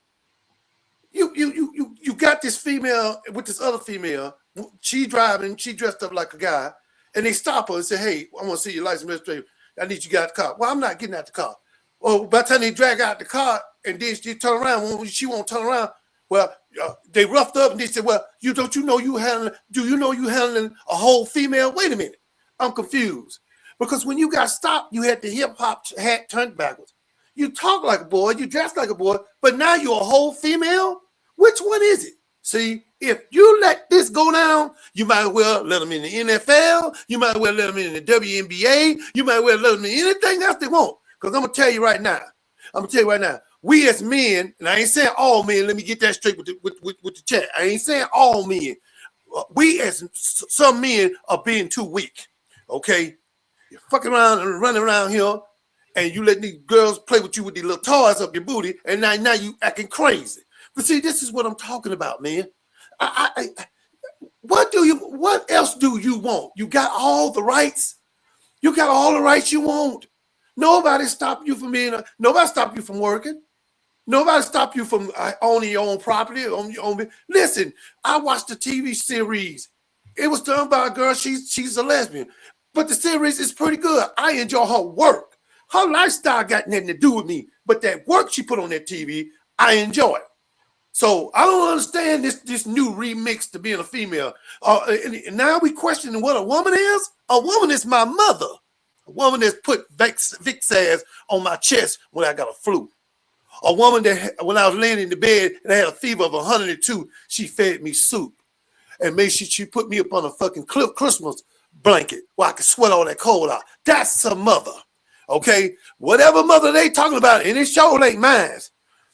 You got this female with this other female. She driving, she dressed up like a guy. And they stop her and say, hey, I want to see your license registration. I need you to get out the car. Well, I'm not getting out the car. Well, by the time they drag out the car, and then she turn around when she won't turn around. Well, they roughed up and they said, "Well, you handling a whole female?" Wait a minute, I'm confused because when you got stopped, you had the hip hop hat turned backwards. You talk like a boy, you dress like a boy, but now you're a whole female. Which one is it? See, if you let this go down, you might as well let them in the NFL. You might as well let them in the WNBA. You might as well let them in anything else they want. Because I'm going to tell you right now, we as men, and I ain't saying all men, let me get that straight with the chat. I ain't saying all men. We as some men are being too weak, okay? You're fucking around and running around here, and you let these girls play with you with these little toys up your booty, and now you acting crazy. But see, this is what I'm talking about, man. What else do you want? You got all the rights. You got all the rights you want. Nobody stopped you from nobody stopped you from working. Nobody stopped you from owning your own property. Listen, I watched the TV series. It was done by a girl. She's a lesbian. But the series is pretty good. I enjoy her work. Her lifestyle got nothing to do with me. But that work she put on that TV, I enjoy it. So I don't understand this new remix to being a female. And now we questioning what a woman is. A woman is my mother. A woman that's put Vicks ass on my chest when I got a flu. A woman that when I was laying in the bed and I had a fever of 102, she fed me soup. And made sure she put me up on a fucking Christmas blanket where I could sweat all that cold out. That's a mother. Okay? Whatever mother they talking about, and it sure ain't mine.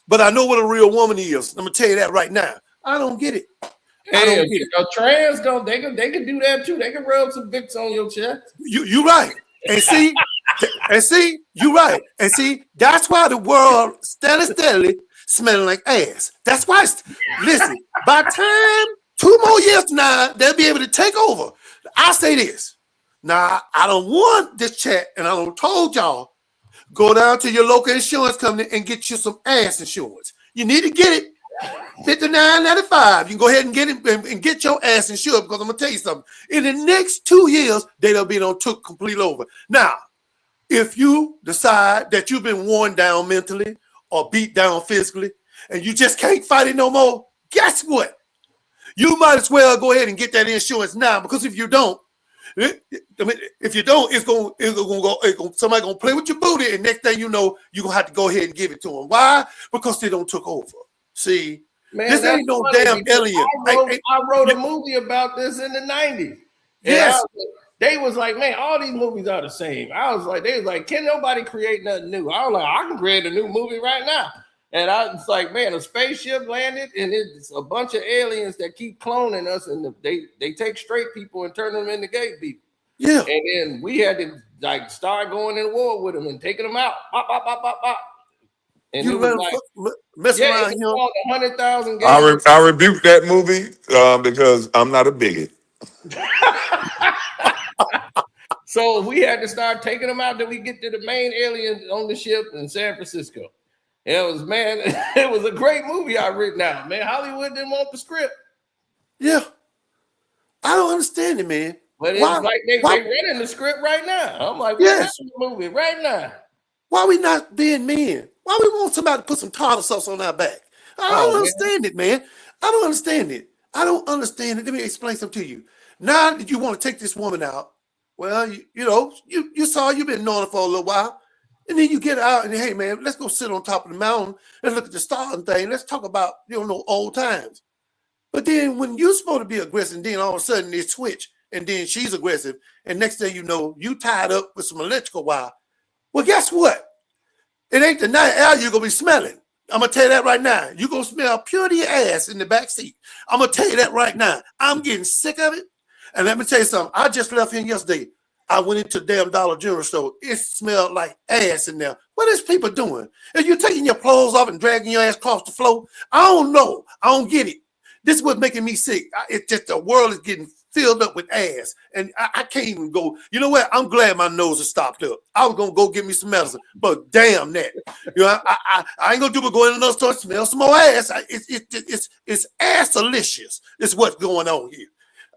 But I know what a real woman is. I'm gonna tell you that right now. I don't get it. I don't get it. Trans they can do that too. They can rub some Vicks on your chest. You right. And see, you right. And see, that's why the world steadily smelling like ass. That's why. Listen, by time 2 more years from now, they'll be able to take over. I say this. Now, I don't want this chat, and I don't told y'all. Go down to your local insurance company and get you some ass insurance. You need to get it. $59.95. You can go ahead and get it and get your ass insured because I'm gonna tell you something. In the next 2 years, they'll be took completely over. Now, if you decide that you've been worn down mentally or beat down physically and you just can't fight it no more, guess what? You might as well go ahead and get that insurance now because if you don't, somebody gonna play with your booty, and next thing you know, you're gonna have to go ahead and give it to them. Why? Because they don't took over. See, man, this ain't no damn alien. I wrote a movie about this in the 90s. Yes. They was like, man, all these movies are the same. They was like, can nobody create nothing new? I was like, I can create a new movie right now. And I was like, man, a spaceship landed, and it's a bunch of aliens that keep cloning us, and they take straight people and turn them into gay people. Yeah. And then we had to start going in war with them and taking them out. Pop, pop, pop, pop, pop. And you it was mess around here. 100,000 gays. I rebuke that movie because I'm not a bigot. So we had to start taking them out. Then we get to the main alien on the ship in San Francisco. It was a great movie I written out, man. Hollywood didn't want the script. Yeah. I don't understand it, man. But it's like they running the script right now. I'm like, what's the movie right now? Why we not being men? Why we want somebody to put some tartar sauce on our back? I don't understand it, man. I don't understand it. Let me explain something to you. Now that you want to take this woman out, well, you saw you've been knowing her for a little while. And then you get out and, hey, man, let's go sit on top of the mountain and look at the stars and thing. Let's talk about, old times. But then when you're supposed to be aggressive, and then all of a sudden they switch, and then she's aggressive, and next thing you know, you tied up with some electrical wire. Well, guess what? It ain't the night air you're going to be smelling. I'm going to tell you that right now. You're going to smell purity ass in the back seat. I'm going to tell you that right now. I'm getting sick of it. And let me tell you something. I just left here yesterday. I went into the damn Dollar General store. It smelled like ass in there. What is people doing? Are you taking your clothes off and dragging your ass across the floor? I don't know. I don't get it. This is what's making me sick. It's just the world is getting filled up with ass. And I can't even go. You know what? I'm glad my nose is stopped up. I was going to go get me some medicine. But damn that. I ain't going to do but go in another store and smell some more ass. It's ass-alicious is what's going on here.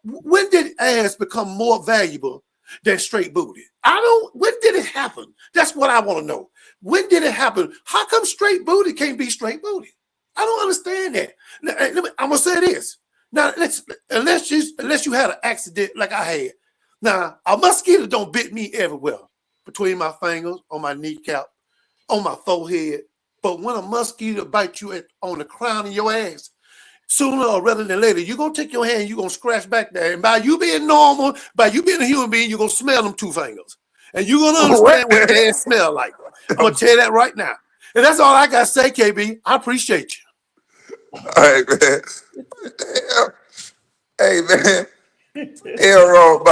When did ass become more valuable than straight booty. When did it happen? That's what I want to know. When did it happen? How come straight booty can't be straight booty? I don't understand that. Now, I'm gonna say this. Now, unless you had an accident like I had. Now, a mosquito don't bit me everywhere, between my fingers, on my kneecap, on my forehead. But when a mosquito bites you on the crown of your ass, sooner or rather than later, you're going to take your hand, you're going to scratch back there. And by you being normal, by you being a human being, you're going to smell them 2 fingers. And you're going to understand what their ass smell like. I'm going to tell you that right now. And that's all I got to say, KB. I appreciate you. All right, man. Hey, man. Hell wrong,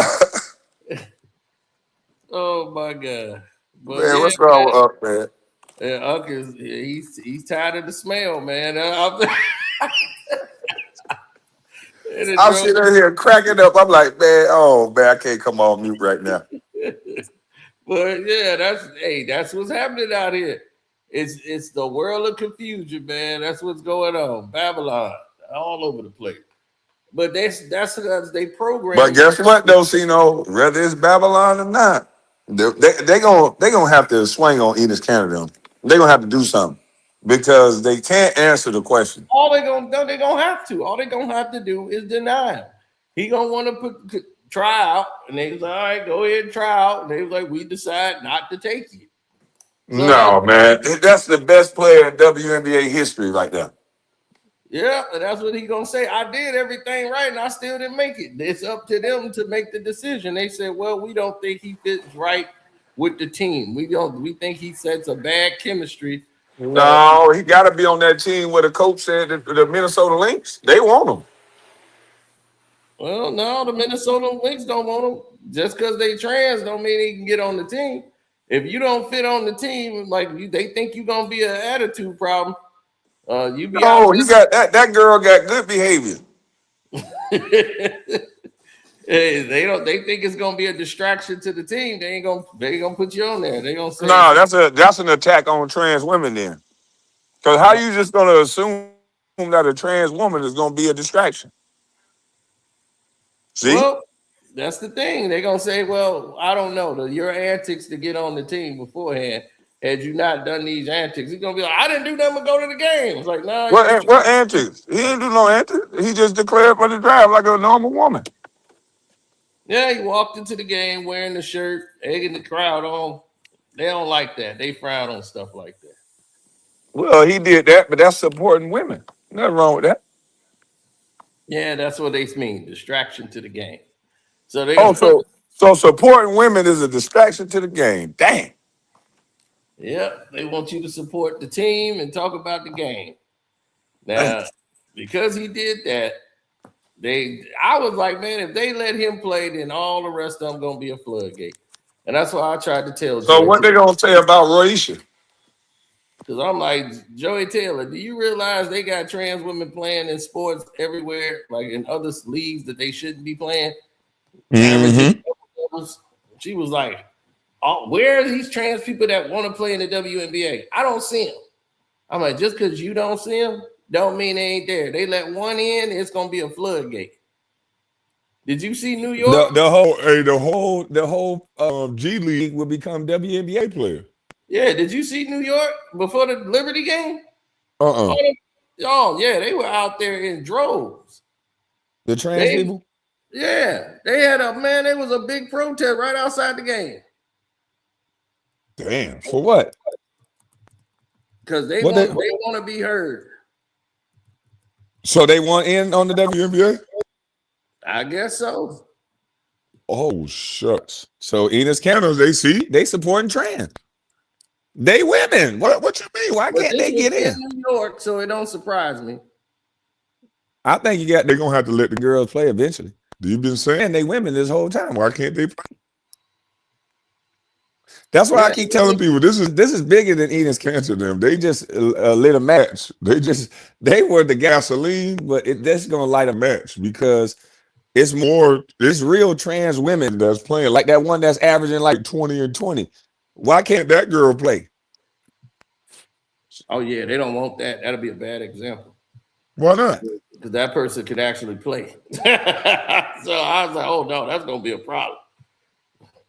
Oh my God. But man, yeah, what's wrong with Unc, man? Yeah, Uncle, he's tired of the smell, man. I'm sitting here cracking up. I'm like, man, oh man, I can't come on mute right now. But yeah, that's what's happening out here. It's the world of confusion, man. That's what's going on. Babylon, all over the place. But that's because they program. But guess what, though, Cino? Whether it's Babylon or not, they gonna have to swing on Enes Canada. They're gonna have to do something because they can't answer the question. All they're gonna have to. All they're gonna have to do is deny him. He gonna want to try out, and they was like, all right, go ahead and try out. And they was like, we decide not to take you. So no, man, that's the best player in WNBA history right there. Yeah, and that's what he's gonna say. I did everything right, and I still didn't make it. It's up to them to make the decision. They said, well, we don't think he fits right with the team. We think he sets a bad chemistry. No, he got to be on that team where the coach said that the Minnesota Lynx, they want him. Well, no, the Minnesota Lynx don't want him. Just because they trans don't mean he can get on the team. If you don't fit on the team, they think you're gonna be an attitude problem. You be he got that girl got good behavior. Hey, they think it's gonna be a distraction to the team. They ain't gonna put you on there. They gonna say No, that's an attack on trans women then. Because how you just gonna assume that a trans woman is gonna be a distraction? See? Well, that's the thing. They're gonna say, well, I don't know. Your antics to get on the team beforehand. Had you not done these antics, he's gonna be like, I didn't do nothing but go to the game. It's like, no. What antics? He didn't do no antics. He just declared for the draft like a normal woman. Yeah, he walked into the game wearing the shirt, egging the crowd on. They don't like that. They frown on stuff like that. Well, he did that, but that's supporting women. Nothing wrong with that. Yeah, that's what they mean. Distraction to the game. So they so supporting women is a distraction to the game. Dang. Yeah, they want you to support the team and talk about the game. Now, because he did that, I was like, man, if they let him play, then all the rest of them gonna be a floodgate. And that's why I tried to tell So Joey what they gonna say about Roisha? Because I'm like, Joey Taylor, do you realize they got trans women playing in sports everywhere, like in other leagues that they shouldn't be playing? Mm-hmm. She was like, oh, where are these trans people that want to play in the WNBA? I don't see them. I'm like, just because you don't see them, don't mean they ain't there. They let one in, it's gonna be a floodgate. Did you see New York? The whole G League will become WNBA players. Yeah, did you see New York before the Liberty game? Oh yeah, they were out there in droves. The trans people? Yeah, they had there was a big protest right outside the game. Damn, for what? Because they want to be heard. So they want in on the WNBA? I guess so. Oh shucks. So Enes Canada, they supporting trans. They women. What you mean? Why can't they get in? New York, so it don't surprise me. I think they're gonna have to let the girls play eventually. You've been saying they women this whole time. Why can't they play? That's why I keep telling people this is bigger than Enes Cancer. Them they just lit a match. They were the gasoline, but that's gonna light a match because it's real trans women that's playing, like that one that's averaging like 20 and 20. Why can't that girl play? Oh yeah, they don't want that. That'll be a bad example. Why not? Because that person could actually play. So I was like, oh no, that's gonna be a problem.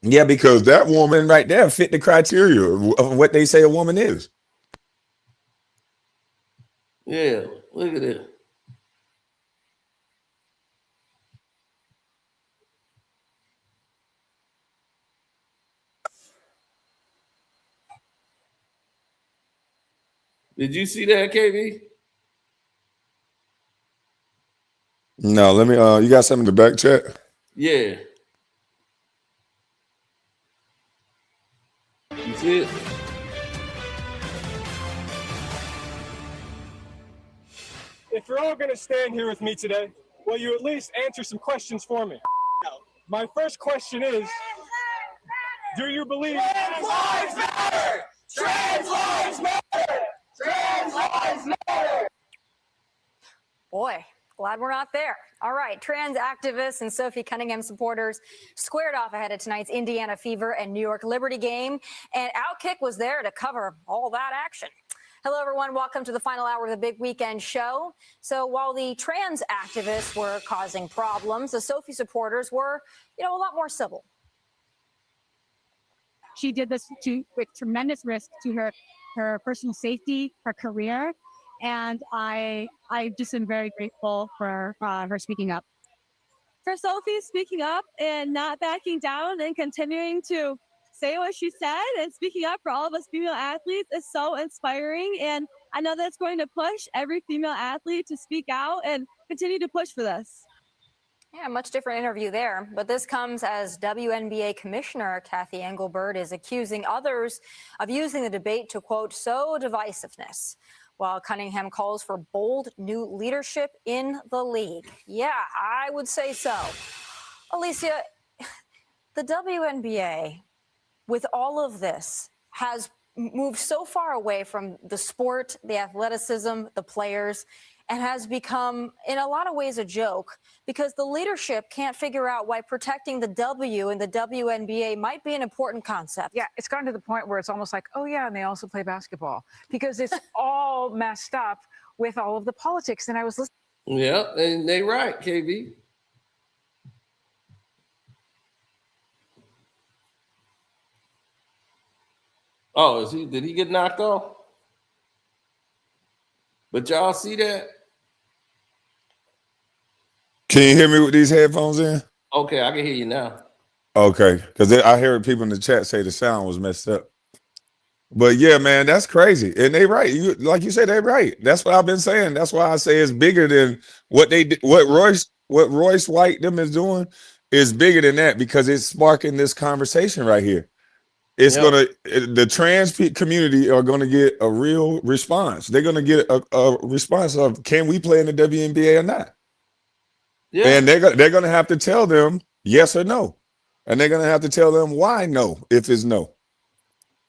Yeah, because that woman right there fit the criteria of what they say a woman is. Yeah, look at this. Did you see that, KB? No, let me. You got something to back check? Yeah. You see it? If you're all going to stand here with me today, will you at least answer some questions for me? My first question is, do you believe trans lives matter? Trans lives matter! Trans lives matter! Boy, glad we're not there. All right, trans activists and Sophie Cunningham supporters squared off ahead of tonight's Indiana Fever and New York Liberty game, and Outkick was there to cover all that action. Hello, everyone. Welcome to the final hour of the Big Weekend Show. So while the trans activists were causing problems, the Sophie supporters were, a lot more civil. She did this with tremendous risk to her personal safety, her career, and I just am very grateful for her speaking up. For Sophie speaking up and not backing down and continuing to say what she said and speaking up for all of us female athletes is so inspiring. And I know that's going to push every female athlete to speak out and continue to push for this. Yeah, much different interview there. But this comes as WNBA Commissioner Kathy Engelbert is accusing others of using the debate to, quote, sow divisiveness, while Cunningham calls for bold new leadership in the league. Yeah, I would say so. Alicia, the WNBA, with all of this, has moved so far away from the sport, the athleticism, the players, and has become, in a lot of ways, a joke because the leadership can't figure out why protecting the W in the WNBA might be an important concept. Yeah, it's gotten to the point where it's almost like, oh, yeah, and they also play basketball because it's all messed up with all of the politics. And I was listening. Yeah, and they right, KB. Oh, did he get knocked off? But y'all see that? Can you hear me with these headphones in? Okay, I can hear you now. Okay, because I heard people in the chat say the sound was messed up. But yeah, man, that's crazy, and they right. Like you said, they right. That's what I've been saying. That's why I say it's bigger than what they did. What Royce White them is doing is bigger than that because it's sparking this conversation right here. It's the trans community are gonna get a real response. They're gonna get a response of can we play in the WNBA or not? Yeah, and they're gonna have to tell them yes or no, and they're gonna have to tell them why no if it's no.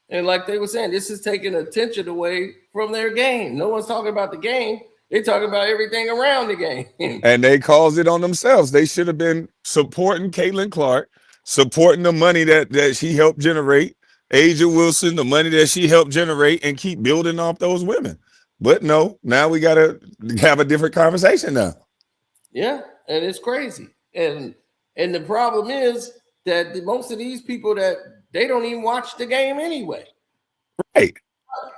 And like they were saying, this is taking attention away from their game. No one's talking about the game. They're talking about everything around the game. And they caused it on themselves. They should have been supporting Caitlin Clark, supporting the money that she helped generate, Aja Wilson, the money that she helped generate, and keep building off those women. But no, now we got to have a different conversation now. Yeah, and it's crazy. And the problem is that most of these people that they don't even watch the game anyway. Right.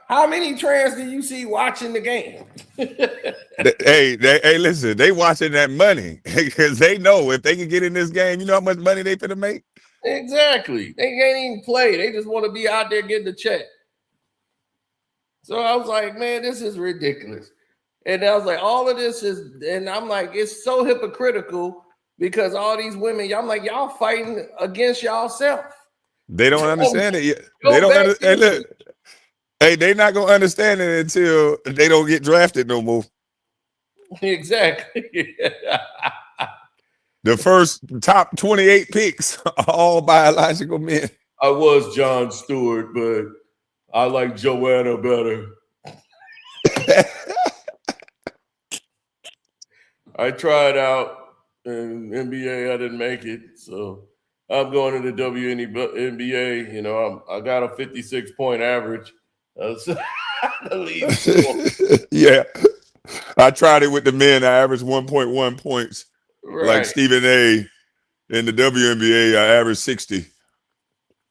How many trans do you see watching the game? hey, listen, they watching that money because they know if they can get in this game, you know how much money they finna make? Exactly. They can't even play. They just want to be out there getting the check. So I was like, man, this is ridiculous. And I was like, all of this is, and I'm like, it's so hypocritical because all these women, I'm like, y'all fighting against y'allself. They don't understand it yet. They don't understand. Hey, look, hey, they not gonna understand it until they don't get drafted no more. Exactly. The first top 28 picks, all biological men. I was John Stewart, but I like Joanna better. I tried out in NBA. I didn't make it, so I'm going to the WNBA. You know, I got a 56-point average. Yeah, I tried it with the men. I averaged 1.1 points, right. Like Stephen A. In the WNBA, I averaged 60.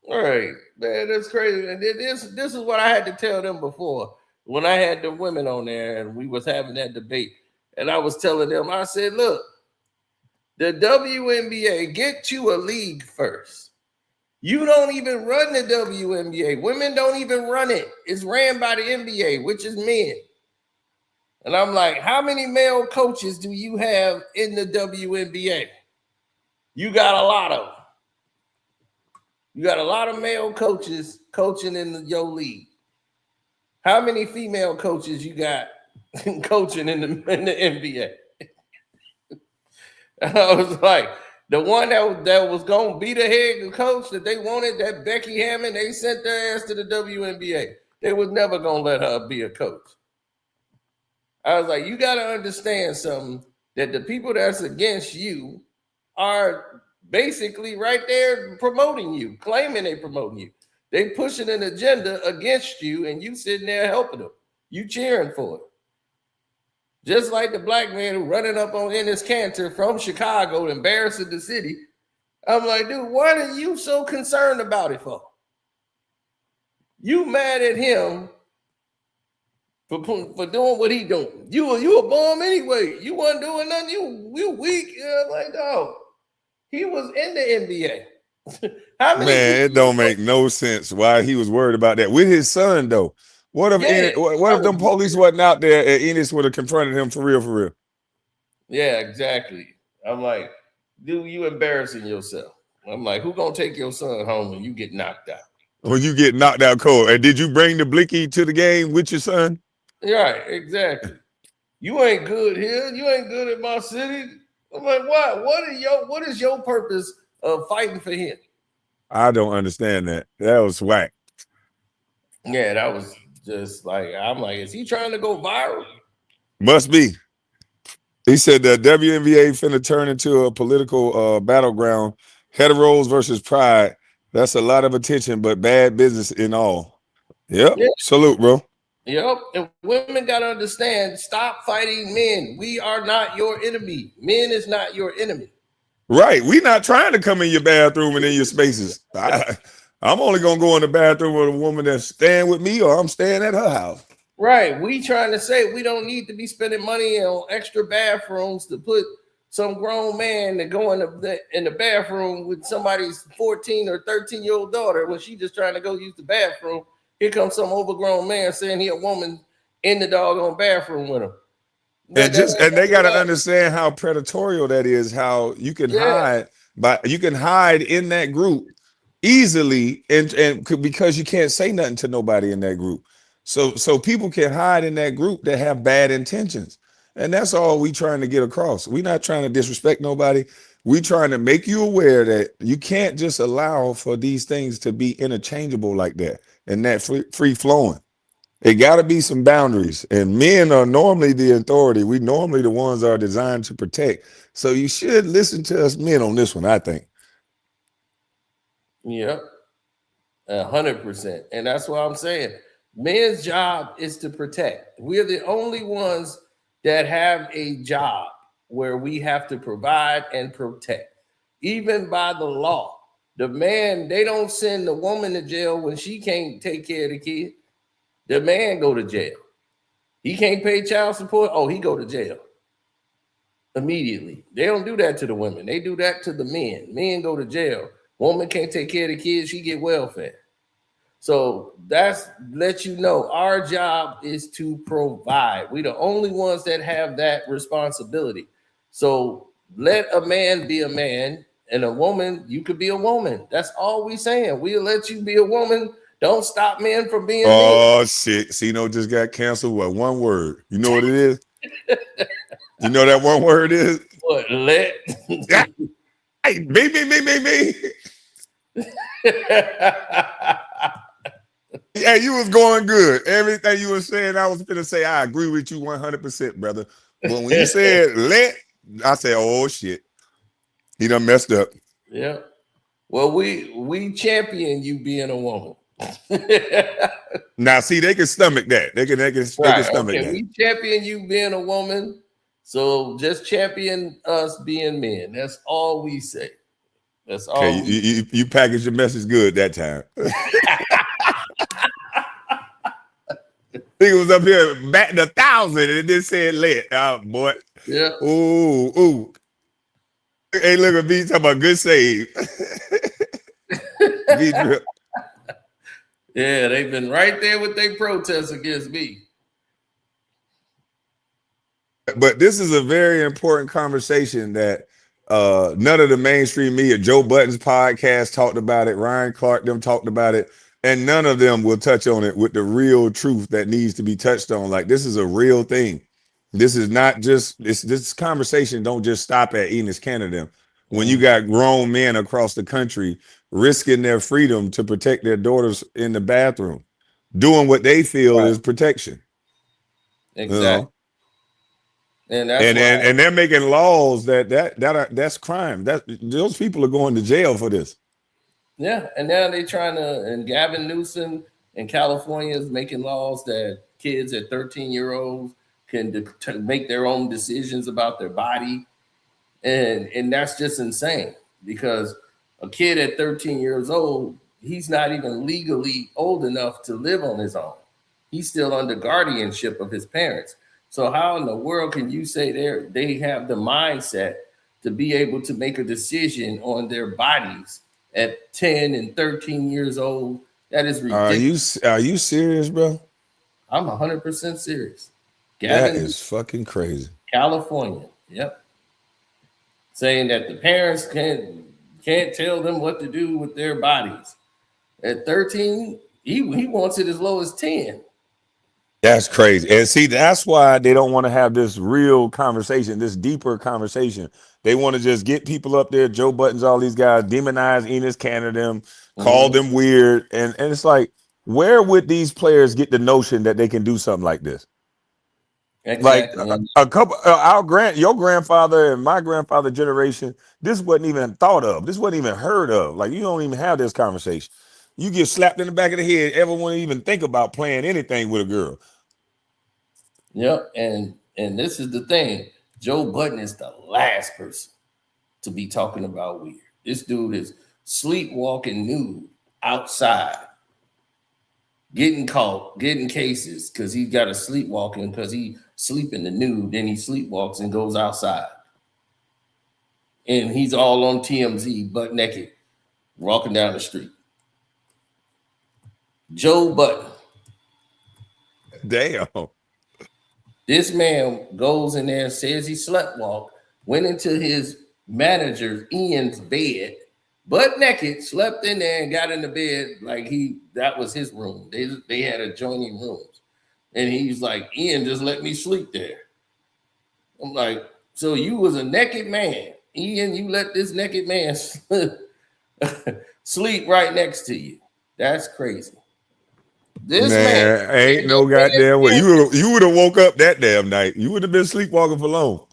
All right, man, that's crazy. And this is what I had to tell them before when I had the women on there and we was having that debate. And I was telling them, I said, look, the WNBA, get you a league first. You don't even run the WNBA. Women don't even run it. It's ran by the NBA, which is men. And I'm like, how many male coaches do you have in the WNBA? You got a lot of them. You got a lot of male coaches coaching in your league. How many female coaches you got coaching in the NBA? And I was like, the one that was going to be the head coach that they wanted, that Becky Hammond, they sent their ass to the WNBA. They was never going to let her be a coach. I was like, you got to understand something, that the people that's against you are basically right there promoting you, claiming they promoting you. They pushing an agenda against you, and you sitting there helping them. You cheering for it. Just like the black man who running up on Enes Kanter from Chicago, embarrassing the city. I'm like, dude, what are you so concerned about it for? You mad at him for doing what he doing. You a bum anyway. You wasn't doing nothing. You weak. I'm like, dog. He was in the NBA. How many Man, it don't make no sense why he was worried about that with his son though. What if what if them police wasn't out there and Enes would have confronted him for real, for real? Yeah, exactly. I'm like, dude, you embarrassing yourself. I'm like, who gonna take your son home when you get knocked out? When you get knocked out cold. And did you bring the blicky to the game with your son? Right, exactly. You ain't good here. You ain't good at my city. I'm like, what? What is your purpose of fighting for him? I don't understand that. That was whack. Yeah, that was just like, I'm like, is he trying to go viral? Must be. He said the WNBA finna turn into a political battleground. Heteros versus pride. That's a lot of attention, but bad business in all. Yep. Yeah. Salute, bro. Yep. And women got to understand, stop fighting men. We are not your enemy. Men is not your enemy. Right. We not trying to come in your bathroom and in your spaces. I'm only going to go in the bathroom with a woman that's staying with me, or I'm staying at her house. Right. We trying to say we don't need to be spending money on extra bathrooms to put some grown man to go in the bathroom with somebody's 14 or 13-year-old daughter when she just trying to go use the bathroom. Here comes some overgrown man saying he a woman in the doggone bathroom with him. And they got to understand how predatory that is, how you can hide, but you can hide in that group easily and because you can't say nothing to nobody in that group. So people can hide in that group that have bad intentions. And that's all we trying to get across. We're not trying to disrespect nobody. We trying to make you aware that you can't just allow for these things to be interchangeable like that and that free flowing. It got to be some boundaries, and men are normally the authority. We normally the ones that are designed to protect. So you should listen to us men on this one, I think. Yep, 100%. And that's what I'm saying. Men's job is to protect. We're the only ones that have a job where we have to provide and protect, even by the law. The man, they don't send the woman to jail when she can't take care of the kid. The man go to jail. He can't pay child support. Oh, he go to jail immediately. They don't do that to the women. They do that to the men. Men go to jail. Woman can't take care of the kids. She get welfare. So that's let you know our job is to provide. We're the only ones that have that responsibility. So let a man be a man, and a woman, you could be a woman. That's all we saying. We'll let you be a woman. Don't stop men from being men. Oh shit! Cino just got canceled with one word. You know what it is? You know that one word is what? Let. Hey, me. Hey, you was going good. Everything you were saying, I was gonna say I agree with you 100%, brother. But when you said let, I said, oh shit, he done messed up. Yeah. Well, we champion you being a woman. Now, see, they can stomach that. They can stomach that. We champion you being a woman. So just champion us being men. That's all we say. That's Okay, all. you packaged your message good that time. Nigga was up here batting 1,000 and it just said lit. Oh boy. Yeah. Ooh. Hey, look at me talking about good save. V drip. Yeah, they've been right there with their protests against me. But this is a very important conversation that none of the mainstream media, Joe Budden's podcast talked about it, Ryan Clark them talked about it, and none of them will touch on it with the real truth that needs to be touched on. Like, this is a real thing. This is not just this conversation don't just stop at Enes Canada. When you got grown men across the country risking their freedom to protect their daughters in the bathroom, doing what they feel is protection. Exactly. You know? And that's why, And they're making laws that's crime. That those people are going to jail for this. yeah. And now they're trying to, and Gavin Newsom in California is making laws that kids at 13-year-olds can make their own decisions about their body. And that's just insane, because a kid at 13 years old, he's not even legally old enough to live on his own. He's still under guardianship of his parents. So how in the world can you say they have the mindset to be able to make a decision on their bodies at 10 and 13 years old? That is ridiculous. Are you serious, bro? I'm 100% serious. That Gavin, is fucking crazy. California. Yep. Saying that the parents can't tell them what to do with their bodies. At 13, he wants it as low as 10. That's crazy. And see, that's why they don't want to have this real conversation, this deeper conversation. They want to just get people up there, Joe Buttons, all these guys, demonize Enes Canada, call them weird. And it's like, where would these players get the notion that they can do something like this? Exactly. Like a couple, your grandfather and my grandfather generation, this wasn't even thought of. This wasn't even heard of. Like, you don't even have this conversation. You get slapped in the back of the head, ever want to even think about playing anything with a girl. Yep. And this is the thing. Joe Budden is the last person to be talking about weird. This dude is sleepwalking nude outside, getting caught, getting cases because he got a sleepwalking because he sleep in the nude, then he sleepwalks and goes outside. And he's all on TMZ, butt naked, walking down the street. Joe Budden. Damn. This man goes in there and says he sleptwalked, went into his manager Ian's bed, butt naked, slept in there and got in the bed like that was his room. They had adjoining rooms. And he's like, Ian, just let me sleep there. I'm like, so you was a naked man. Ian, you let this naked man sleep right next to you. That's crazy. This man ain't no goddamn way. You would have woke up that damn night. You would have been sleepwalking for long.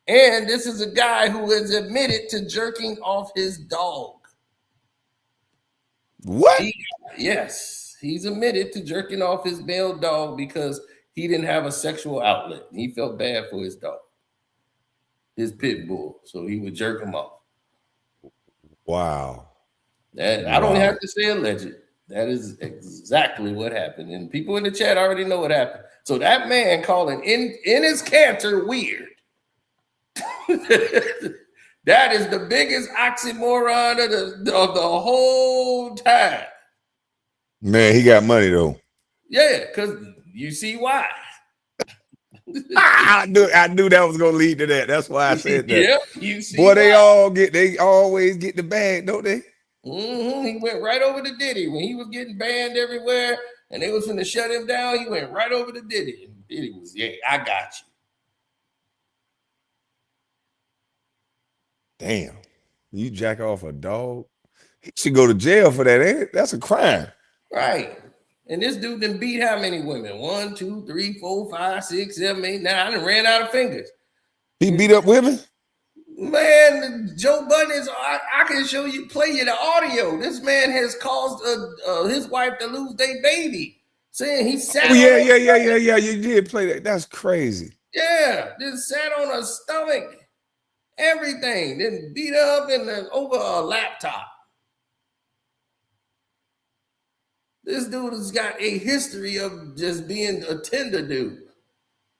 And this is a guy who has admitted to jerking off his dog. What? Yes, he's admitted to jerking off his male dog because he didn't have a sexual outlet. He felt bad for his dog, his pit bull, so he would jerk him off. Wow. I don't have to say alleged. That is exactly what happened. And people in the chat already know what happened. So that man calling Enes Kanter weird. That is the biggest oxymoron of the whole time. Man, he got money though. Yeah, because you see why. I knew that was gonna lead to that. That's why I said that. Yep, you see. Boy, they always get the bag, don't they? He went right over to Diddy when he was getting banned everywhere, and they was going to shut him down. He went right over to Diddy, and Diddy was, yeah, I got you. Damn, you jack off a dog? He should go to jail for that, ain't it? That's a crime. Right. And this dude done beat how many women? 1, 2, 3, 4, 5, 6, 7, 8, 9. I done ran out of fingers. He beat up women? Man, Joe Budden is, I can show you, play you the audio. This man has caused his wife to lose their baby. Saying he sat yeah. You did play that. That's crazy. Yeah, just sat on her stomach everything, then beat her up over a laptop. This dude has got a history of just being a tender dude.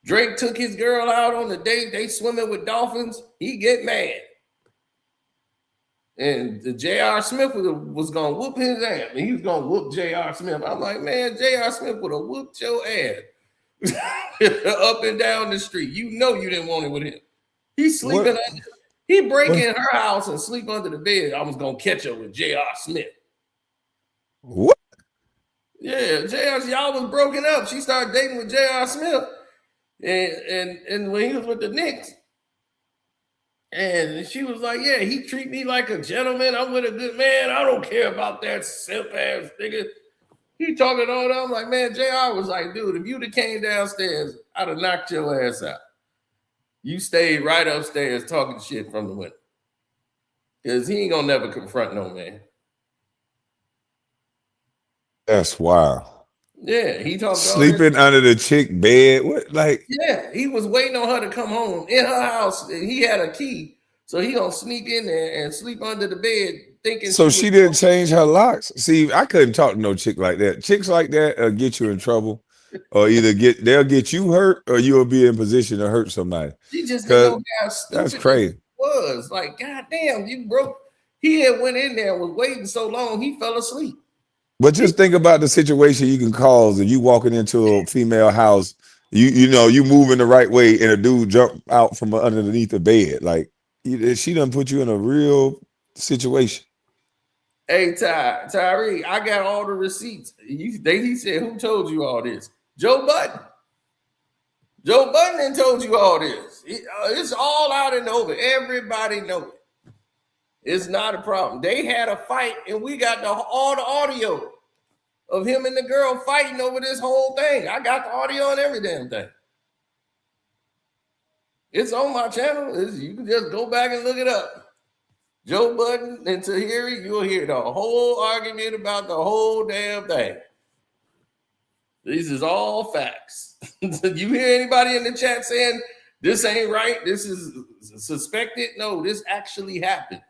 Drake took his girl out on a date. They swimming with dolphins. He get mad. And the J.R. Smith was going to whoop his ass. And he was going to whoop J.R. Smith. I'm like, man, J.R. Smith would have whooped your ass up and down the street. You know you didn't want it with him. He's sleeping. He break in her house and sleep under the bed. I was going to catch her with J.R. Smith. What? Yeah, y'all was broken up. She started dating with J.R. Smith. And when he was with the Knicks, and she was like, yeah, he treat me like a gentleman. I'm with a good man. I don't care about that simp ass nigga. He talking all that. I'm like, man, JR was like, dude, if you'd have came downstairs, I'd have knocked your ass out. You stayed right upstairs talking shit from the window. Because he ain't gonna never confront no man. That's wild. Yeah, he talked sleeping under the chick bed. What, like? Yeah, he was waiting on her to come home in her house. He had a key, so he gonna sneak in there and sleep under the bed, thinking. So she didn't change her locks. See, I couldn't talk to no chick like that. Chicks like that get you in trouble, or either they'll get you hurt, or you'll be in position to hurt somebody. She just didn't know how stupid that's crazy. Was like, goddamn, you broke. He had went in there, was waiting so long, he fell asleep. But just think about the situation you can cause if you walking into a female house, you know, you moving the right way and a dude jump out from underneath the bed. Like, she done put you in a real situation. Hey, Tyree, I got all the receipts. He said, who told you all this? Joe Budden. Joe Budden told you all this. It's all out in the open. Everybody knows it. It's not a problem. They had a fight, and we got all the audio of him and the girl fighting over this whole thing. I got the audio and every damn thing. It's on my channel. You can just go back and look it up. Joe Budden and Tahiri, you'll hear the whole argument about the whole damn thing. This is all facts. You hear anybody in the chat saying this ain't right? This is suspected? No, this actually happened.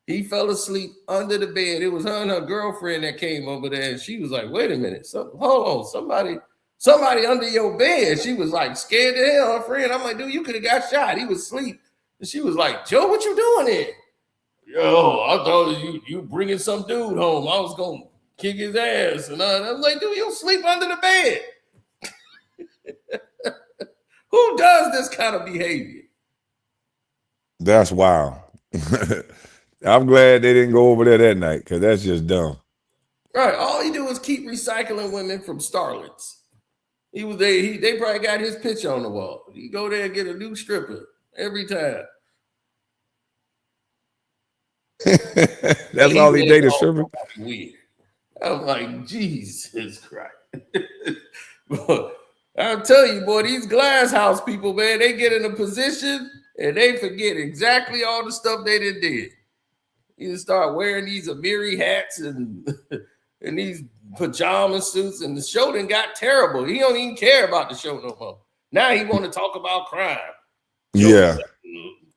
He fell asleep under the bed. It was her and her girlfriend that came over there, and she was like, wait a minute. Hold on. Somebody under your bed. She was like scared to hell, her friend. I'm like, dude, you could have got shot. He was asleep. And she was like, Joe, what you doing here? Yo, I thought you bringing some dude home. I was going to kick his ass. And I was like, dude, you sleep under the bed. Who does this kind of behavior? That's wild. I'm glad they didn't go over there that night, because that's just dumb. Right. All he do is keep recycling women from starlets. He was there. They probably got his picture on the wall. He go there and get a new stripper every time. That's all he dated, stripper. Weird. I'm like, Jesus Christ. I'll tell you, boy, these glass house people, man, they get in a position and they forget exactly all the stuff they did. You start wearing these Amiri hats and these pajama suits, and the show done got terrible. He don't even care about the show no more. Now he want to talk about crime. Yeah.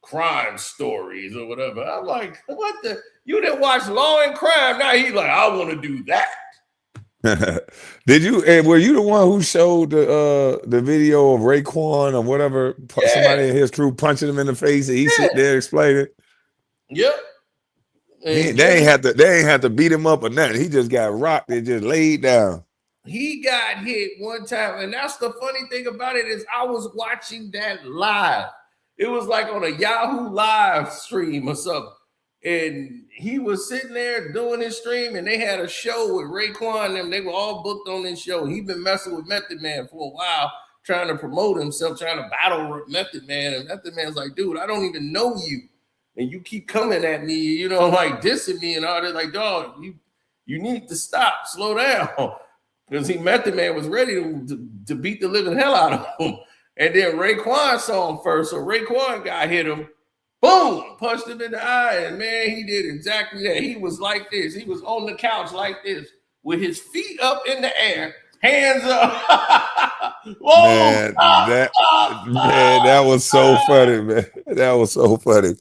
Crime stories or whatever. I'm like, what the? You didn't watch Law and Crime. Now he's like, I want to do that. Did you? And were you the one who showed the video of Raekwon or whatever? Yeah. Somebody in his crew punching him in the face, and he sit there explaining. Yep. They ain't have to beat him up or nothing. He just got rocked and just laid down. He got hit one time, and that's the funny thing about it is I was watching that live. It was like on a Yahoo live stream or something. And he was sitting there doing his stream, and they had a show with Raekwon and them. They were all booked on this show. He'd been messing with Method Man for a while, trying to promote himself, trying to battle Method Man. And Method Man's like, dude, I don't even know you. And you keep coming at me, you know, like dissing me and all that. Like, dog, you need to stop, slow down. Because Method Man was ready to beat the living hell out of him. And then Raekwon saw him first. So Raekwon got hit him. Boom! Punched him in the eye. And man, he did exactly that. He was like this. He was on the couch like this with his feet up in the air. Hands up. Whoa. That was so funny, man. That was so funny.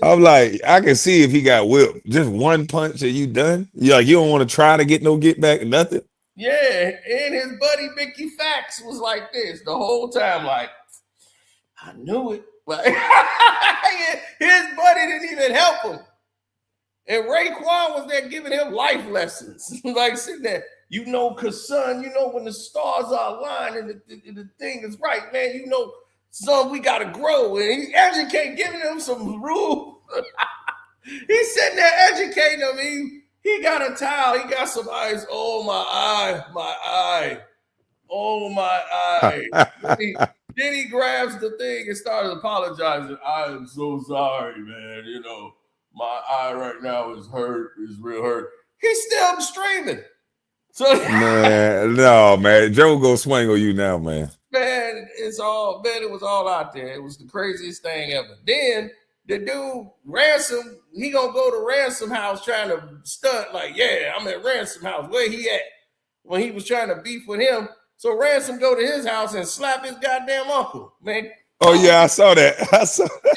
I'm like, I can see if he got whipped. Just one punch and you done. You like, you don't want to try to get no get back, nothing. Yeah, and his buddy Mickey Fax was like this the whole time, like, I knew it. Like, his buddy didn't even help him. And Raekwon was there giving him life lessons. Like, sitting there, you know, cause son, you know, when the stars are aligned and the thing is right, man, you know, son, we gotta grow. And he educating, giving him some rules. He's sitting there educating him. He got a towel. He got some ice. Oh, my eye. Oh, my eye. Then he grabs the thing and starts apologizing. I am so sorry, man. You know, my eye right now is hurt. It's real hurt. He's still streaming. So Man, no, man. Joe go swing on you now, man. Man, it was all out there. It was the craziest thing ever. Then the dude, Ransom, he gonna go to Ransom house trying to stunt like, yeah, I'm at Ransom house. Where he at? When he was trying to beef with him. So Ransom go to his house and slap his goddamn uncle, man. Oh, yeah, I saw that.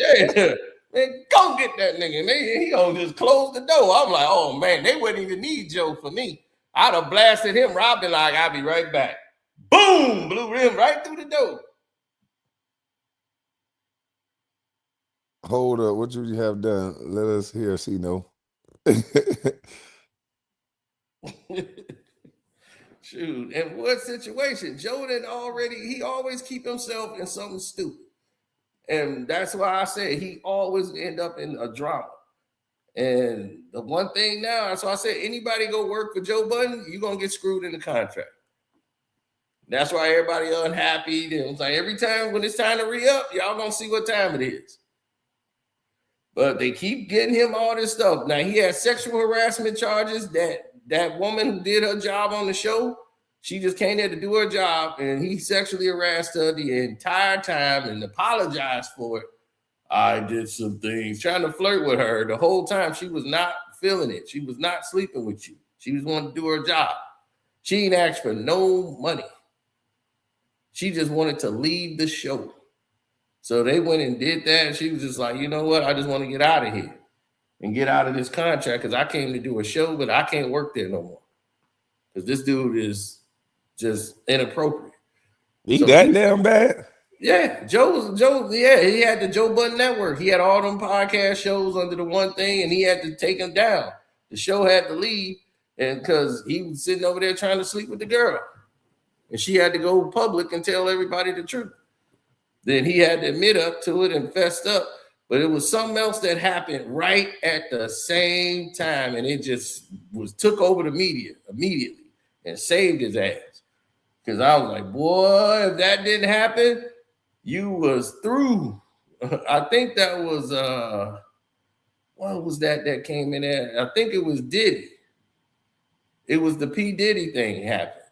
Yeah, man, go get that nigga. Man, he gonna just close the door. I'm like, oh, man, they wouldn't even need Joe for me. I'd have blasted him. I'd be like, I'll be right back. Boom, blew him right through the door. Hold up, what you have done? Let us hear, see no. Shoot, and what situation? Joe he always keep himself in something stupid. And that's why I said he always end up in a drama. And the one thing now, that's why I said anybody go work for Joe Budden, you're gonna get screwed in the contract. That's why everybody unhappy. It's like every time when it's time to re-up, y'all gonna see what time it is. But they keep getting him all this stuff. Now he has sexual harassment charges. That woman who did her job on the show, she just came there to do her job, and he sexually harassed her the entire time and apologized for it. I did some things, trying to flirt with her the whole time. She was not feeling it. She was not sleeping with you. She was wanting to do her job. She ain't asked for no money. She just wanted to leave the show. So they went and did that. And she was just like, you know what? I just want to get out of here and get out of this contract because I came to do a show, but I can't work there no more. Because this dude is just inappropriate. He that damn bad? Yeah, he had the Joe Budden Network. He had all them podcast shows under the one thing, and he had to take him down. The show had to leave, and because he was sitting over there trying to sleep with the girl. And she had to go public and tell everybody the truth. Then he had to admit up to it and fessed up. But it was something else that happened right at the same time. And it just took over the media immediately and saved his ass. Because I was like, boy, if that didn't happen, you was through. I think that was, what was that came in there? I think it was Diddy. It was the P. Diddy thing happened.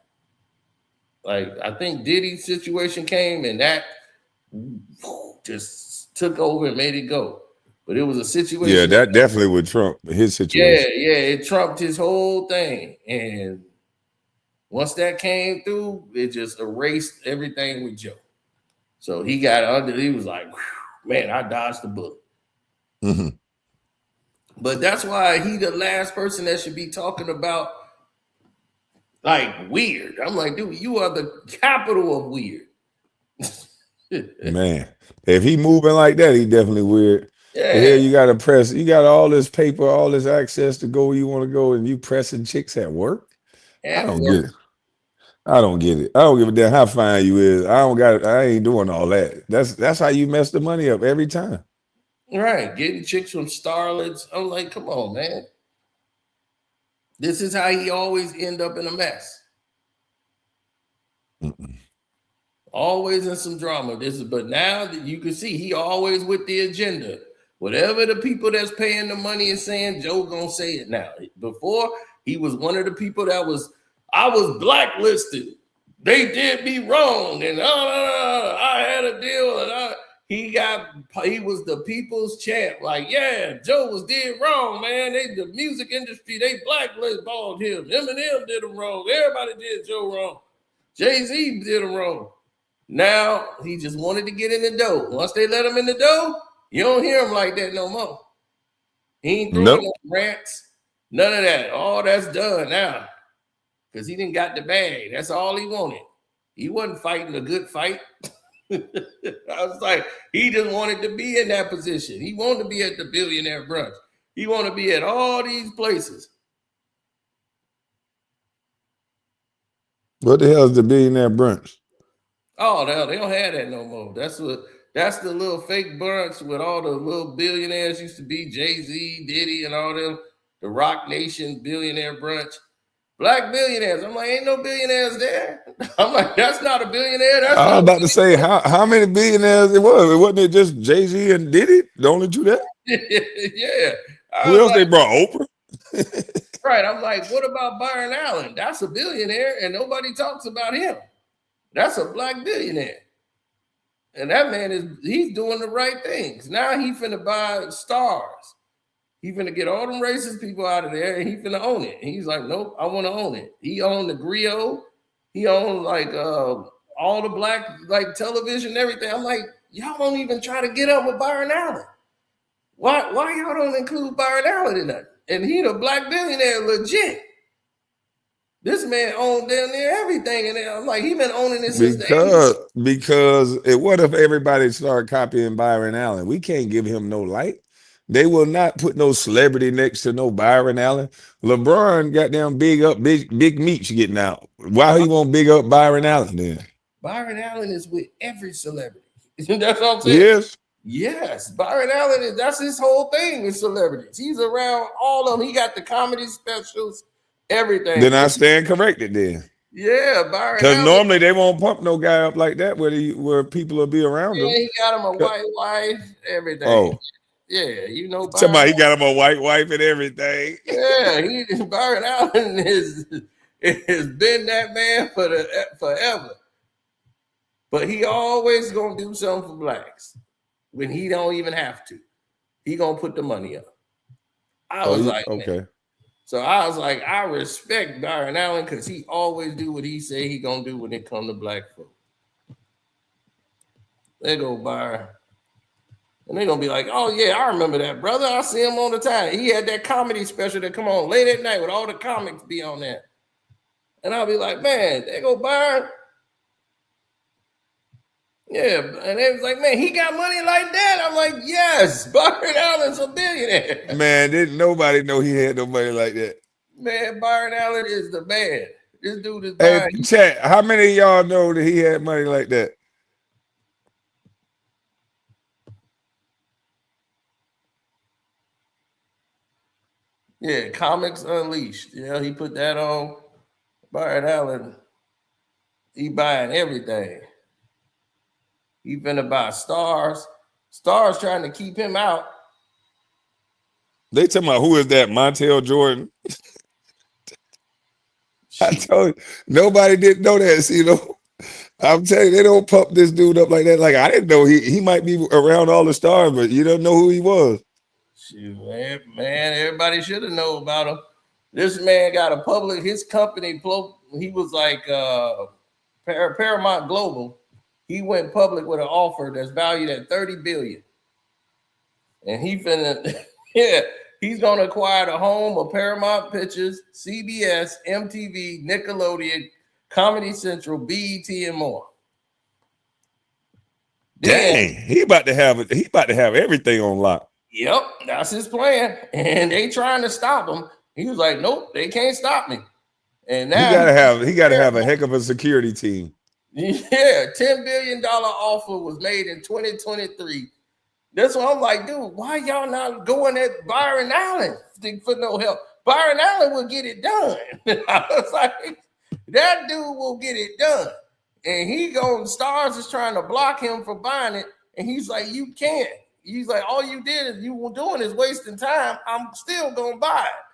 Like, I think Diddy's situation came and that just took over and made it go. But it was a situation. Yeah, that definitely would trump his situation. Yeah, it trumped his whole thing. And once that came through, it just erased everything with Joe. So he got under, he was like, man, I dodged the bullet. Mm-hmm. But that's why he the last person that should be talking about like weird. I'm like, dude, you are the capital of weird. Man, if he moving like that, he definitely weird. Yeah. Here you got to press. You got all this paper, all this access to go where you want to go, and you pressing chicks at work. I don't get it. I don't get it. I don't give a damn how fine you is. I don't got it. I ain't doing all that. That's how you mess the money up every time. Right, getting chicks from starlets. I'm like, come on, man. This is how he always end up in a mess. Mm-mm. Always in some drama. But now that you can see, he always with the agenda. Whatever the people that's paying the money is saying, Joe gonna say it now. Before, he was one of the people that I was blacklisted. They did me wrong, and I had a deal, he was the people's champ. Like, yeah, Joe was dead wrong, man. The music industry, they blackballed him. Eminem did him wrong. Everybody did Joe wrong. Jay-Z did him wrong. Now he just wanted to get in the dough. Once they let him in the dough, you don't hear him like that no more. He ain't throwing no rants, none of that. All that's done now because he didn't got the bag. That's all he wanted. He wasn't fighting a good fight. I was like, he just wanted to be in that position. He wanted to be at the billionaire brunch. He wanted to be at all these places. What the hell is the billionaire brunch? Oh, no, they don't have that no more. That's the little fake brunch with all the little billionaires used to be, Jay-Z, Diddy, and all them. The Rock Nation billionaire brunch. Black billionaires. I'm like, ain't no billionaires there. I'm like, that's not a billionaire. That's I was not about to say, how many billionaires it was? It wasn't it just Jay-Z and Diddy? The only two there? yeah. Who else they brought? Oprah? Right. I'm like, what about Byron Allen? That's a billionaire, and nobody talks about him. That's a black billionaire. And that man he's doing the right things. Now he finna buy stars. He finna get all them racist people out of there, and he finna own it. And he's like, nope, I want to own it. He owned the Griot. He owned like all the black like television and everything. I'm like, y'all don't even try to get up with Byron Allen. Why y'all don't include Byron Allen in that? And he the black billionaire legit. This man owned damn near everything, and I'm like, he been owning this since the 80s. Because what if everybody started copying Byron Allen? We can't give him no light. They will not put no celebrity next to no Byron Allen. LeBron got them big meats getting out. Why he won't big up Byron Allen then? Byron Allen is with every celebrity. That's what I'm saying. Yes. Yes, Byron Allen that's his whole thing with celebrities. He's around all of them. He got the comedy specials, everything. Then I stand corrected then. Yeah, Byron Because Allen. normally they won't pump no guy up like that where people will be around him. Yeah, he got him a white wife, everything. Oh. Yeah, you know Byron. Somebody he got him a white wife and everything. Yeah, Byron Allen has been that man forever. But he always gonna do something for blacks when he don't even have to. He gonna put the money up. I was like, okay. Man. So I was like, I respect Byron Allen because he always do what he say he gonna do when it come to black folk. There go Byron. And they're gonna be like, oh yeah, I remember that brother. I see him all the time. He had that comedy special that come on late at night with all the comics be on there. And I'll be like, man, there go Byron. Yeah, and they was like, man, he got money like that. I'm like, yes, Byron Allen's a billionaire. Man, didn't nobody know he had no money like that. Man, Byron Allen is the man. This dude is Hey, Byron. chat, how many of y'all know that he had money like that? Yeah, Comics Unleashed. Yeah, he put that on. Byron Allen, he buying everything. He finna buy stars. Stars trying to keep him out. They talking about who is that? Montel Jordan. I told you, nobody didn't know that. See, I'm telling you, they don't pump this dude up like that. Like I didn't know he might be around all the stars, but you don't know who he was. Shoot, man, everybody should have known about him. This man got his company, he was like Paramount Global. He went public with an offer that's valued at $30 billion. And he's gonna acquire the home of Paramount Pictures, CBS, MTV, Nickelodeon, Comedy Central, BET, and more. Dang, he about to have everything on lock. Yep, that's his plan. And they trying to stop him. He was like, nope, they can't stop me. And now he gotta have a heck of a security team. Yeah, $10 billion offer was made in 2023. That's why I'm like, dude, why y'all not going at Byron Allen for no help? Byron Allen will get it done. I was like, that dude will get it done. And Stars is trying to block him from buying it. And he's like, you can't. He's like, all you were doing is wasting time. I'm still going to buy it.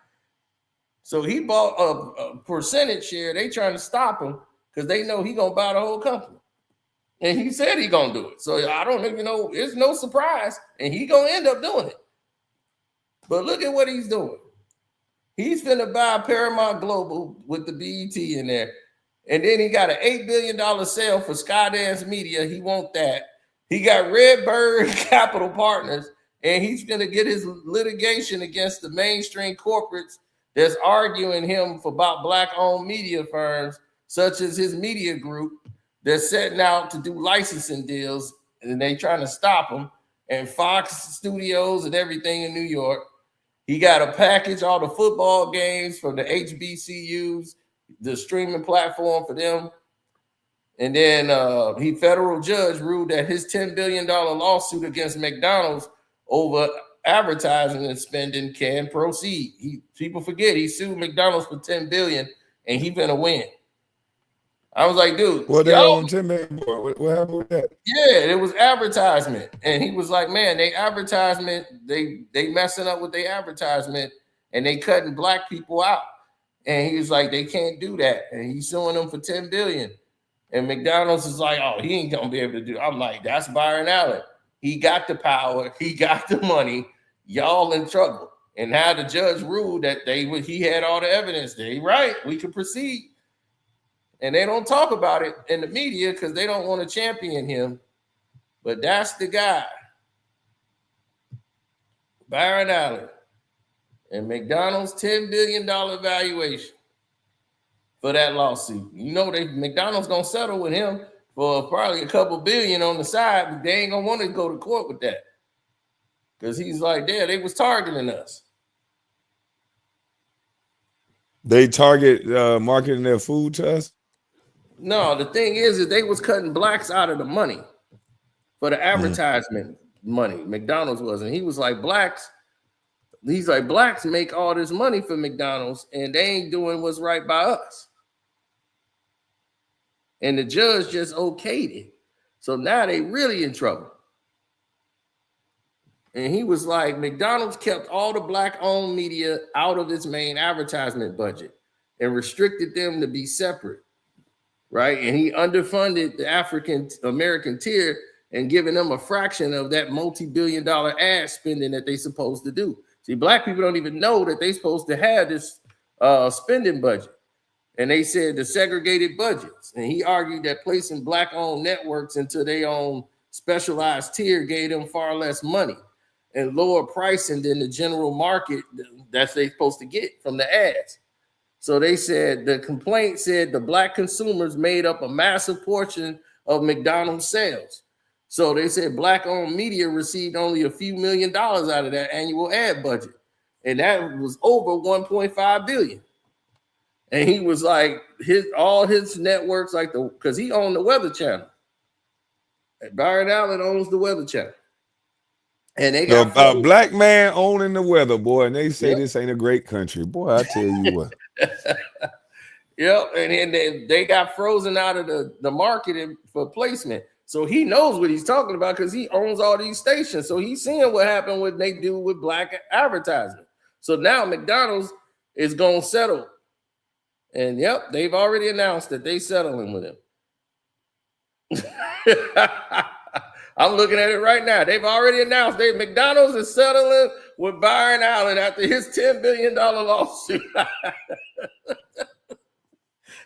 So he bought a percentage share. They trying to stop him because they know he going to buy the whole company. And he said he gonna do it. So I don't even know. It's no surprise. And he gonna end up doing it. But look at what he's doing. He's finna buy Paramount Global with the BET in there. And then he got an $8 billion sale for Skydance Media. He want that. He got Redbird Capital Partners. And he's gonna get his litigation against the mainstream corporates that's arguing him for about black-owned media firms, such as his media group, that's setting out to do licensing deals, and they trying to stop him, and Fox Studios and everything in New York. He got a package, all the football games from the HBCUs, the streaming platform for them. And then federal judge ruled that his $10 billion lawsuit against McDonald's over advertising and spending can proceed. People forget he sued McDonald's for $10 billion, and he gonna win. I was like, dude, What they own 10 million? What happened with that? yeah, it was advertisement. And he was like, man, they advertisement, they messing up with their advertisement and they cutting black people out. And he was like, they can't do that. And he's suing them for $10 billion. And McDonald's is like, oh, he ain't gonna be able to do it. I'm like, that's Byron Allen. He got the power, he got the money, y'all in trouble. And now the judge ruled that he had all the evidence. They right, we can proceed. And they don't talk about it in the media because they don't want to champion him. But that's the guy, Byron Allen. And McDonald's $10 billion valuation for that lawsuit. You know, McDonald's going to settle with him for probably a couple billion on the side, but they ain't going to want to go to court with that. Because he's like, yeah, they was targeting us. They target marketing their food to us? No, the thing is they was cutting blacks out of the money for the advertisement money. McDonald's wasn't. He was like, blacks make all this money for McDonald's and they ain't doing what's right by us. And the judge just okayed it. So now they really in trouble. And he was like, McDonald's kept all the black-owned media out of its main advertisement budget and restricted them to be separate. Right, and he underfunded the African American tier and giving them a fraction of that multi-billion-dollar ad spending that they supposed to do. See, black people don't even know that they supposed to have this spending budget, and they said the segregated budgets. And he argued that placing black-owned networks into their own specialized tier gave them far less money and lower pricing than the general market that they're supposed to get from the ads. So they said the complaint said the black consumers made up a massive portion of McDonald's sales. So they said black-owned media received only a few $1 million out of that annual ad budget. And that was over 1.5 billion. And he was like, all his networks, like because he owned the Weather Channel. Byron Allen owns the Weather Channel. And they got a black man owning the weather, boy, and they say this ain't a great country. Boy, I tell you what. Yep, and then they got frozen out of the marketing for placement. So he knows what he's talking about because he owns all these stations. So he's seeing what happened when they do with black advertising. So now McDonald's is going to settle. And yep, they've already announced that they settling with him. I'm looking at it right now. They've already announced McDonald's is settling with Byron Allen after his $10 billion lawsuit.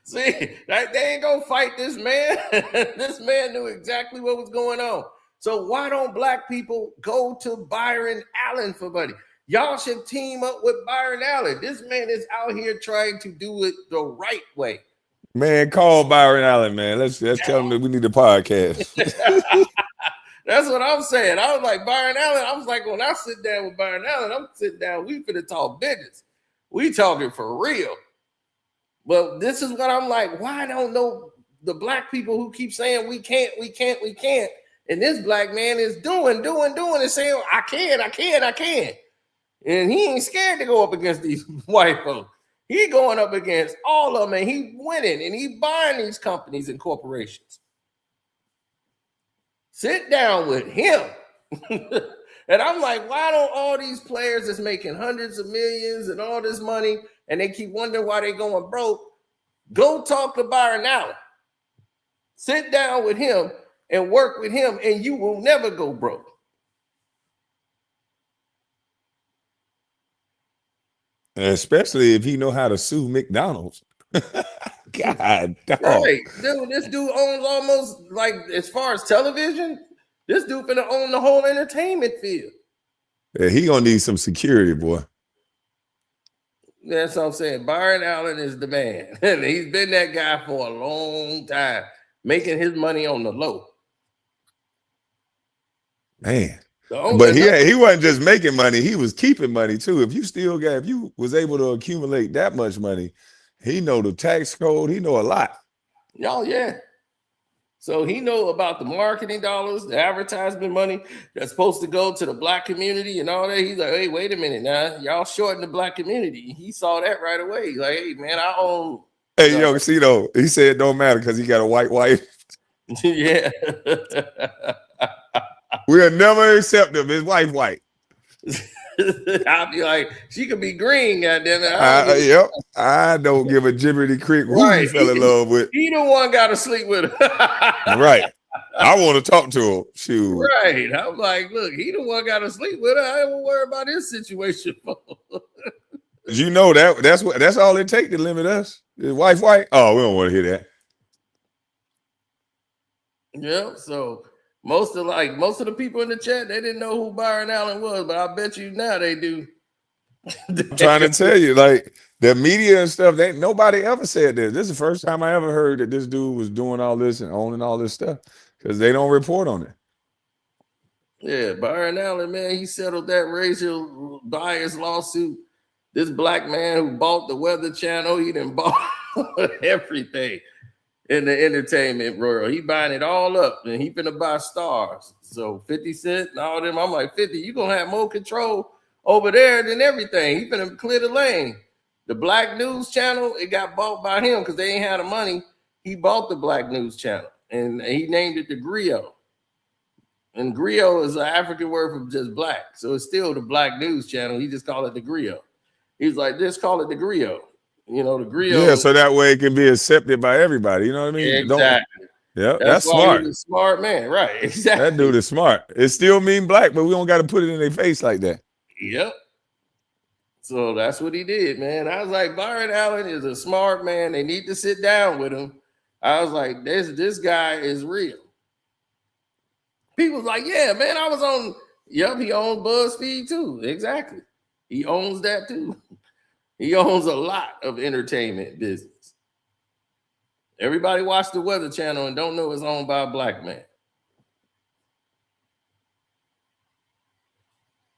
See, they ain't gonna fight this man. This man knew exactly what was going on. So why don't black people go to Byron Allen for money? Y'all should team up with Byron Allen. This man is out here trying to do it the right way. Man, call Byron Allen, man. Let's tell him that we need a podcast. That's what I'm saying. I was like, Byron Allen. I was like, when I sit down with Byron Allen, I'm sitting down. We finna talk business. We talking for real. But this is what I'm like. Why don't know the black people who keep saying we can't. And this black man is doing and saying, I can. And he ain't scared to go up against these white folks. He going up against all of them and he winning and he buying these companies and corporations. Sit down with him. And I'm like, why don't all these players that's making hundreds of millions and all this money and they keep wondering why they going broke, go talk to Byron Allen. Sit down with him and work with him, and you will never go broke. Especially if he know how to sue McDonald's. God, dog. Right, dude. This dude owns almost, like, as far as television, this dude finna own the whole entertainment field. Yeah, he gonna need some security, boy. That's what I'm saying. Byron Allen is the man. And he's been that guy for a long time, making his money on the low. Man. But Another, he wasn't just making money, he was keeping money too. If you was able to accumulate that much money, he know the tax code, he know a lot. oh yeah. So he know about the marketing dollars, the advertisement money that's supposed to go to the black community and all that. He's like, hey, wait a minute now. Y'all shorting the black community. He saw that right away. He's like, hey, man, I own. Hey, yo, see though, he said it don't matter because he got a white wife. Yeah. We'll never accept him. His wife white. I'll be like, she could be green, goddammit. Yep. I don't give a jibberty crick who you fell in love with. He the one got to sleep with her. Right. I want to talk to him. Shoot. Right. I'm like, look, he the one got to sleep with her. I ain't worry about his situation. You know that's all it takes to limit us. His wife white. Oh, we don't want to hear that. Yeah. So most of the people in the chat, they didn't know who Byron Allen was, but I bet you now they do. I'm trying to tell you, like the media and stuff, nobody ever said this. This is the first time I ever heard that this dude was doing all this and owning all this stuff because they don't report on it. Yeah, Byron Allen, man, he settled that racial bias lawsuit. This black man who bought the Weather Channel, he done bought everything in the entertainment world. He buying it all up, and he finna buy stars. So 50 Cent and all them, I'm like, 50, you gonna have more control over there than everything. He finna clear the lane. The Black News Channel, it got bought by him because they ain't had the money. He bought the Black News Channel, and he named it the Griot. And Griot is an African word for just black. So it's still the Black News Channel. He just called it the Griot. He's like, just call it the Griot. You know, the Griot. Yeah, so that way it can be accepted by everybody. You know what I mean? Exactly. Yeah, that's smart. He's a smart man, right? Exactly. That dude is smart. It still mean black, but we don't got to put it in their face like that. Yep. So that's what he did, man. I was like, Byron Allen is a smart man. They need to sit down with him. I was like, this guy is real. People was like, yeah, man, I was on. Yep, he owns BuzzFeed too. Exactly. He owns that too. He owns a lot of entertainment business. Everybody watch the Weather Channel and don't know it's owned by a black man.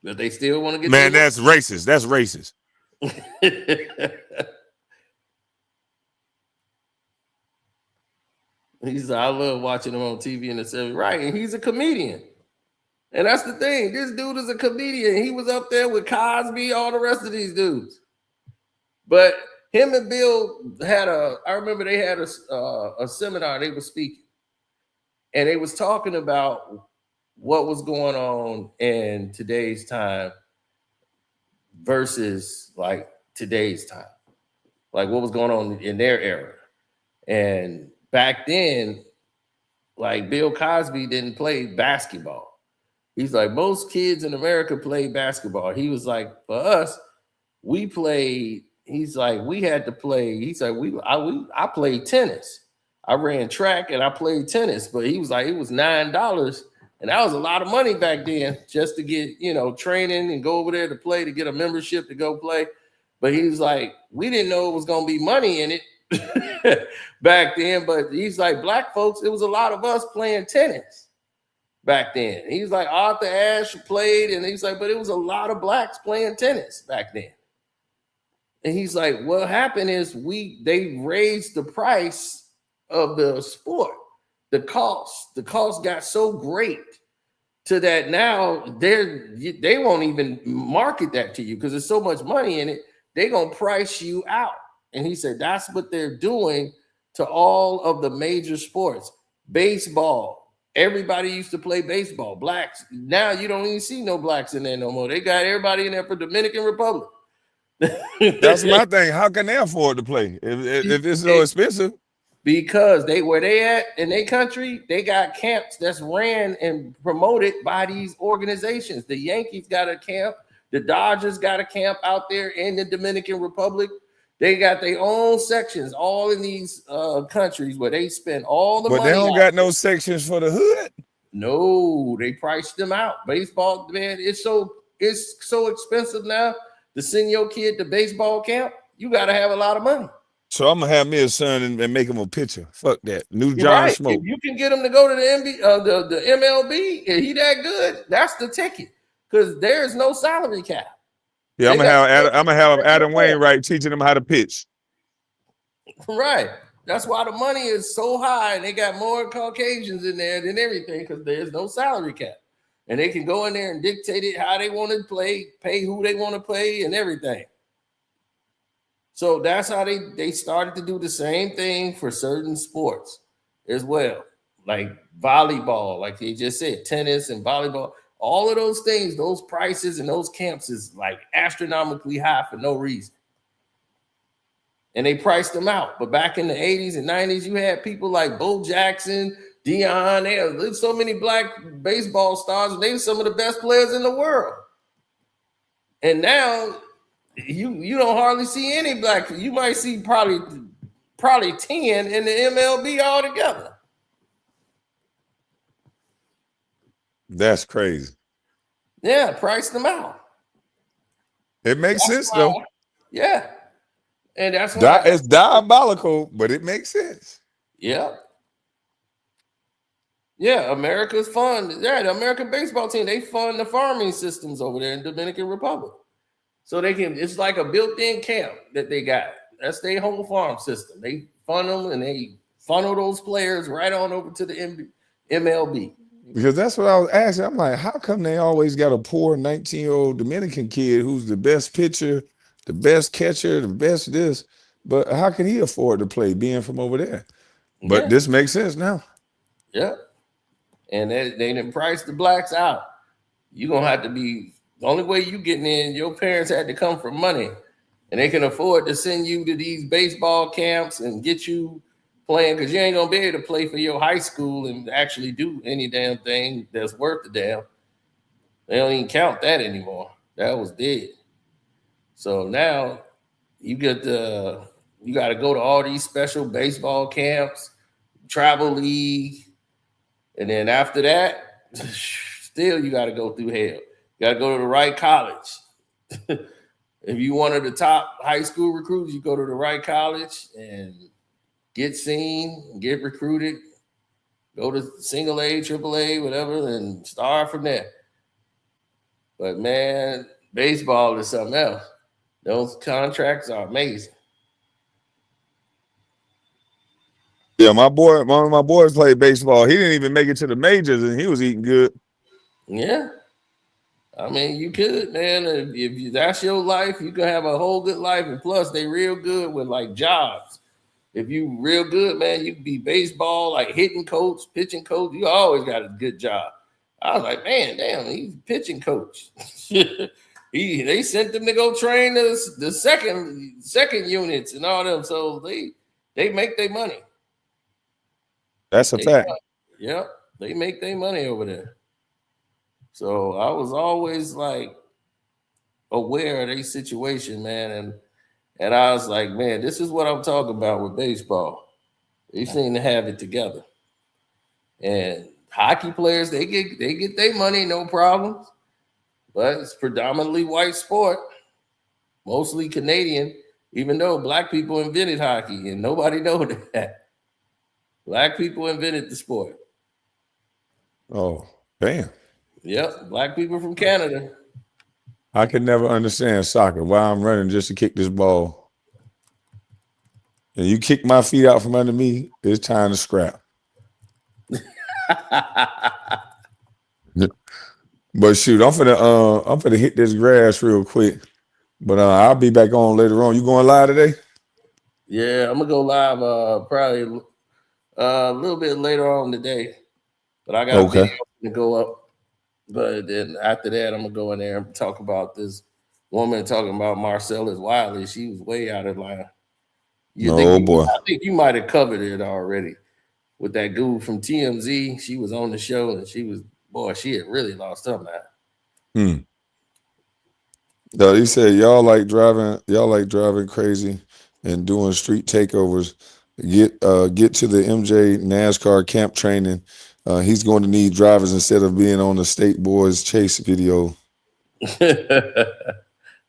But they still want to get. Man, that's racist. That's racist. He said, I love watching him on TV in the 70s. Right, and he's a comedian. And that's the thing. This dude is a comedian. He was up there with Cosby, all the rest of these dudes. But him and Bill I remember they had a seminar they were speaking. And they was talking about what was going on in today's time versus like today's time. Like what was going on in their era. And back then, like Bill Cosby didn't play basketball. He's like, most kids in America play basketball. He was like, for us, we played. He's like, we had to play. He's like, I played tennis. I ran track and I played tennis. But he was like, it was $9. And that was a lot of money back then just to get, training and go over there to play, to get a membership to go play. But he was like, we didn't know it was going to be money in it back then. But he's like, black folks, it was a lot of us playing tennis back then. He's like, Arthur Ashe played, and he's like, but it was a lot of blacks playing tennis back then. And he's like, what happened is they raised the price of the sport. The cost got so great to that now they won't even market that to you because there's so much money in it. They're gonna price you out. And he said that's what they're doing to all of the major sports. Baseball. Everybody used to play baseball. Blacks. Now you don't even see no blacks in there no more. They got everybody in there for Dominican Republic. That's my thing. How can they afford to play if it's so expensive? because where they at in their country, they got camps that's ran and promoted by these organizations. The Yankees got a camp, the Dodgers got a camp out there in the Dominican Republic. They got their own sections all in these countries where they spend all the But money. they don't got no sections for the hood. No, they priced them out. Baseball, man, it's so expensive now to send your kid to baseball camp. You got to have a lot of money. So I'm gonna have me a son and make him a pitcher. Fuck that. New You're John right. Smoke. If you can get him to go to the the MLB, and he that good, that's the ticket. Because there's no salary cap. Yeah, I'm They gonna have Adam Wainwright teaching him how to pitch. Right. That's why the money is so high, and they got more Caucasians in there than everything because there's no salary cap. And they can go in there and dictate it how they want to play, pay who they want to play, and everything. So that's how they started to do the same thing for certain sports as well, like volleyball, like they just said, tennis and volleyball. All of those things, those prices and those camps is like astronomically high for no reason. And they priced them out. But back in the 80s and 90s, you had people like Bo Jackson, Deion. There's so many black baseball stars, and they were some of the best players in the world. And now you don't hardly see any black. You might see probably 10 in the MLB altogether. That's crazy. Yeah, price them out. It makes sense though. Yeah. And that's why it's diabolical, but it makes sense. Yeah. Yeah, America's fund. Yeah, the American baseball team, they fund the farming systems over there in Dominican Republic. So they can, it's like a built-in camp that they got. That's their whole farm system. They fund them and they funnel those players right on over to the MLB. Because that's what I was asking. I'm like, how come they always got a poor 19-year-old Dominican kid who's the best pitcher, the best catcher, the best this, but how can he afford to play being from over there? But this makes sense now. Yeah. And they didn't price the blacks out. You're going to have to be, the only way you getting in, your parents had to come from money. And they can afford to send you to these baseball camps and get you playing, because you ain't going to be able to play for your high school and actually do any damn thing that's worth a damn. They don't even count that anymore. That was dead. So now you got to go to all these special baseball camps, travel league, and then after that, still you got to go through hell. You got to go to the right college. If you one of the top high school recruits, you go to the right college and get seen, get recruited, go to single A, triple A, whatever, and start from there. But man, baseball is something else. Those contracts are amazing. Yeah, one of my boys played baseball. He didn't even make it to the majors, and he was eating good. Yeah. I mean, you could, man. If that's your life, you can have a whole good life. And plus, they real good with like jobs. If you real good, man, you can be baseball, like hitting coach, pitching coach. You always got a good job. I was like, man, damn, he's a pitching coach. They sent them to go train the second units and all them. So they make their money. That's a fact. Yep, they make their money over there. So I was always like aware of their situation, man, and I was like, man, this is what I'm talking about with baseball. They seem to have it together. And hockey players, they get their money, no problems. But it's predominantly white sport, mostly Canadian, even though black people invented hockey and nobody knows that. Black people invented the sport. Oh, damn. Yep, black people from Canada. I could never understand soccer. Why I'm running just to kick this ball. And you kick my feet out from under me, it's time to scrap. But shoot, I'm finna hit this grass real quick. But I'll be back on later on. You going live today? Yeah, I'm gonna go live probably a little bit later on today. But I got a video to go up. But then after that, I'm gonna go in there and talk about this woman talking about Marcellus Wiley. She was way out of line. Oh boy. I think you might have covered it already with that dude from TMZ. She was on the show and she had really lost her mind. No, he said y'all like driving crazy and doing street takeovers. Get to the MJ NASCAR camp training. He's going to need drivers instead of being on the State Boys Chase video.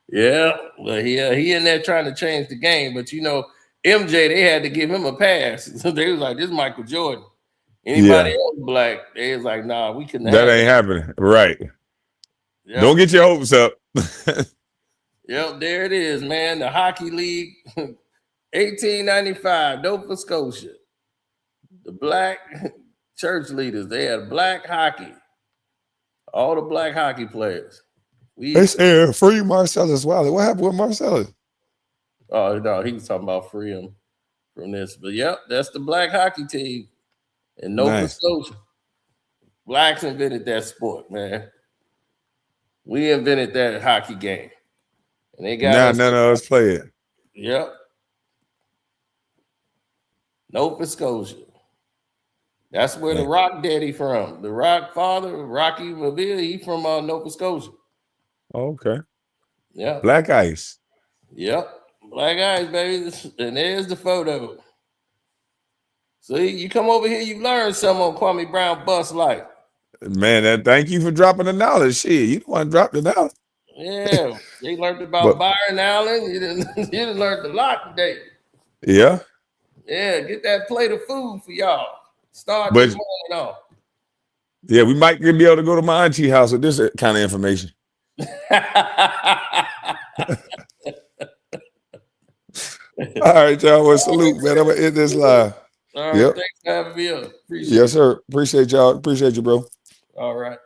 Yeah, well, he in there trying to change the game, but MJ, they had to give him a pass. So they was like, "This is Michael Jordan." Anybody else black, they was like, "Nah, we couldn't have That ain't happening, right? Yep. Don't get your hopes up. Yep, there it is, man. The Hockey League, 1895, Nova Scotia. The black church leaders, they had black hockey. All the black hockey players. They said free Marcellus Wiley. What happened with Marcellus? Oh no, he was talking about freedom from this. But yep, that's the black hockey team in Nova Scotia. Blacks invented that sport, man. We invented that hockey game. And they got none of us play it. Yep. Nova Scotia. That's where the Rock Daddy from. The Rock father, Rocky Maville, he from Nova Scotia. Okay. Yeah. Black Ice. Yep. Black Ice, baby. And there's the photo. See, you come over here, you learn something on Kwame Brown Bus Life. Man, thank you for dropping the knowledge. Shit, you don't want to drop the knowledge. Yeah. They learned about Byron Allen. You done learned a lot today. Yeah. Yeah, get that plate of food for y'all. Start this morning off. Yeah, we might be able to go to my auntie house with this kind of information. All right, y'all. Well, salute, man. I'm gonna end this live. All right, thanks for having me up. Appreciate it. Yes, sir. Appreciate y'all. Appreciate you, bro. All right.